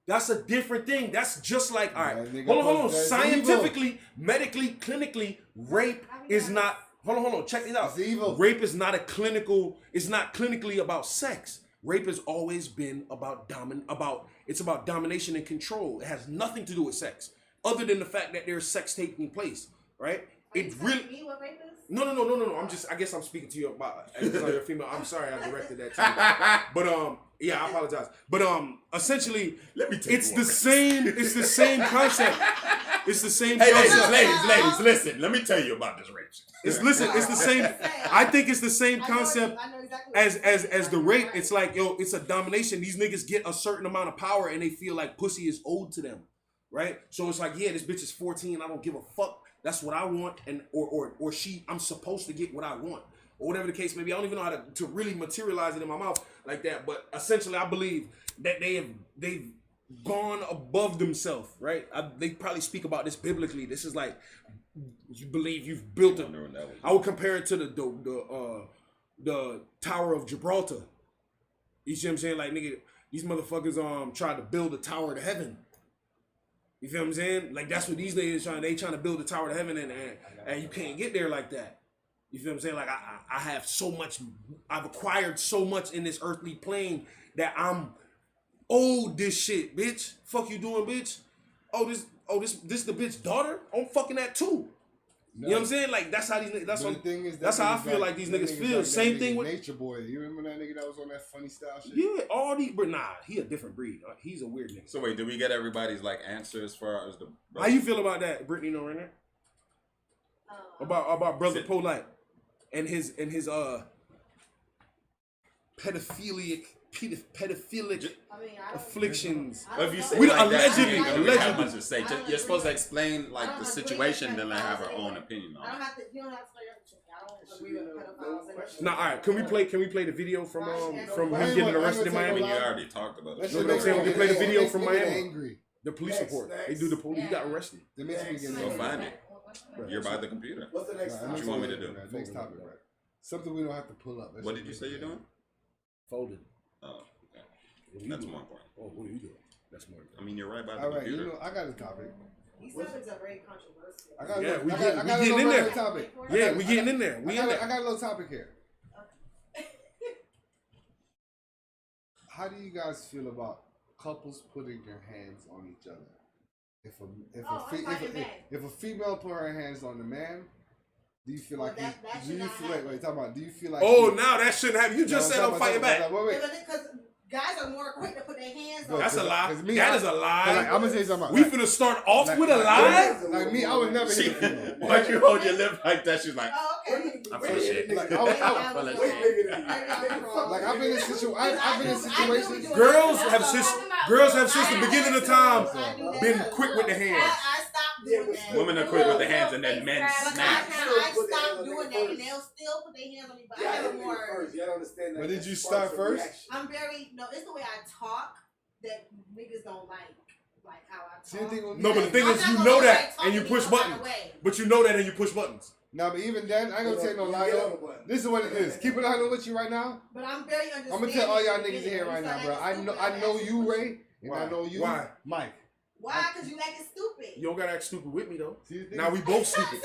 That's a different thing. That's just like, all right, hold on. that's Scientifically, medically, clinically, rape is not, hold on, check it out. It's evil. Rape is not it's not clinically about sex. Rape has always been about it's about domination and control. It has nothing to do with sex, other than the fact that there's sex taking place, right? It really. Me what rape is? No. I guess I'm speaking to you about because you're a female. I'm sorry I directed that to you. But yeah, I apologize. But essentially, it's the same concept. It's the same Hey, concept. ladies, listen. Let me tell you about this rape shit. It's the same. I think it's the same concept as the rape. It's like, it's a domination. These niggas get a certain amount of power and they feel like pussy is owed to them, right? So it's like, yeah, this bitch is 14. I don't give a fuck. That's what I want, and or I'm supposed to get what I want, or whatever the case may be. I don't even know how to really materialize it in my mouth like that. But essentially, I believe that they've gone above themselves, right? They probably speak about this biblically. This is like, you believe you've built it. I would compare it to the Tower of Gibraltar. You see what I'm saying? Like, nigga, these motherfuckers tried to build a tower to heaven. You feel what I'm saying? Like, that's what these niggas trying to build a tower to heaven, and you can't get there like that. You feel what I'm saying? Like, I have so much, I've acquired so much in this earthly plane that I'm owed this shit, bitch. Fuck you doing, bitch? This the bitch daughter? I'm fucking that too. You know what I'm saying? Like, that's how these niggas, that's how I feel like these niggas feel. Same thing with Nature Boy. You remember that nigga that was on that funny style shit? Yeah, all these, but nah, he a different breed. He's a weird nigga. So wait, did we get everybody's like answer as far as the? How you feel about that, Brittany? Know right now? About Brother Polite and his pedophilic afflictions. If you say We like allegedly, that, you don't have much to say. You're supposed to explain like the situation, then have her own opinion on it. You don't have to explain everything. I don't agree with pedophiles. Nah, all right. Can we play the video from him getting arrested in Miami? You already talked about it. You know what I'm saying? We can play the video from Miami. Angry. The police report. They do the police. He got arrested. That makes me get Go find it. You're by the computer. What's the next What you want me to do? Next topic, right? Something we don't have to pull up. What did you say you're doing? Folded. Oh, okay. That's more important. Oh, what are you doing? That's more important. I mean, you're right by the All right, computer. you know, I got a topic. These topics are very controversial. I got Yeah, we I got a getting in little there. topic. Yeah, we getting in there. We in there. I got a little topic here. How do you guys feel about couples putting their hands on each other? If a female put her hands on the man, do you feel like do you feel like now that shouldn't happen. You just said I'm fighting back. Wait. Because guys are more quick to put their hands on. That's a lie. Me, That is a lie. Like, I'm gonna say something. We finna start off with a lie. Like me, I would never hit a female. Why'd you hold your lip like that? She's like, Oh, okay. I'm full of shit. Like, I'm full of shit. like I've been in situations. Girls have since the beginning of time been quick with the hands. I stopped doing that. Women are quick with the hands, and then men But snap. I stopped doing that, and they'll still put their hands on me. But I have more. You don't understand that. But did you start first? I'm very it's the way I talk that niggas don't like how I talk. No, but the thing is, you know that, and you push buttons. But you know that, and you push buttons. No, but even then, I ain't gonna tell no lie though. This is what it is. Keep it 100 with you right now. But I'm very understanding. I'm gonna tell all y'all niggas in here right now, bro. I know you, Ray, and I know you, Why? Mike. Why? Because you acting stupid. You don't gotta act stupid with me though. See, Now we both stupid.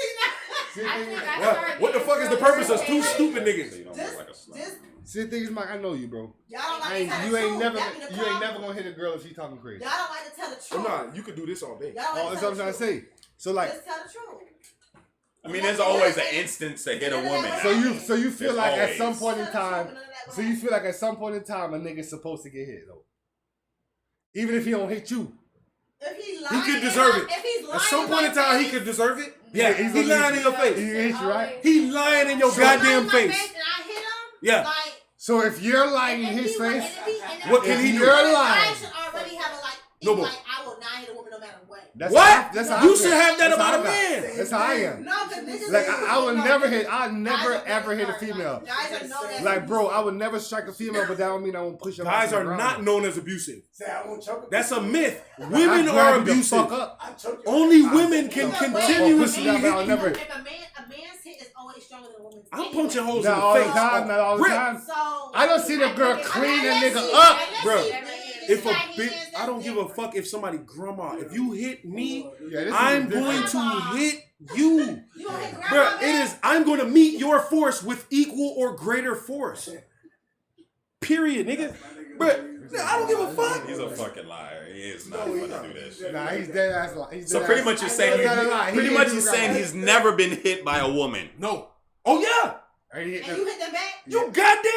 See, What the fuck is the purpose of two stupid niggas? You don't look like a slut. See, the thing is, Mike, I know you, bro. Y'all don't like to tell You the ain't truth. never That be the problem. gonna hit a girl if she talking crazy. Y'all don't like to tell the truth. Oh, nah, you could do this all day. Y'all Oh, like that's to what I'm tell trying to the truth. say. So like, Just tell the truth. I mean, there's always an instance to hit a woman. so you feel There's like at always. some point in Tell the time, truth, none of that so you feel like at some point in time a nigga's supposed to get hit though. Even if he don't hit you. If he's He lying, could deserve it. If he's lying At some point in time, he could deserve it. Yeah, he's he lying in your He face. hit you, right? He lying in your So lying goddamn in my face. And I hit him. Yeah. Like, So if you're lying in and his he would- face, and What can he if do? you're I lying, should already have a like. No, No, but- like I will not hit a woman no matter what. that's What? How, that's how You I should feel. have that That's about how a I man. got. That's how I am. No, because niggas Like ain't- I would no, never guys hit. I never are ever hit a very female. hard. Guys are known as Like bro, I would never strike a female, but that don't mean I won't push her. Guys off are the not ground. known as abusive. Say I won't choke her. That's a myth. I Women grab are you the abusive. fuck up. I choke you. Only women can Either way, continuously pussy down, hit I'll you. never- If a man's hit is always stronger than a woman's. I'm anyway. punching holes Not all in the the face. time. Not all the Rip. time. So I don't see the girl I clean mean, a let's nigga see, up, let's bro. see, If a like bitch, hands, I don't that's give a different. fuck if somebody grandma. If you hit me, Yeah, this I'm is going different. to hit you. You gonna hit Bruh, grandma it back? is, I'm going to meet your force with equal or greater force. Period, nigga. Bruh, I don't give a fuck. He's a fucking liar. He is not gonna do that shit. Nah, he's dead ass. He's So dead pretty ass. much you're saying He's not a lie. pretty He much hit you're you saying right. he's never been hit by a woman. No. Oh, yeah. And he hit And the- you hit them back? You goddamn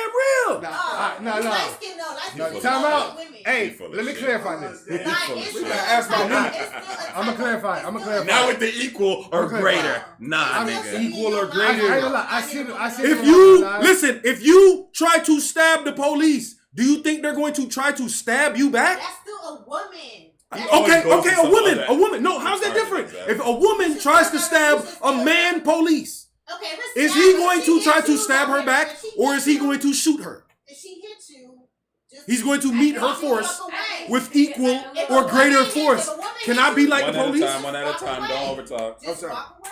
real. Nah, no, You no. light skin though. Light No, skin time out. women. Hey, full of let me shit. clarify this. Like, it's still- ask my it's woman. still a I'ma type clarify, of- I'ma it's clarify. still- Not with the equal or Okay. greater. Nah, I'm nigga. equal or I greater. ain't gonna lie. I see If them you, on the listen, if you try to stab the police, do you think they're going to try to stab you back? That's still a woman. Okay, go okay, to a some woman, other- a woman. No, how's that Sorry, different? exactly. If a woman tries to stab a man police, Okay, let's is say he if going she to hit try to you, stab her okay, back, if she or hit is he you- going to shoot her? If she hits you, just He's going to meet her walk force away. with equal If a or woman greater hits- force. if a woman Can hits I be you, like One the at a police? time, one at a time. Don't overtalk. Just sorry. walk away.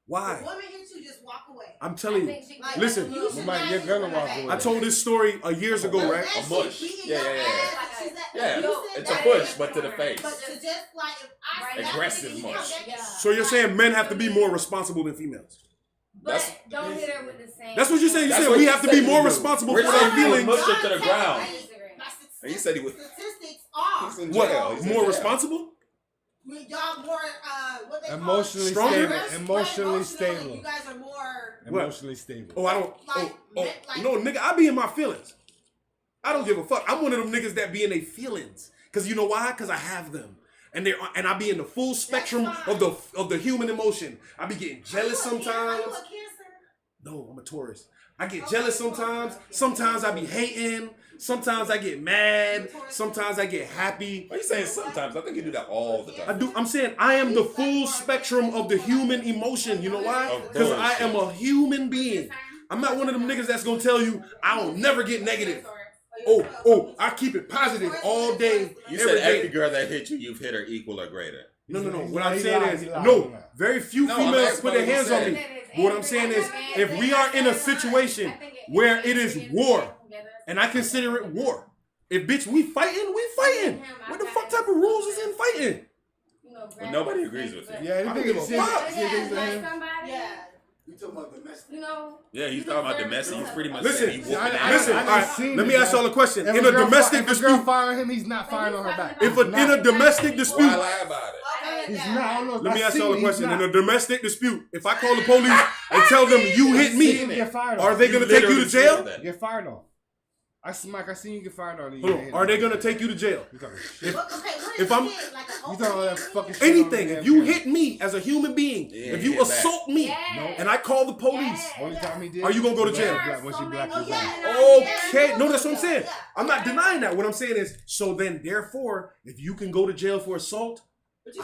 Why? If a woman hits you, just walk away. I'm telling you. Like, Listen, you should Mike, not you're hit gonna her walk back. away. I told this story years ago, But right? that A shit mush. beating Yeah, your yeah, ass, yeah. she's that Yeah, abusive, it's a that push, is- but to the face. But to just like if I Right. slap Aggressive you, you mush. come back- So you're saying men have to be more responsible than females? But don't hit her with the same. That's what you're saying. You That's said what we he have to said be he more do. responsible We're for their saying he would feelings. mush her to the ground. My And you said he would. statistics are He's in What? jail. He's in More jail. responsible? y'all more what they Emotionally call Stronger? stable. Emotionally emotional, stable. You guys are more What? Emotionally stable. Oh, I don't. Like, like- No, nigga, I be in my feelings. I don't give a fuck. I'm one of them niggas that be in their feelings. Cause you know why? Cause I have them, and I be in the full spectrum of the human emotion. I be getting jealous Are you a sometimes. Cancer? No, I'm a Taurus. I get jealous sometimes. Sometimes I be hating. Sometimes I get mad. Sometimes I get happy. Why are you saying sometimes? I think you do that all the I time. do. I'm saying I am the full spectrum of the human emotion. You know why? Of Because I bullshit. am a human being. I'm not one of them niggas that's gonna tell you I don't never get negative. Oh, I keep it positive all day. You every said every day. girl that hit you, you've hit her equal or greater. No. He What I'm lied, saying he is, lied, he no. lied. Very few No, I'm females asking put what their he hands on said. me. But what I'm saying is, if we are in a situation where it is war, and I consider it war, if bitch we fighting, we fighting. What the fuck type of rules is in fighting? But nobody agrees with you. Yeah, I don't this give a nigga fuck. see things to him. Yeah. We talking about domestic. You know. Yeah, he's talking about domestic. He's pretty much Listen, saying he whooping I- ass. Listen, I all done right, seen let me it, ask man. y'all a question. If In a a girl domestic if a girl dispute, firing him, he's not firing on her back. in a domestic Why dispute, lie about it? Okay, He's yeah. not. I don't know. let me I ask seen y'all a it, question. he's In not. a domestic dispute, if I call the police and tell them you hit Seen me, him get fired are on. they gonna take you to literally jail? said that. Get fired on. I seen you get fired on. Hold on. Are they gonna take you to jail? You talking shit. What If I'm- is it? Like an You talking all that fucking shit. Anything. on If you the hit me as a human being, Yeah, if you hit back. assault me, and I call the police, Only time he did. Are you gonna go to jail? When she blacked Oh, you yeah. back. okay, no, that's what I'm saying. I'm not denying that. What I'm saying is, so then, therefore, if you can go to jail for assault,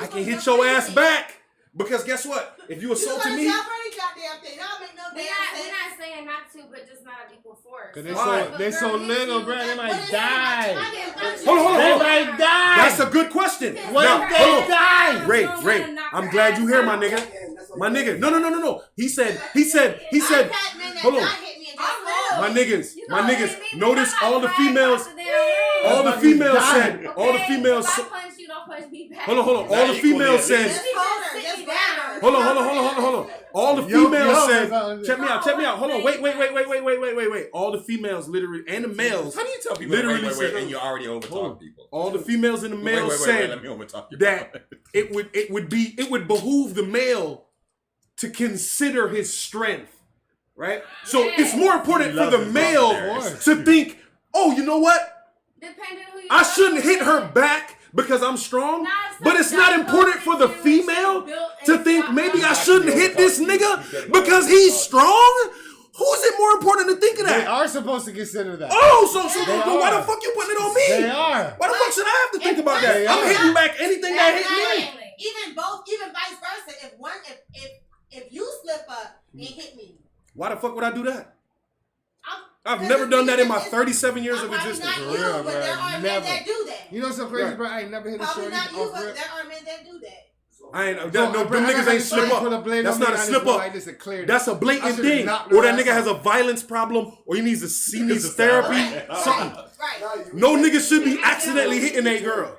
I can hit your ass back. Because guess what? If you assaulted me, Y'all pretty goddamn thing. Y'all make no We're damn not sense. saying not to, but just not of equal force. Cause Why? they so little, bro. They might die. Hold on. They might die. That's a good question. What Now, if they hold on. die? Ray, I'm glad you here, my nigga. My nigga. No. He said, hold on. My niggas, notice all the females said, hold on. All the females said, hold on. All the females said, check me out. Hold on, wait. All the females literally, and the males, How do you tell people literally wait, said, and you already hold overtalk on. people? All the females and the males Wait, said let me overtalk you. that it would behoove the male to consider his strength, right? So it's more important for the male to think, oh, you know what? Depending who you I are. shouldn't hit her back because I'm strong, but it's not important for the female to think maybe I shouldn't hit this nigga because he's strong. Who's it more important to think of that? They are supposed to consider that. Oh, so why the fuck you putting it on me? They are. Why the fuck should I have to think about that? They I'm are. hitting back anything that hit me. Even vice versa. If you slip up and hit me, Why the fuck would I do that? I've never done that in my 37 years of existence. Not you, but there are men that do that. You know what's so crazy, bro? I ain't never hit a Probably shorty not you, off but rip. there are men that do that. I ain't them niggas ain't slip up. That's not a slip up. That's a blatant thing. Or that nigga has a violence problem, or he needs therapy. Something. Right. No nigga should be accidentally hitting a girl.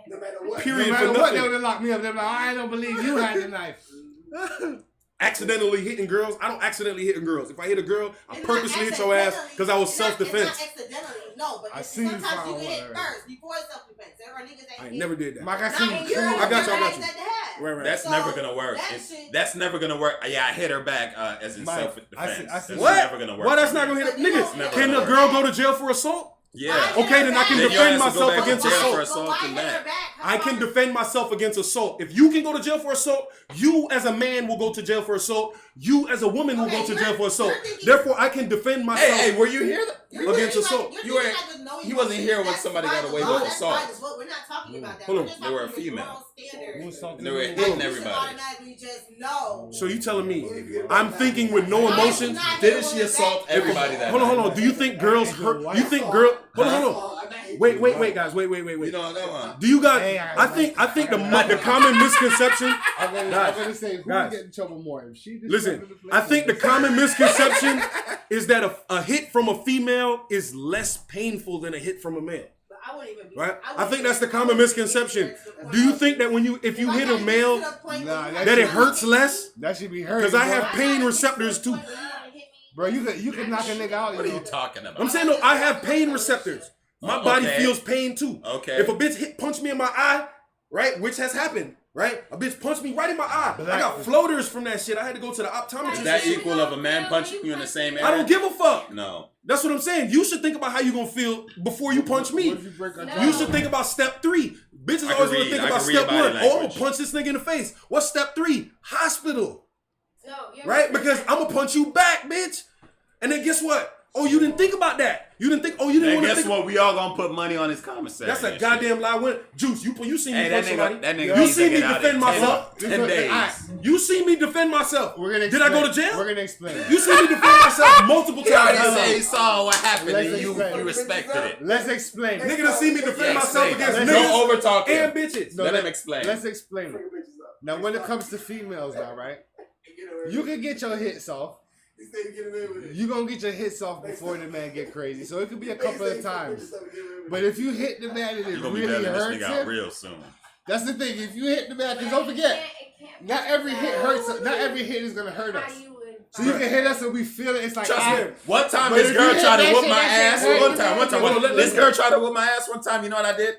No matter what. Period. No matter For what, they nothing. would have locked me up. They're like, I don't believe you had the knife. Accidentally hitting girls. I don't accidentally hit girls. If I hit a girl, I It's purposely not hit your ass accidentally. because I was It's not self-defense. accidentally, no, but I seen you sometimes find you one get hit already. first before it's self-defense. There are niggas that I hit. never did that. Mike, I Not seen in you. you. I got you. Right. That's So, never gonna work. that shit- That's never gonna work. Yeah, I hit her back as in Mike, self-defense. I see That's What? never gonna work. Why that's for not me. gonna hit But niggas? never Can gonna a work. girl go to jail for assault? Yeah. Okay, then I can Then your defend ass will go myself back to against jail assault. for assault and that. I can defend myself against assault. If you can go to jail for assault, you as a man will go to jail for assault. You as a woman will go to jail for assault. Therefore, I can defend myself. Hey, were you here? Against assault. You ain't. He wasn't here when somebody got away with assault. We're not talking about that. Hold on. We're just They were a talking about female. standards. And they were Like, hitting you should everybody. automatically just know. So you telling me I'm thinking with no emotion? Didn't she assault everybody that Hold on, night? hold on. Do you think girls hurt? You think girl? Hold on, hold on. Wait, guys. Wait. You don't know, huh? Do you guys? I think the common misconception. I'm gonna say, who Guys. would get in trouble more? If she Listen, I think the common misconception is that a hit from a female is less painful than a hit from a male. But I wouldn't even be. Right? wouldn't I think even- that's the I common wouldn't even misconception. get to the point Do you of- think that if you I hit got a to male, the point Nah, where you that that it have to hurts hit less? that should be hurt. Because I bro. have pain receptors too. Bro, you could knock a nigga out. What are you you know? talking about? I'm saying no, I have pain receptors. My body Okay. feels pain too. Okay. If a bitch punch me in my eye, right, which has happened, right? A bitch punched me right in my eye. I got floaters from that shit. I had to go to the optometrist. Is that equal of a man punching you in the same area? I don't give a fuck. No. That's what I'm saying. You should think about how you gonna feel before you punch me. What if you break a You should think about step 3. Bitches I always can want to think read- I about can read step body 1. Oh, I'm gonna language. punch this nigga in the face. What's step 3? Hospital. No, you're Right? Because I'm gonna punch you back, bitch. And then guess what? Oh, you didn't think about that. You didn't think. Oh, you didn't And want to guess think. what? We all gonna put money on his commissary. That's a and goddamn lie. When Juice, you see me Hey, punch that somebody. nigga, that nigga You needs see to me get out defend in myself. 10 days. You see me defend myself. We're gonna Did I go to explain. jail? We're gonna explain. You see me defend myself multiple He already times. said he saw what happened Let's and you explain. respected it. Let's explain. Nigga done see me defend myself explain. against Don't niggas overtalk him. and bitches. No, Let him explain. Let's explain it. Now, when it comes to females, now, right? You can get your hits off. You gonna get your hits off before the man get crazy. So it could be a couple of times. But if you hit the man and it You're gonna be really bailing this hurts nigga out him, real soon. that's the thing. If you hit the man, because don't forget, not every hit hurts. Not every hit is gonna hurt us. So you can hit us and we feel it. It's like Trust me. ah. One time But this if you girl hit tried to that whoop shit, my that ass. shit One hurt. time. This girl tried to whoop my ass one time. You know what I did?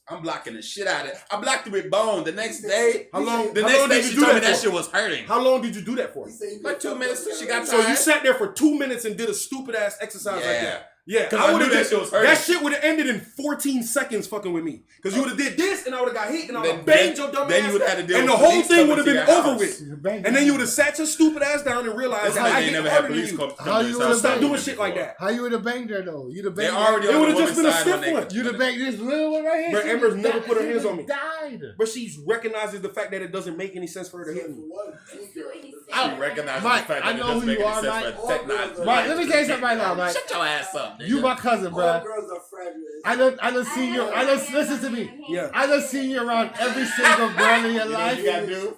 I'm blocking the shit out of it. I blocked it with bone. The next day, How long? the how next long day did she you do told me that that for? shit was hurting. How long did you do that for? Like 2 minutes till she got So tired. you sat there for 2 minutes and did a stupid ass exercise like Yeah. that. Yeah, 'Cause I would've knew that did- shit was hurting. That shit would have ended in 14 seconds fucking with me. Because you would have did this and I would have got hit and I would have banged your dumb then ass. you would've had to deal and with the whole police thing would coming have to been your over house. with. And then you would have sat your stupid ass down and realized That's that why I they hit never harder had than police you. come How to you his would've house. Stop banged doing before. shit like that. How you would have banged her though? You'd have They banged already It on would have the just been a woman's side when stiff they- one. You'd have banged this little one right here. But She Amber's would've never died. put her She hands on would've me. Died. But she recognizes the fact that it doesn't make any sense for her to hit me. She recognizes the Mike, fact I that it know doesn't who make you any are, sense Mike. for technology. Mike, let me tell you something right now, Mike. Shut your ass up, nigga. You my cousin, bro. All girls are fragile. I done seen you. Listen to me. Yeah. I done seen you around every single girl in your life. You gotta do?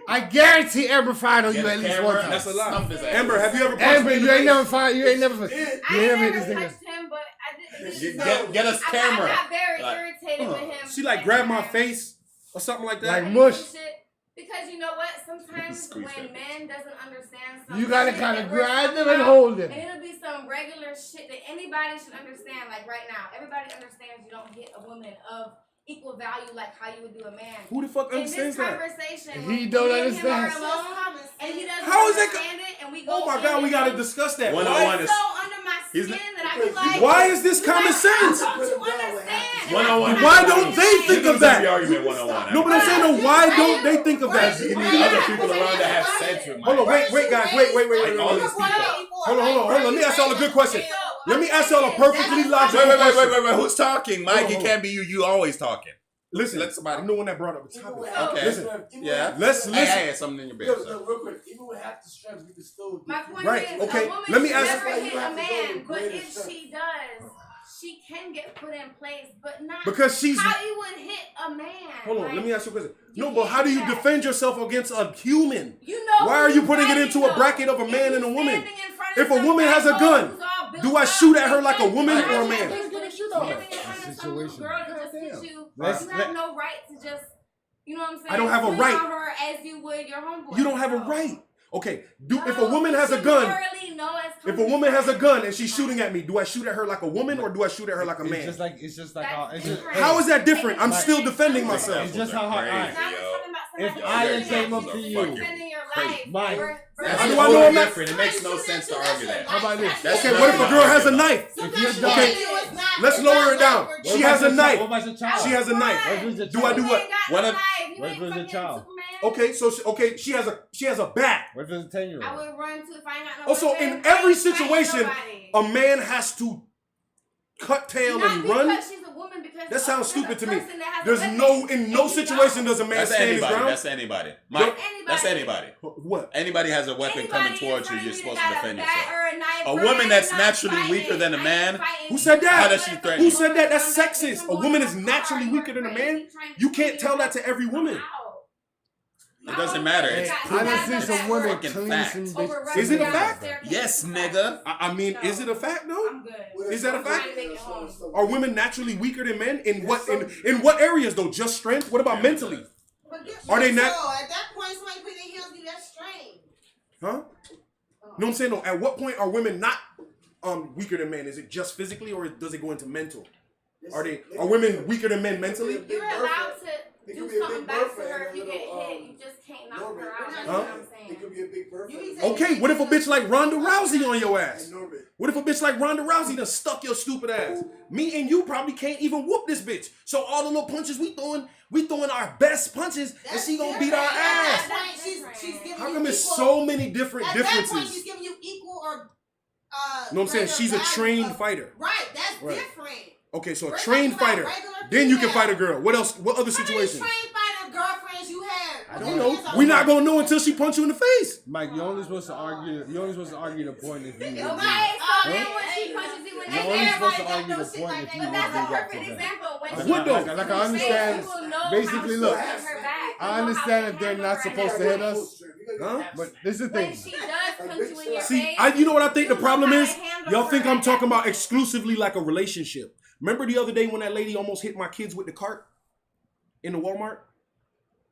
I guarantee Amber fired on you Get at a least camera one and time. That's a lie. stump his ass. Amber, have you ever punched Amber, me in the you ain't face? never fired. You ain't never I hit this never nigga. touched him, but I did. Get us camera. I got very Like, irritated with him. She like grabbed my face or something like that. Like mush. Because you know what? Sometimes Squeeze when that. men doesn't understand something, You gotta shit kind that of we're grab talking them and about, hold them. And it'll be some regular shit that anybody should understand. Like right now, everybody understands you don't hit a woman of equal value like how you would do a man. Who the fuck In this understands that? conversation, He when don't me and him are understand. alone, and he doesn't How is that understand it, and we go Oh my god, we gotta discuss that. One Why? on one it's is so under my he's skin not- that I I be like, Why is this common sense? Don't you understand? One-on-one. Why don't they think of that? The argument one-on-one. No, but I'm saying, no, why don't they think of that? You need other people around to have sense with. Hold on, wait, guys, wait. Like all these people. Hold on. Let me ask y'all a good question. Let me ask y'all a perfectly logical question. Wait. Who's talking, Mike? It can't be you. You always talking. Listen, Let somebody. I'm the one that brought up the topic. Okay. Listen, Yeah. let's listen. Hey, something in your bed. Real quick, even with half the strength, you can still. My point Right, is, okay, a woman let me should ask- never hit You a have to go man, with but greater if strength. she does, she can get put in place, but not Because she's. how you would hit a man. Hold on, Like, let me ask you a question. you No, but how do you can't do that. defend yourself against a human? You know Why who are you you putting it fighting, into a though. bracket of a If man you and a woman? standing in front of If a some woman has a guy gun, who's all built do I up, shoot at her like a woman you or a have man? to just standing in front of some little Situation. girl that just hit you. Let's- You have no right to just, you know what I'm saying? I don't have a swing right. on her as you would your homeboy. You don't have a No. right. Okay, if a No, woman has a you gun, thoroughly know it's if a coming woman has a from- gun and she's shooting at me, do I shoot at her like a woman or do I shoot at her like a It's man? just like it's just like That's how it's just, different. How is that different? I'm Like- still defending myself. It's just how hard. Now we're Crazy, talking yo. about If somebody I shooting came at up to you, defending your Crazy. life, Mike, versus- How do I know I'm not? different? It makes no sense to argue that. How about this? That's Okay, what if a girl has a knife? If you're done, Okay, let's lower it down. what She about has a your child? knife. What about your child? She has a knife. What if it's a Do I child? do what? One of- What if it's a child? Okay, so she has a bat. What if it's a 10-year-old? I would run to if I ain't got no Also, weapon, in every I ain't fighting situation, nobody. a man has to cut tail Not and because run. she's a woman, because That sounds there's a stupid to me. person that has a There's weapon, no in no and you situation don't. does a man That's stand his anybody. ground. That's anybody. Mike, that's anybody. What? Anybody has a weapon coming Anybody towards in you, front you're of supposed to that defend got a bat yourself. or a knife, A bro, woman I'm that's not naturally fighting. weaker than a I ain't man, fighting. Who said that? How does she threaten Who you? said that? That's sexist. A woman is naturally weaker than a man. You can't tell that to every woman. It doesn't matter. It's I done seen some women fucking clean fact. some bitches. Is it a fact? Yes, nigga. I mean, is it a fact though? I'm good. Is that a fact? Trying to make it home. Are women naturally weaker than men? In what areas though? Just strength? What about mentally? Are they not? So at that point, somebody put their hands in that strain. Huh? No, I'm saying though. At what point are women not weaker than men? Is it just physically or does it go into mental? Are women weaker than men mentally? You're allowed to do something back to her if you get hit. You just can't knock her out. That's what I'm saying. It could be a big birthday. Okay, what if a bitch like Ronda Rousey on your ass? What if a bitch like Ronda Rousey done stuck your stupid ass? Me and you probably can't even whoop this bitch. So all the little punches we throwing our best punches, and she gonna beat our ass. She's giving How you come it's equal- so many different At that point, differences? she's giving you equal or. You know what I'm saying? greater She's a value trained of- fighter. Right, that's Right. different. Okay, so a We're trained talking fighter. about regular Then you can female. fight a girl. What else? What other How many situations? trained fighter girlfriends you have? I don't know. We're not gonna know until she punch you in the face. Mike, you're only supposed to argue. You're only supposed to argue the point if you. Okay, so then when she punches you in the You're only supposed to head, argue the point if you but that's a really got perfect to that. example. When Like she what though? punches Like you I in the face, understand. you will know Basically, how look, to hit her back. You I know how understand to that they're handle not her supposed and to hit everything. us, Huh? but this is the When thing. she does punch you in your See, face, you know what I think the you problem know how is? to handle Y'all her think I'm at talking that about point. exclusively like a relationship. Remember the other day when that lady almost hit my kids with the cart in the Walmart?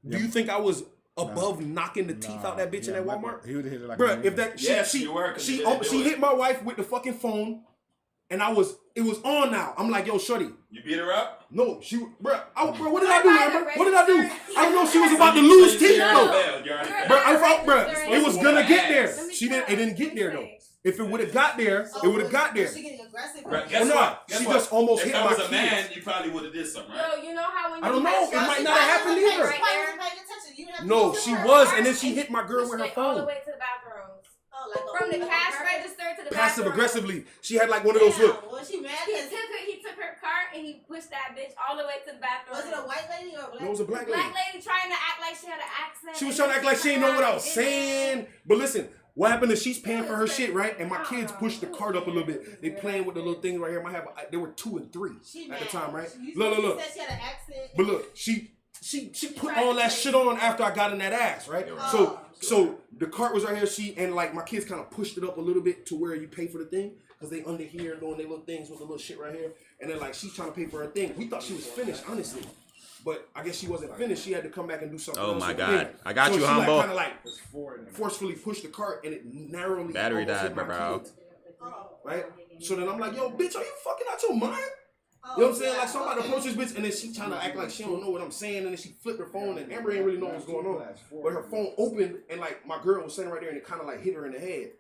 Do you think I was above knocking the teeth out that bitch in that Walmart? He would have hit it like Bruh, a if that Yes, you were, 'cause you didn't do she it. hit my wife with the fucking phone, and it was on now. I'm like, yo, shorty. You beat her up? No, bruh, what did I do, Amber? What did I do? I don't know if she was about to lose teeth though. Bruh, it was gonna get there. It didn't get there though. If it would have got there, it would have got there. She getting aggressive. Guess no, what? she just almost if hit that my was a kids. man, you probably would have did something, right? Yo, you know how when I you don't know. have It shots, might you not have probably happened wasn't either. right there. No, she was, and then she hit my girl with her Pushed it all the phone. way to the bathrooms. Oh, like From the cash register to the Passive bathroom. aggressively. She had like one of those look. Was she mad? He took her cart and he pushed that bitch all the way to the bathroom. Was it a white lady or a black? It was a black lady. Black lady trying to act like she had an accent. She was trying to act like she didn't know what I was saying. But listen, what happened is she's paying for her shit, right? And my kids pushed the cart up a little bit. They playing with the little things right here. There were 2 and 3 at the time, right? Look. She said she had an accent. But look, she put all that shit on after I got in that ass, right? So the cart was right here. And like my kids kind of pushed it up a little bit to where you pay for the thing because they under here doing their little things with the little shit right here. And then like she's trying to pay for her thing. We thought she was finished, honestly. But I guess she wasn't finished. She had to come back and do something. Oh else my with the God. thing. I got so you, she humble. Like, kind of like forcefully pushed the cart and it narrowly Battery almost died, hit my bro. kids. Right? So then I'm like, yo, bitch, are you fucking out your mind? You know what I'm saying? Like somebody approach this bitch and then she trying to act like she don't know what I'm saying and then she flipped her phone and Amber ain't really know what's going on. But her phone opened and like my girl was sitting right there and it kind of like hit her in the head.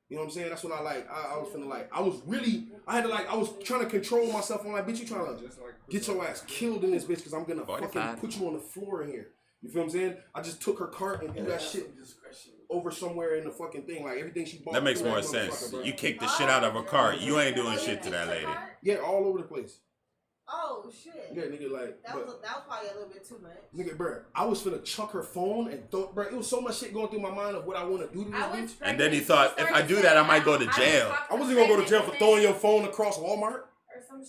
You know what I'm saying? That's what I like. I was feeling like I was trying to control myself. I'm like, bitch, you trying to get your ass killed in this bitch because I'm gonna fucking put you on the floor in here. You feel what I'm saying? I just took her cart and threw that shit over somewhere in the fucking thing. Like everything she bought. That makes more sense. Bro. You kicked the shit out of her car. You ain't doing shit to that lady. Yeah, all over the place. Oh shit. Yeah, nigga, like that was probably a little bit too much. Nigga, bro, I was finna chuck her phone and bro, it was so much shit going through my mind of what I want to do to this bitch. And then he thought, if I do that, I might go to jail. I wasn't gonna go to jail for throwing your phone across Walmart.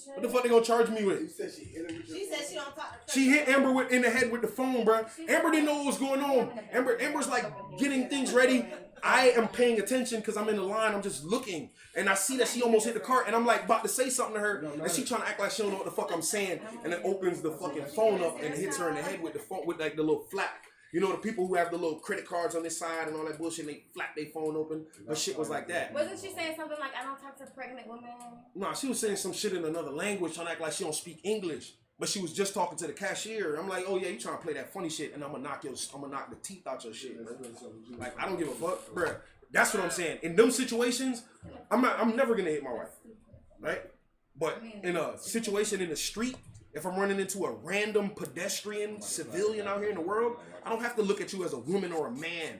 What the fuck they gonna charge me with? She said she hit him with She said she don't talk. She hit Amber in the head with the phone, bro. Amber didn't know what was going on. Amber's like getting things ready. I am paying attention because I'm in the line. I'm just looking, and I see that she almost hit the cart, and I'm like about to say something to her, and she trying to act like she don't know what the fuck I'm saying, and then opens the fucking phone up and hits her in the head with the phone with like the little flap. You know the people who have the little credit cards on this side and all that bullshit, and they flap their phone open. Her shit was like that. Wasn't she saying something like, I don't talk to pregnant women? No, she was saying some shit in another language, trying to act like she don't speak English. But she was just talking to the cashier. I'm like, oh yeah, you trying to play that funny shit, and I'm gonna knock the teeth out your shit. Like I don't give a fuck, bruh. That's what I'm saying. In them situations, I'm never gonna hit my wife, right? But in a situation in the street, if I'm running into a random pedestrian civilian out here in the world, I don't have to look at you as a woman or a man.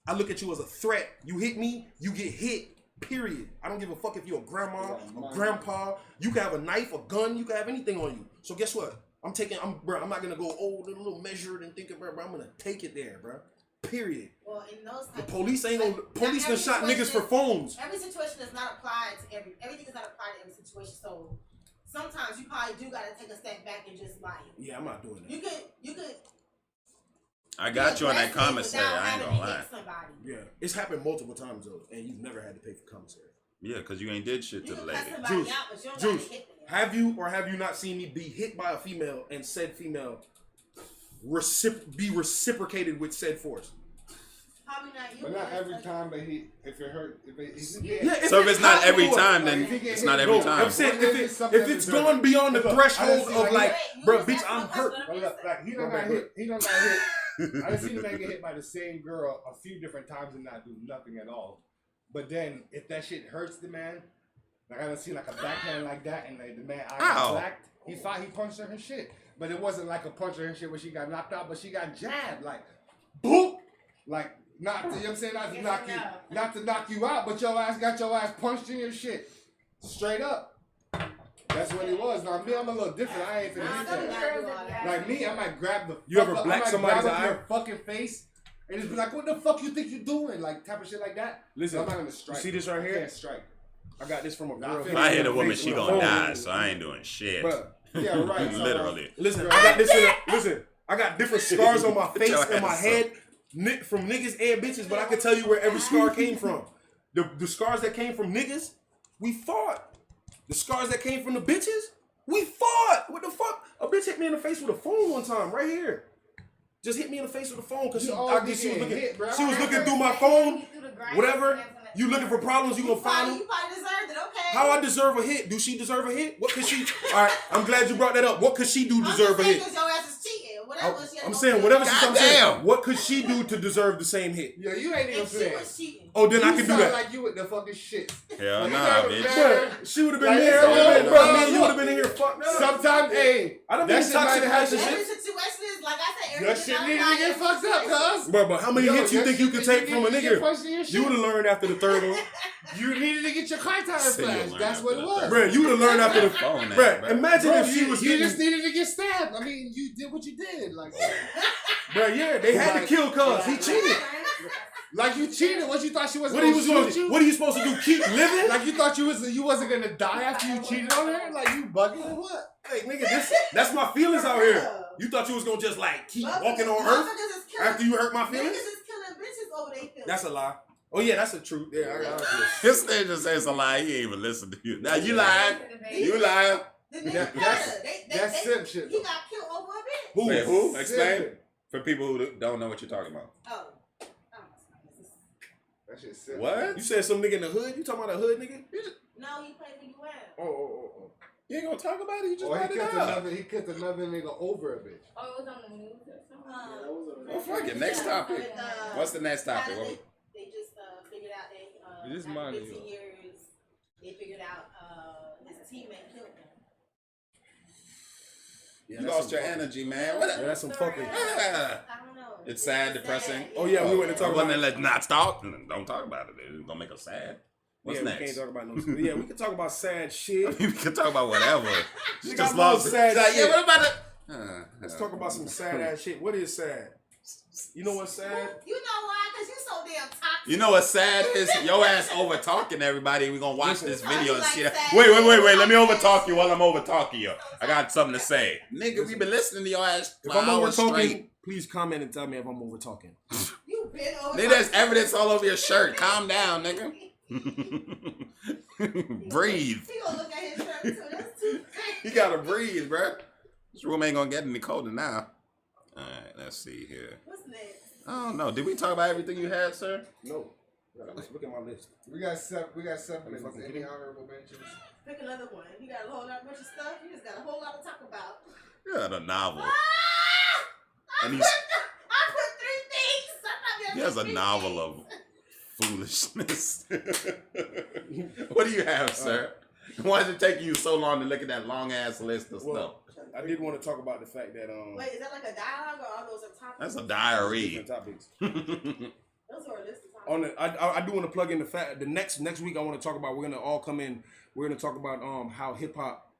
I look at you as a threat. You hit me, you get hit. Period. I don't give a fuck if you're a grandma, a grandpa. You can have a knife, a gun. You can have anything on you. So guess what? I'm not gonna go a little measured and think about, bro. I'm gonna take it there, bro. Period. Well, in those the police ain't gonna. Police done shot niggas for phones. Every situation is not applied to everything is not applied to every situation. So sometimes you probably do gotta take a step back and just like. Yeah, I'm not doing that. You could. I got you on that commissary. I ain't gonna lie. Yeah, it's happened multiple times though, and you've never had to pay for commissary. Yeah, because you ain't did shit to the lady. Juice, have you or have you not seen me be hit by a female and said female be reciprocated with said force? Probably not you. But not every time, but if it hurt, So if it's not every time, then it's not every time. I'm saying if it's gone beyond the threshold of like, bro, bitch, I'm hurt. Like he done got hit. I seen him get hit by the same girl a few different times and not do nothing at all. But then if that shit hurts the man, like I done seen like a backhand like that, and like the man got blacked. He punched her and shit. But it wasn't like a punch her and shit where she got knocked out, but she got jabbed like, boop, like not to, you know what I'm saying, not to knock you out, but your ass got your ass punched in your shit, straight up. That's what it was. Now me, I'm a little different. I ain't finna hit that. Like me, I might grab the. You ever black somebody's eye? Your fucking face, and just be like, "What the fuck you think you doing?" Like type of shit like that. Listen, I'm not gonna strike. You see this right here? I can't strike. I got this from a girl. If I hit a woman, she gonna die, so I ain't doing shit. Yeah, right. Literally. Listen, I got this. Listen, I got different scars on my face and my head from niggas and bitches, but I can tell you where every scar came from. The scars that came from niggas, we fought. The scars that came from the bitches, we fought. What the fuck? A bitch hit me in the face with a phone one time, right here. Just hit me in the face with a phone because she was looking through my phone. Whatever. You looking for problems, you gonna find them. You probably deserved it, okay. How I deserve a hit? Do she deserve a hit? What could she? All right, I'm glad you brought that up. What could she do to deserve a hit? Your ass is cheating. Whatever I'm saying whatever she's saying. What could she do to deserve the same hit? Yeah, you ain't even saying. Oh, then I can do that. Like you with the fucking shit. Hell nah, bitch. Bruh, she would have been here. Bro, man, you would have been in here. Fuck. Sometimes, hey, I don't think toxic Every situation is like I said. Your shit need to get fucked up, cuz. Bro, but how many hits you think you could take from a nigga? You would have learned after the third one. You needed to get your car tires flashed. That's what it was. Bro, you would have learned after the phone. Bro, imagine if she was. You just needed to get stabbed. I mean, you did what you did. Like, bro, yeah, they had to kill cuz. He cheated. Like you cheated. What you thought she was? What are you supposed to do? Keep living? Like you thought you wasn't gonna die after you cheated on her? Like you bugging or what? Hey nigga, that's my feelings out here. You thought you was gonna just like keep walking on earth after you hurt my feelings? Niggas is killing bitches over their feelings. That's a lie. Oh yeah, that's the truth. Yeah, I got it. This nigga just says a lie. He ain't even listen to you. Now you lying. You lying. That's simp shit. He got killed over a bitch. Who? Wait, who? Explain for people who don't know what you're talking about. Oh. That shit sick. What? You said some nigga in the hood? You talking about a hood nigga? No, he played for UM. Oh. You ain't gonna talk about it? You just brought it up. He kicked another nigga over a bitch. Oh, it was on the news or something? Well, fuck it. Next topic. What's the next topic? They just figured out This is after mine, 15 yo. years, they figured out his teammate killed him. Yeah, You that's lost some your fucking- energy, man. What? Yeah, that's some fucking. Ah. I don't know. It's sad, depressing. Oh yeah, we went to talk about. Let's not talk. Don't talk about it. It's gonna make us sad. What's Yeah, we next? can't talk about no. Yeah, we can talk about sad shit. We can talk about whatever. We She got just more lost it. sad She's like, yeah, shit. what about it? Let's talk about some sad ass shit. What is sad? You know what's sad? You know why? Because you so damn toxic. You know what's sad is your ass over talking everybody. We're gonna watch this video and see that. Like Wait. Let me over talk you while I'm over talking you. I got something to say. Nigga, we been listening to your ass If for I'm over hours straight. talking, please comment and tell me if I'm over talking. You been over. Nigga, there's evidence all over your shirt. Calm down, nigga. Breathe. He gonna look at his shirt too. That's too You gotta breathe, bro. This room ain't gonna get any colder now. Alright, let's see here. What's next? I don't know. Did we talk about everything you had, sir? No. Look at my list. We got seven minutes. Fucking Any kidding? honorable mentions? Pick another one. You got a whole lot bunch of stuff. You just got a whole lot to talk about. Yeah, the novel. And I he's put 3 things. Sometimes he has a novel of foolishness. What do you have, sir? Why did it take you so long to look at that long ass list of stuff? Well, I did want to talk about the fact that Wait, is that like a dialogue or all those are topics? That's a diary. different topics. Those are a list of topics. On the, I do want to plug in the fact the next week I want to talk about. We're gonna all come in. We're gonna talk about how hip hop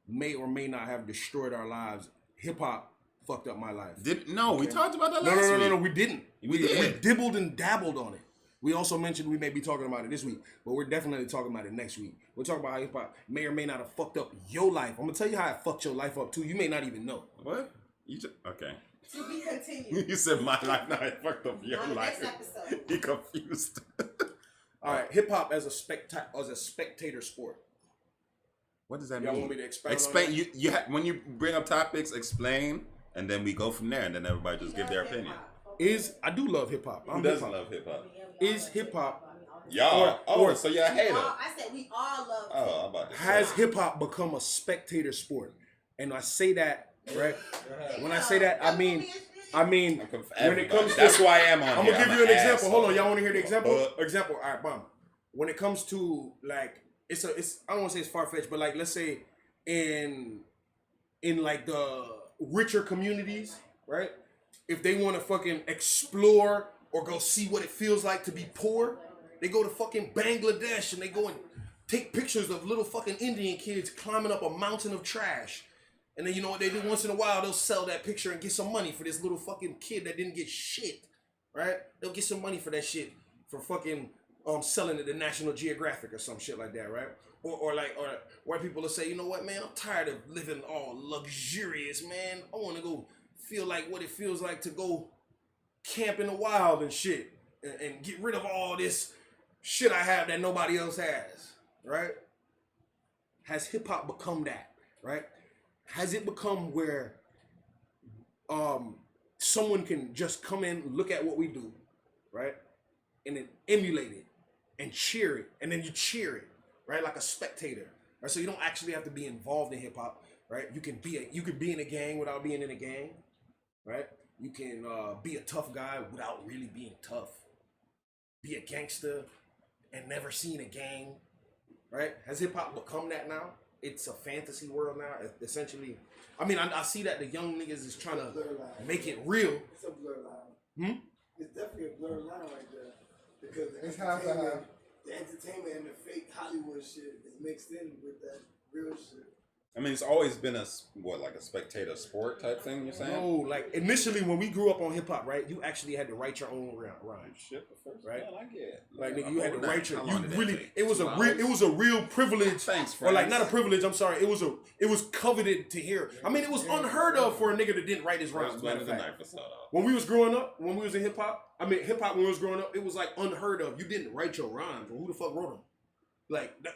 may or may not have destroyed our lives. Hip hop fucked up my life. We talked about that No, last week. no, we didn't. We did. We dibbled and dabbled on it. We also mentioned we may be talking about it this week, but we're definitely talking about it next week. We're talking about how hip hop may or may not have fucked up your life. I'm gonna tell you how it fucked your life up too. You may not even know. What? You just okay. To be continued. You said my life, now it fucked up your On the life. next episode. He confused. All right, hip hop as a spectator sport. What does that Y'all mean? want me to expound on Explain. that? You when you bring up topics, explain, and then we go from there, and then everybody just give their opinion. I do love hip hop. Who doesn't love hip hop? Is hip hop Y'all. Or- So you're a hater. I said we all love Oh, I'm about to say. has hip hop become a spectator sport? And I say that right. When I say that, I mean when it comes to That's why I am on I'm here. gonna give I'm you an an example. asshole. Hold on, y'all want to hear the example? But- Example. All right, bomb. When it comes to like, it's I don't want to say it's far fetched, but like, let's say in like the richer communities, right? If they want to fucking explore or go see what it feels like to be poor, they go to fucking Bangladesh and they go and take pictures of little fucking Indian kids climbing up a mountain of trash. And then you know what they do? Once in a while, they'll sell that picture and get some money for this little fucking kid that didn't get shit, right? They'll get some money for that shit for fucking selling it to National Geographic or some shit like that, right? Or white people will say, you know what, man, I'm tired of living all luxurious, man. I want to go feel like what it feels like to go camp in the wild and shit and get rid of all this shit I have that nobody else has, right? Has hip hop become that, right? Has it become where someone can just come in, look at what we do, right? And then emulate it and cheer it, and then you cheer it, right? Like a spectator, right? So you don't actually have to be involved in hip hop, right? You can be in a gang without being in a gang, right? You can be a tough guy without really being tough. Be a gangster and never seen a gang, right? Has hip hop become that now? It's a fantasy world now, essentially. I mean, I see that the young niggas is trying to make it real. It's a blur line. It's definitely a blur line right there. Because the entertainment and the fake Hollywood shit is mixed in with that real shit. I mean, it's always been a spectator sport type thing. You're saying? No, like initially when we grew up on hip hop, right? You actually had to write your own rhyme. Shit, the first right? man, I get it. Like nigga, you had to write your. How You long did that really, take? it was 2 a real, hours? it was a real privilege. Thanks, or like friends. not a privilege. I'm sorry. It was coveted to hear. I mean, it was unheard of for a nigga that didn't write his rhymes. First matter one of of the fact. night for start off. When we was growing up, when we was in hip hop, when we was growing up, it was like unheard of. You didn't write your rhymes. Well, who the fuck wrote them?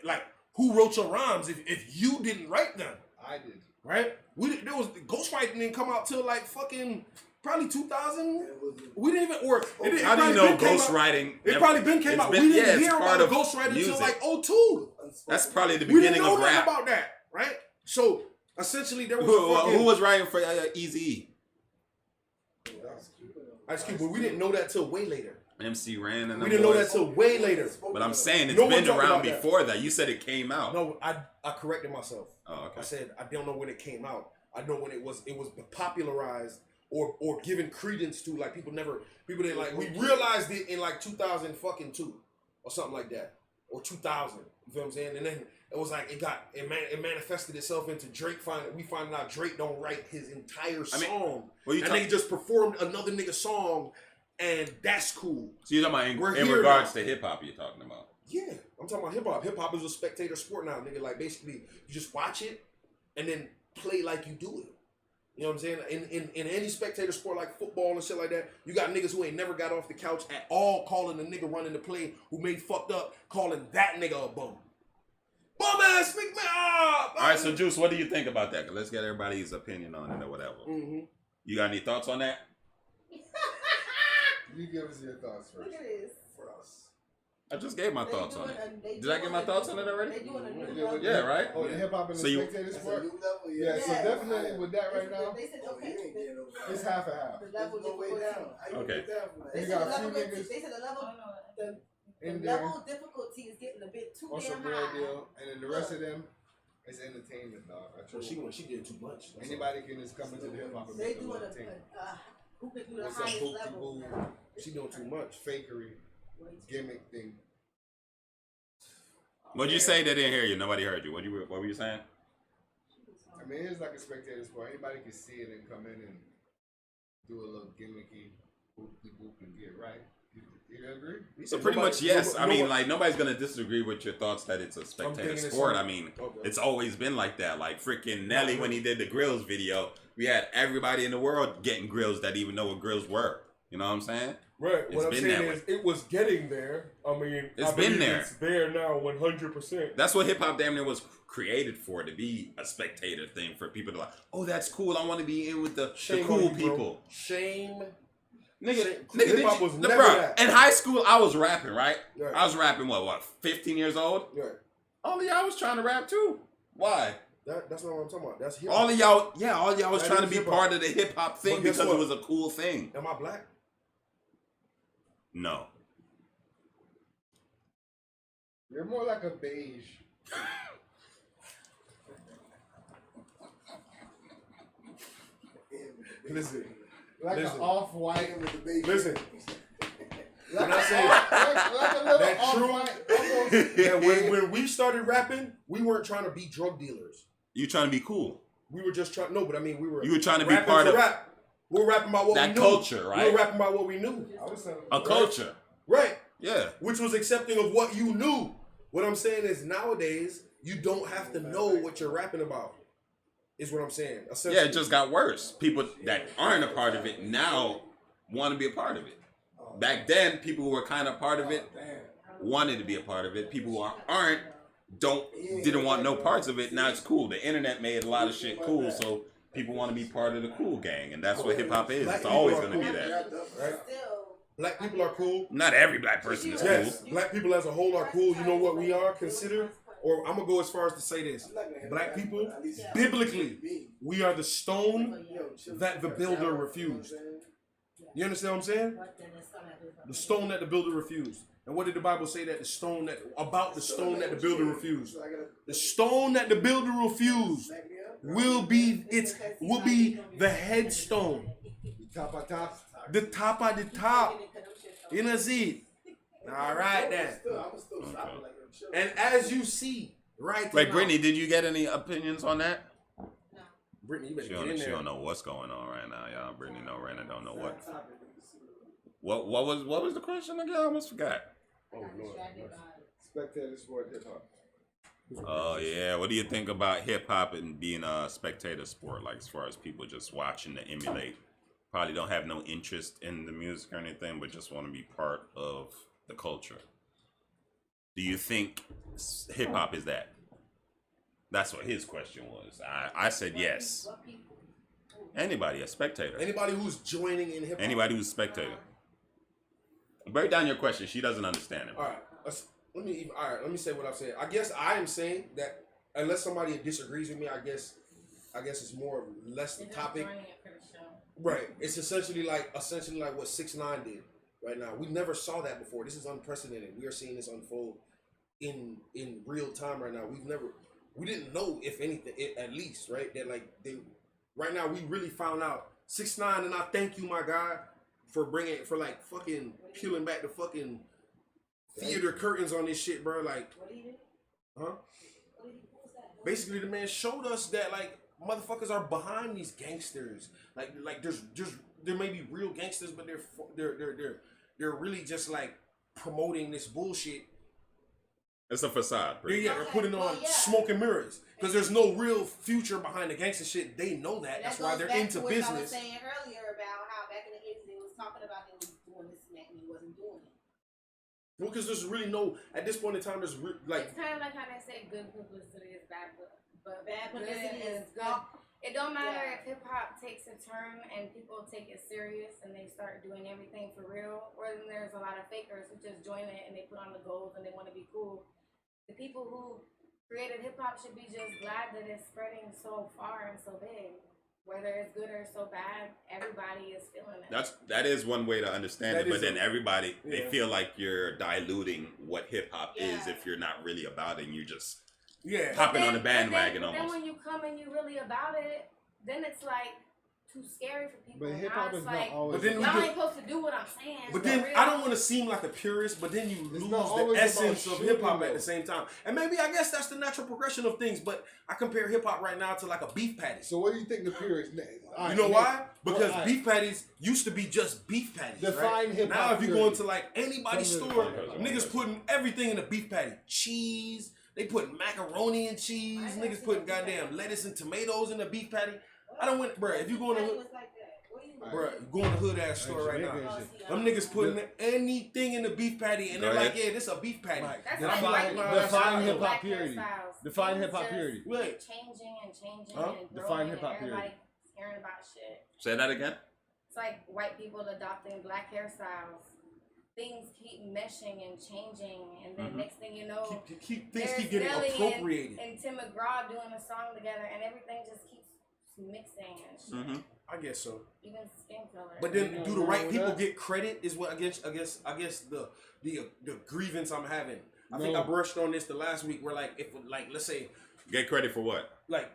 Like who wrote your rhymes if you didn't write them? I did. Right? There was ghostwriting didn't come out till like fucking probably 2000. We didn't even work. How do you know ghostwriting? It probably been came out. We didn't hear about ghostwriting until like 02. That's probably the We beginning didn't know of nothing rap. about that, right? So essentially, there was Who a fucking, was writing for Eazy-E? Ice Cube, but we didn't know that till way later. MC Ren and We didn't know that boys. till way later. But I'm saying it's No one been talked around about that. before that. You said it came out. No, I corrected myself. Oh, okay. I said I don't know when it came out. I know when it was popularized or given credence to, like people didn't like, we realized it in like 2002 or something like that, or 2000. You feel what I'm saying? And then it was like it manifested itself into Drake finding out Drake don't write his entire song. And they just performed another nigga song, and that's cool. So you're talking about in here regards now. to hip hop, you're talking about? Yeah, I'm talking about hip hop. Hip hop is a spectator sport now, nigga. Like basically, you just watch it and then play like you do it. You know what I'm saying? In any spectator sport like football and shit like that, you got niggas who ain't never got off the couch at all, calling the nigga running the play who made fucked up, calling that nigga a bum. Bum ass nigga, man. All right, so Juice, what do you think about that? Let's get everybody's opinion on it or whatever. Mm-hmm. You got any thoughts on that? You give us your thoughts first. Look at this. For us. I just gave my thoughts on it. Did I get my thoughts on it already? They doing a new level. Yeah, right? Oh, the hip hop and the So you- spectator sport? Yeah, So definitely with that right now, They said, okay. it's half and half. The level No way down. Okay. They You said got the a few level, niggas they said the level, in the there level of difficulty is getting a bit too on damn some real high. deal, and then the rest of them is entertainment, dog. I So truly- she did too much. That's Anybody can just come into the hip hop and They make them doing entertainment. who can do the It's a highest boo level. She doing too much. fakery gimmick thing. What'd you say? They didn't hear you. Nobody heard you. What were you saying? I mean, it's like a spectator sport. Anybody can see it and come in and do a little gimmicky boop and get right. You agree? So pretty much, yes. I mean, like, nobody's going to disagree with your thoughts that it's a spectator sport. I mean, it's always been like that. Like, freaking Nelly, when he did the grills video, we had everybody in the world getting grills that even know what grills were. You know what I'm saying? Right. It's What I'm been saying that is, it was getting there. I mean, It's I been believe there. It's there now, 100%. That's what hip hop damn near was created for, to be a spectator thing for people to like, oh, that's cool. I want to be in with the Shame cool on you, bro. people. Shame. Nigga, Hip-hop was never bro, that. in high school, I was rapping, right? Right. I was rapping, what, 15 years old? Right. All of y'all was trying to rap too. Why? That's not what I'm talking about. That's hip All of y'all, all y'all was That trying to is be hip-hop. part of the hip hop thing But guess because what? it was a cool thing. Am I black? No. You're more like a beige. Listen. Like Listen. an off-white. Listen. Like, When I say like a little that true, off-white. that when we started rapping, we weren't trying to be drug dealers. You trying to be cool. We were just trying. No, but I mean, You were trying to be rapping part to of rap. We were rapping about what that we knew. culture, right? We were rapping about what we knew. A culture. Right. Yeah. Which was accepting of what you knew. What I'm saying is nowadays, you don't have to know what you're rapping about. Is what I'm saying. Yeah, it just got worse. People that aren't a part of it now want to be a part of it. Back then, people who were kind of part of it wanted to be a part of it. People who aren't didn't want no parts of it. Now it's cool. The internet made a lot of shit cool, so people want to be part of the cool gang, and that's what hip hop is. It's always going to be that. Right? Black people are cool. Not every black person is Yes, cool. black people as a whole are cool. You know what we are considered? Or I'm gonna go as far as to say this: black people, biblically, we are the stone that the builder refused. You understand what I'm saying? The stone that the builder refused. And what did the Bible say that the stone that the builder refused? The stone that the builder refused will be the headstone. Top of top. The top of the top. You know see? All right then. And as you see, right Wait, now- Brittany, did you get any opinions on that? Brittany, you better She get in don't, there. she don't know what's going on right now, y'all. Brittany no Rena don't know what. What was the question again? I almost forgot. Oh Lord. Spectator sport hip hop. Oh yeah, what do you think about hip hop and being a spectator sport? Like as far as people just watching to emulate, probably don't have no interest in the music or anything, but just want to be part of the culture. Do you think hip hop is that? That's what his question was. I said yes. Anybody, a spectator. Anybody who's joining in hip hop. Anybody who's a spectator. Break down your question. She doesn't understand it. All right. Let me say what I'm saying. I guess I am saying that unless somebody disagrees with me, I guess it's more or less the topic. Right. It's essentially like what 6ix9ine did right now. We never saw that before. This is unprecedented. We are seeing this unfold in real time right now. We didn't know, if anything, at least, right? That like right now we really found out 6ix9ine, and I thank you, my guy, for fucking peeling back the fucking theater curtains on this shit, bro. Like, huh? Basically, the man showed us that like motherfuckers are behind these gangsters. Like there may be real gangsters, but they're really just like promoting this bullshit. It's a facade. They're putting on smoke and mirrors because there's no real future behind the gangster shit. They know that. That's why they're into business. I was saying earlier about how back in the 80s they was talking about they was doing this and that and he wasn't doing it. Well, because there's really no, at this point in time, there's like. It's kind of like how they say good publicity is bad, but bad good publicity is good. It don't matter if hip hop takes a turn and people take it serious and they start doing everything for real, or then there's a lot of fakers who just join it and they put on the goals and they want to be cool. The people who created hip hop should be just glad that it's spreading so far and so big. Whether it's good or so bad, everybody is feeling it. That is one way to understand it, but then everybody they feel like you're diluting what hip hop is if you're not really about it and you just hopping on the bandwagon But then almost. when you come and you really about it, then it's like too scary for people. But hip Now hop it's is like, not always. But then y'all ain't supposed to do what I'm saying. But for then real. I don't want to seem like a purist, but then you lose not the always essence about of hip hop shooting, at the same time. And maybe I guess that's the natural progression of things. But I compare hip hop right now to like a beef patty. So what do you think the purist? You know why? Because beef patties used to be just beef patties. Define right? hip-hop Now if you go purity. into like anybody's store, niggas putting everything in a beef patty. Cheese. They put macaroni and cheese. Niggas putting goddamn lettuce and tomatoes in a beef patty. I don't want, bro. If you go in the bro, go in the hood ass store right now. Them niggas putting anything in the beef patty, and they're like, yeah, this a beef patty. That's And I'm like like, define hip hop black purity. hairstyles. Define Things hip hop just purity. Right. Changing and changing Huh? and Define growing hip-hop and purity. everybody caring about shit. Say that again. It's like white people adopting black hairstyles. Things keep meshing and changing, and then next thing you know, things keep there's getting Nelly appropriated. and Tim McGraw doing a song together, and everything just keeps mixing and shit. I guess so. Even skin color. But then, do the right people get credit? Is what I guess the grievance I'm having. I think I brushed on this the last week. Where like if let's say Get credit for what? like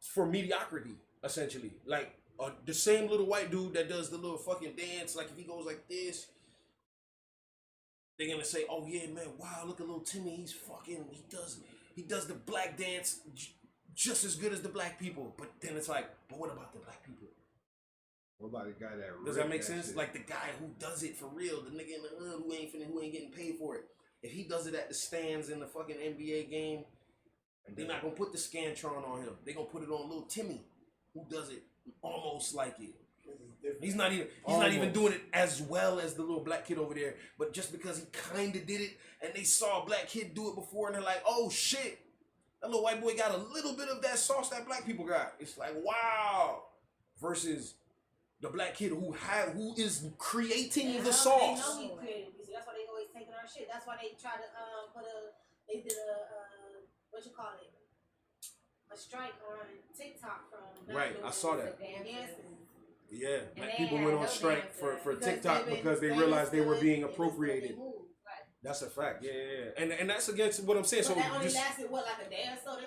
for mediocrity essentially. Like the same little white dude that does the little fucking dance. Like if he goes like this, they're gonna say, "Oh yeah, man! Wow, look at little Timmy. He's fucking. He does the black dance just as good as the black people." But then it's like, but what about the black people? What about the guy that? Does that make ripped sense? shit? Like the guy who does it for real, the nigga in the hood who ain't getting paid for it. If he does it at the stands in the fucking NBA game, they're not gonna put the Scantron on him. They're gonna put it on little Timmy, who does it almost like it. He's not even doing it as well as the little black kid over there. But just because he kinda did it, and they saw a black kid do it before, and they're like, "Oh shit, that little white boy got a little bit of that sauce that black people got." It's like, wow. Versus the black kid who is creating the sauce. They know he created music. That's why they always taking our shit. That's why they try to they did a strike on TikTok from Right, I saw that. Dancing. Yeah, And black they people had went on no strike dancer. for Because TikTok they because they been realized they were famous, being but it was appropriated. the way they moved. Right. That's a fact. Yeah. And that's against what I'm saying. But So that only just lasted what, like a day or so? They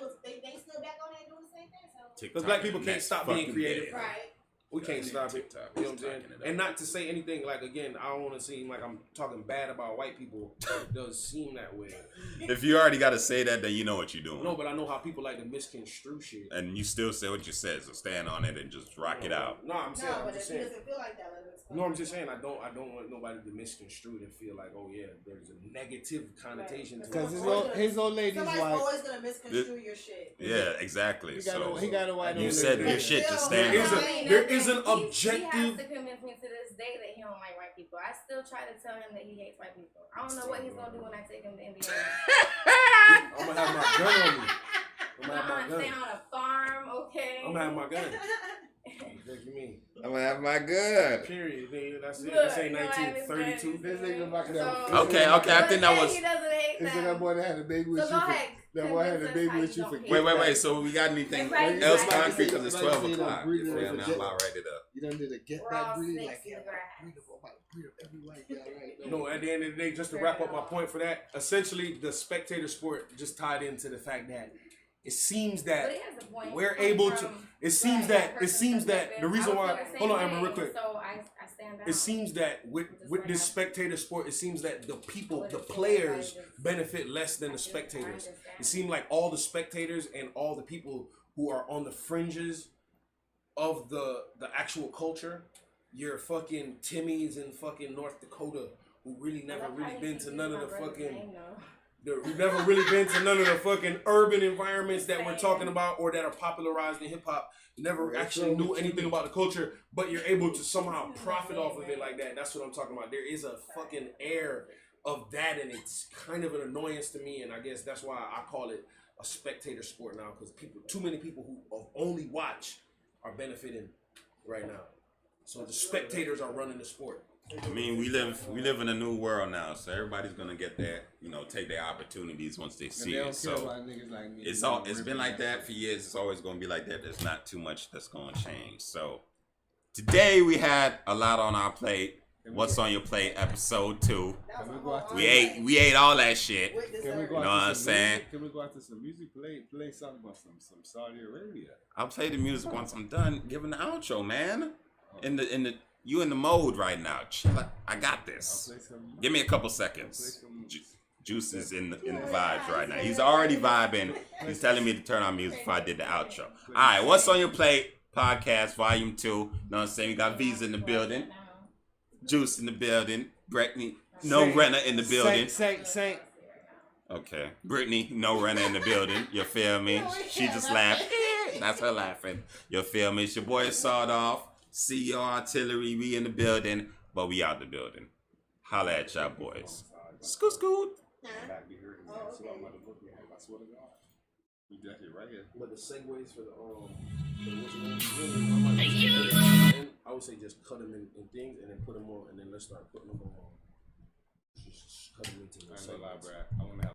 still back on there doing the same thing. So because black people can't stop being creative. right. We can't stop it. You know what I'm saying? And not to say anything like, again, I don't want to seem like I'm talking bad about white people. It does seem that way. If you already got to say that, then you know what you're doing. No, but I know how people like to misconstrue shit. And you still say what you said, so stand on it and just rock it out. No, I'm saying. No, I'm but just if it saying. doesn't feel like that, let it explain. No, I'm just saying I don't want nobody to misconstrue and feel like, oh yeah, there's a negative connotation to Because it. his old lady's Somebody's like, always gonna misconstrue your shit. Yeah, exactly. he got a white you old said lady. your shit, just There stand is on a- it. there is an He has objective- to convince me to this day that he don't like white people. I still try to tell him that he hates white people. I don't know what he's gonna do when I take him to Indiana. I'm gonna have my gun on me. I'm gonna I'm have my gonna stay gun. on a farm, okay? I'm gonna have my gun. What you mean? I'm gonna have my gun. Period. Nigga. That's it. Look, This ain't you know what I mean? 1932. This nigga back there. So- Okay, I think that was. He doesn't hate This them. nigga boy that had a baby with So go you. ahead. That boy had a baby with you for Wait. So we got anything else concrete? Because it's 12 o'clock. You feel me? I'm about to write it up. You done did a get We're back all breed snakes like in yeah, the grass. breed of every white guy right now. You know, at the end of the day, just to wrap up my point for that, essentially the spectator sport just tied into the fact that it seems But that it has a point. we're Coming able to. from It seems black that person the perspective, reason I why. was the Hold on, same Amber, way, real quick. So I stand out. It seems that with this spectator sport, it seems that the people, the players, benefit less than the spectators. It seems like all the spectators and all the people who are on the fringes of the actual culture, your fucking Timmys in fucking North Dakota who really never really been to none of the fucking. We've never really been to none of the fucking urban environments that we're talking about or that are popularized in hip hop. Never actually knew anything about the culture, but you're able to somehow profit off of it like that. That's what I'm talking about. There is a fucking air of that, and it's kind of an annoyance to me. And I guess that's why I call it a spectator sport now, because too many people who only watch are benefiting right now. So the spectators are running the sport. I mean, we live in a new world now, so everybody's gonna get that, take their opportunities once they see it. So it's been like that for years. It's always gonna be like that. There's not too much that's gonna change. So today we had a lot on our plate. What's on your plate? Episode 2. We ate all that shit. You know what I'm saying? Can we go out to some music? Play something about some Saudi Arabia. I'll play the music once I'm done giving the outro, man. You in the mode right now. Chill. I got this. Give me a couple seconds. Juice is in the vibes right now. He's already vibing. He's telling me to turn on music before I did the outro. All right, what's on your plate? Podcast Volume 2. Know what I'm saying? We got Visa in the building. Juice in the building. Brittany, no Renner in the building. Saint. Okay. Brittany, no Renner in the building. You feel me? She just laughed. That's her laughing. You feel me? It's your boy Sawed Off. CEO Artillery, we in the building, but we out the building. Holla at y'all boys. Scoot. But the segues for I would say just cut them in things and then put them on, and then let's start putting them on. Just cut them into the segments. I want to have.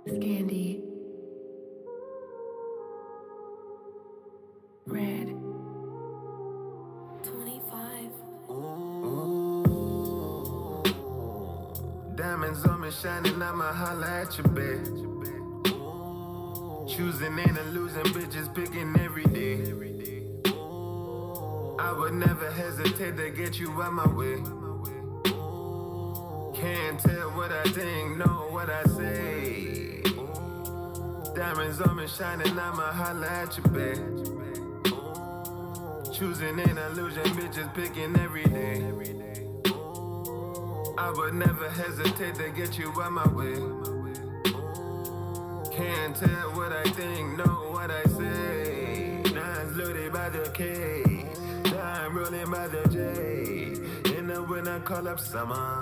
Scandy. Red. 25. Diamonds on me shining, I'ma holla at your bed. Choosing and losing bitches, picking every day. I would never hesitate to get you out my way. Can't tell what I think, know what I say. Diamonds on me shining, I'ma holla at your bed. Choosing and illusion, bitches picking every day. I would never hesitate to get you out my way. Can't tell what I think, know what I say. Nines loaded by the K, dime rolling by the J. In the winter, call up summer.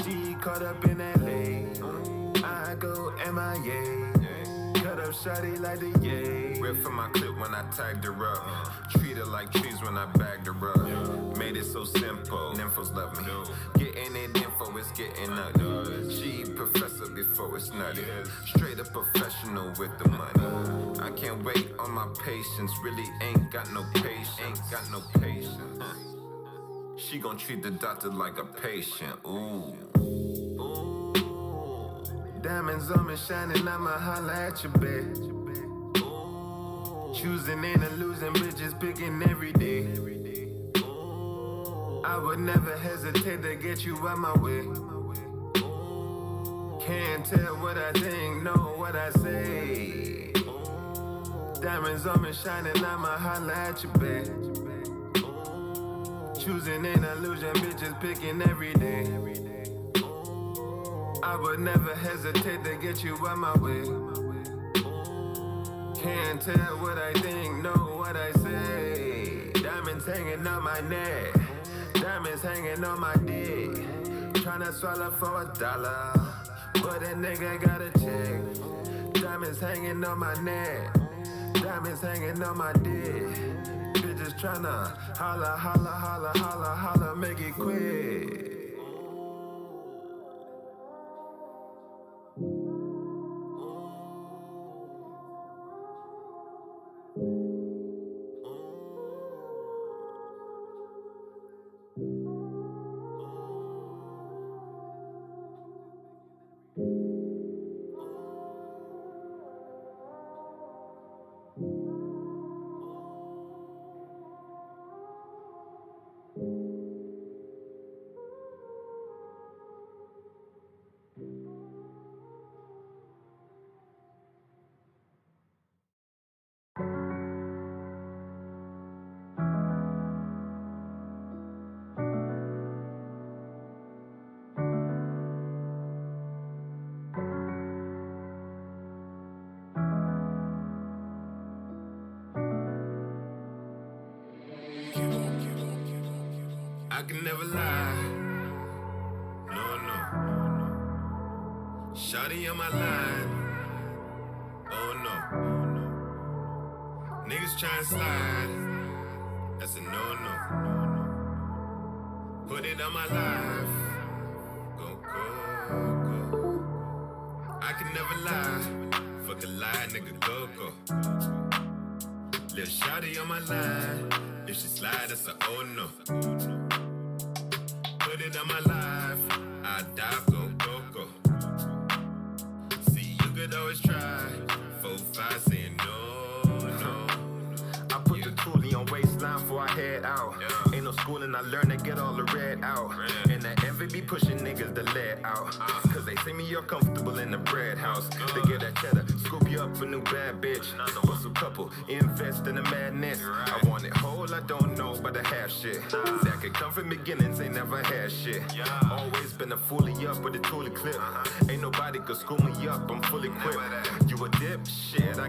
She caught up in LA. I go MIA. Cut up shawty like the yay. Rip from my clip when I tagged her up. Treat her like trees when I bagged her up. Made it so simple. Nymphos love me. Getting it info, it's getting nutty. She professor before it's nutty. Straight up professional with the money. I can't wait on my patience. Really ain't got no patience. She gon' treat the doctor like a patient. Ooh. Diamonds on me shining, I'ma holla at your bed. Choosing and losing bitches, picking every day. I would never hesitate to get you out my way. Can't tell what I think, know what I say. Diamonds on me shining, I'ma holla at your bed. Choosing and illusion, bitches picking every day. I would never hesitate to get you out my way. Can't tell what I think, know what I say. Diamonds hanging on my neck, diamonds hanging on my dick. tryna swallow for $1, but a nigga got a check. Diamonds hanging on my neck, diamonds hanging on my dick. Bitches tryna holla, holla, holla, holla, holla, make it quick. I can never lie. No, no. Shawty on my line. Oh no. Niggas tryna slide. That's a no-no. Put it on my life. Go, go, go. I can never lie. Fuck a lie, nigga, go, go. Little shawty on my line. If she slide, that's a oh no. Put it on my life, I dive, go, go, go. See, you could always try. 4, 5, saying no, no. I put the toolie on waistline before I head out. Ain't no schooling, I learned to get all the red out. And the envy be pushing niggas to let out. Cause they see me, you're comfortable in the bread house. They get that cheddar, scoop you up a new bad bitch. Bust a couple, invest in the madness. I want it whole, I don't know about the half shit. That could come from beginnings, ain't never had shit. Always been a fully up with a toolie clip. Ain't nobody could school me up, I'm fully equipped. You a dip? Shit, I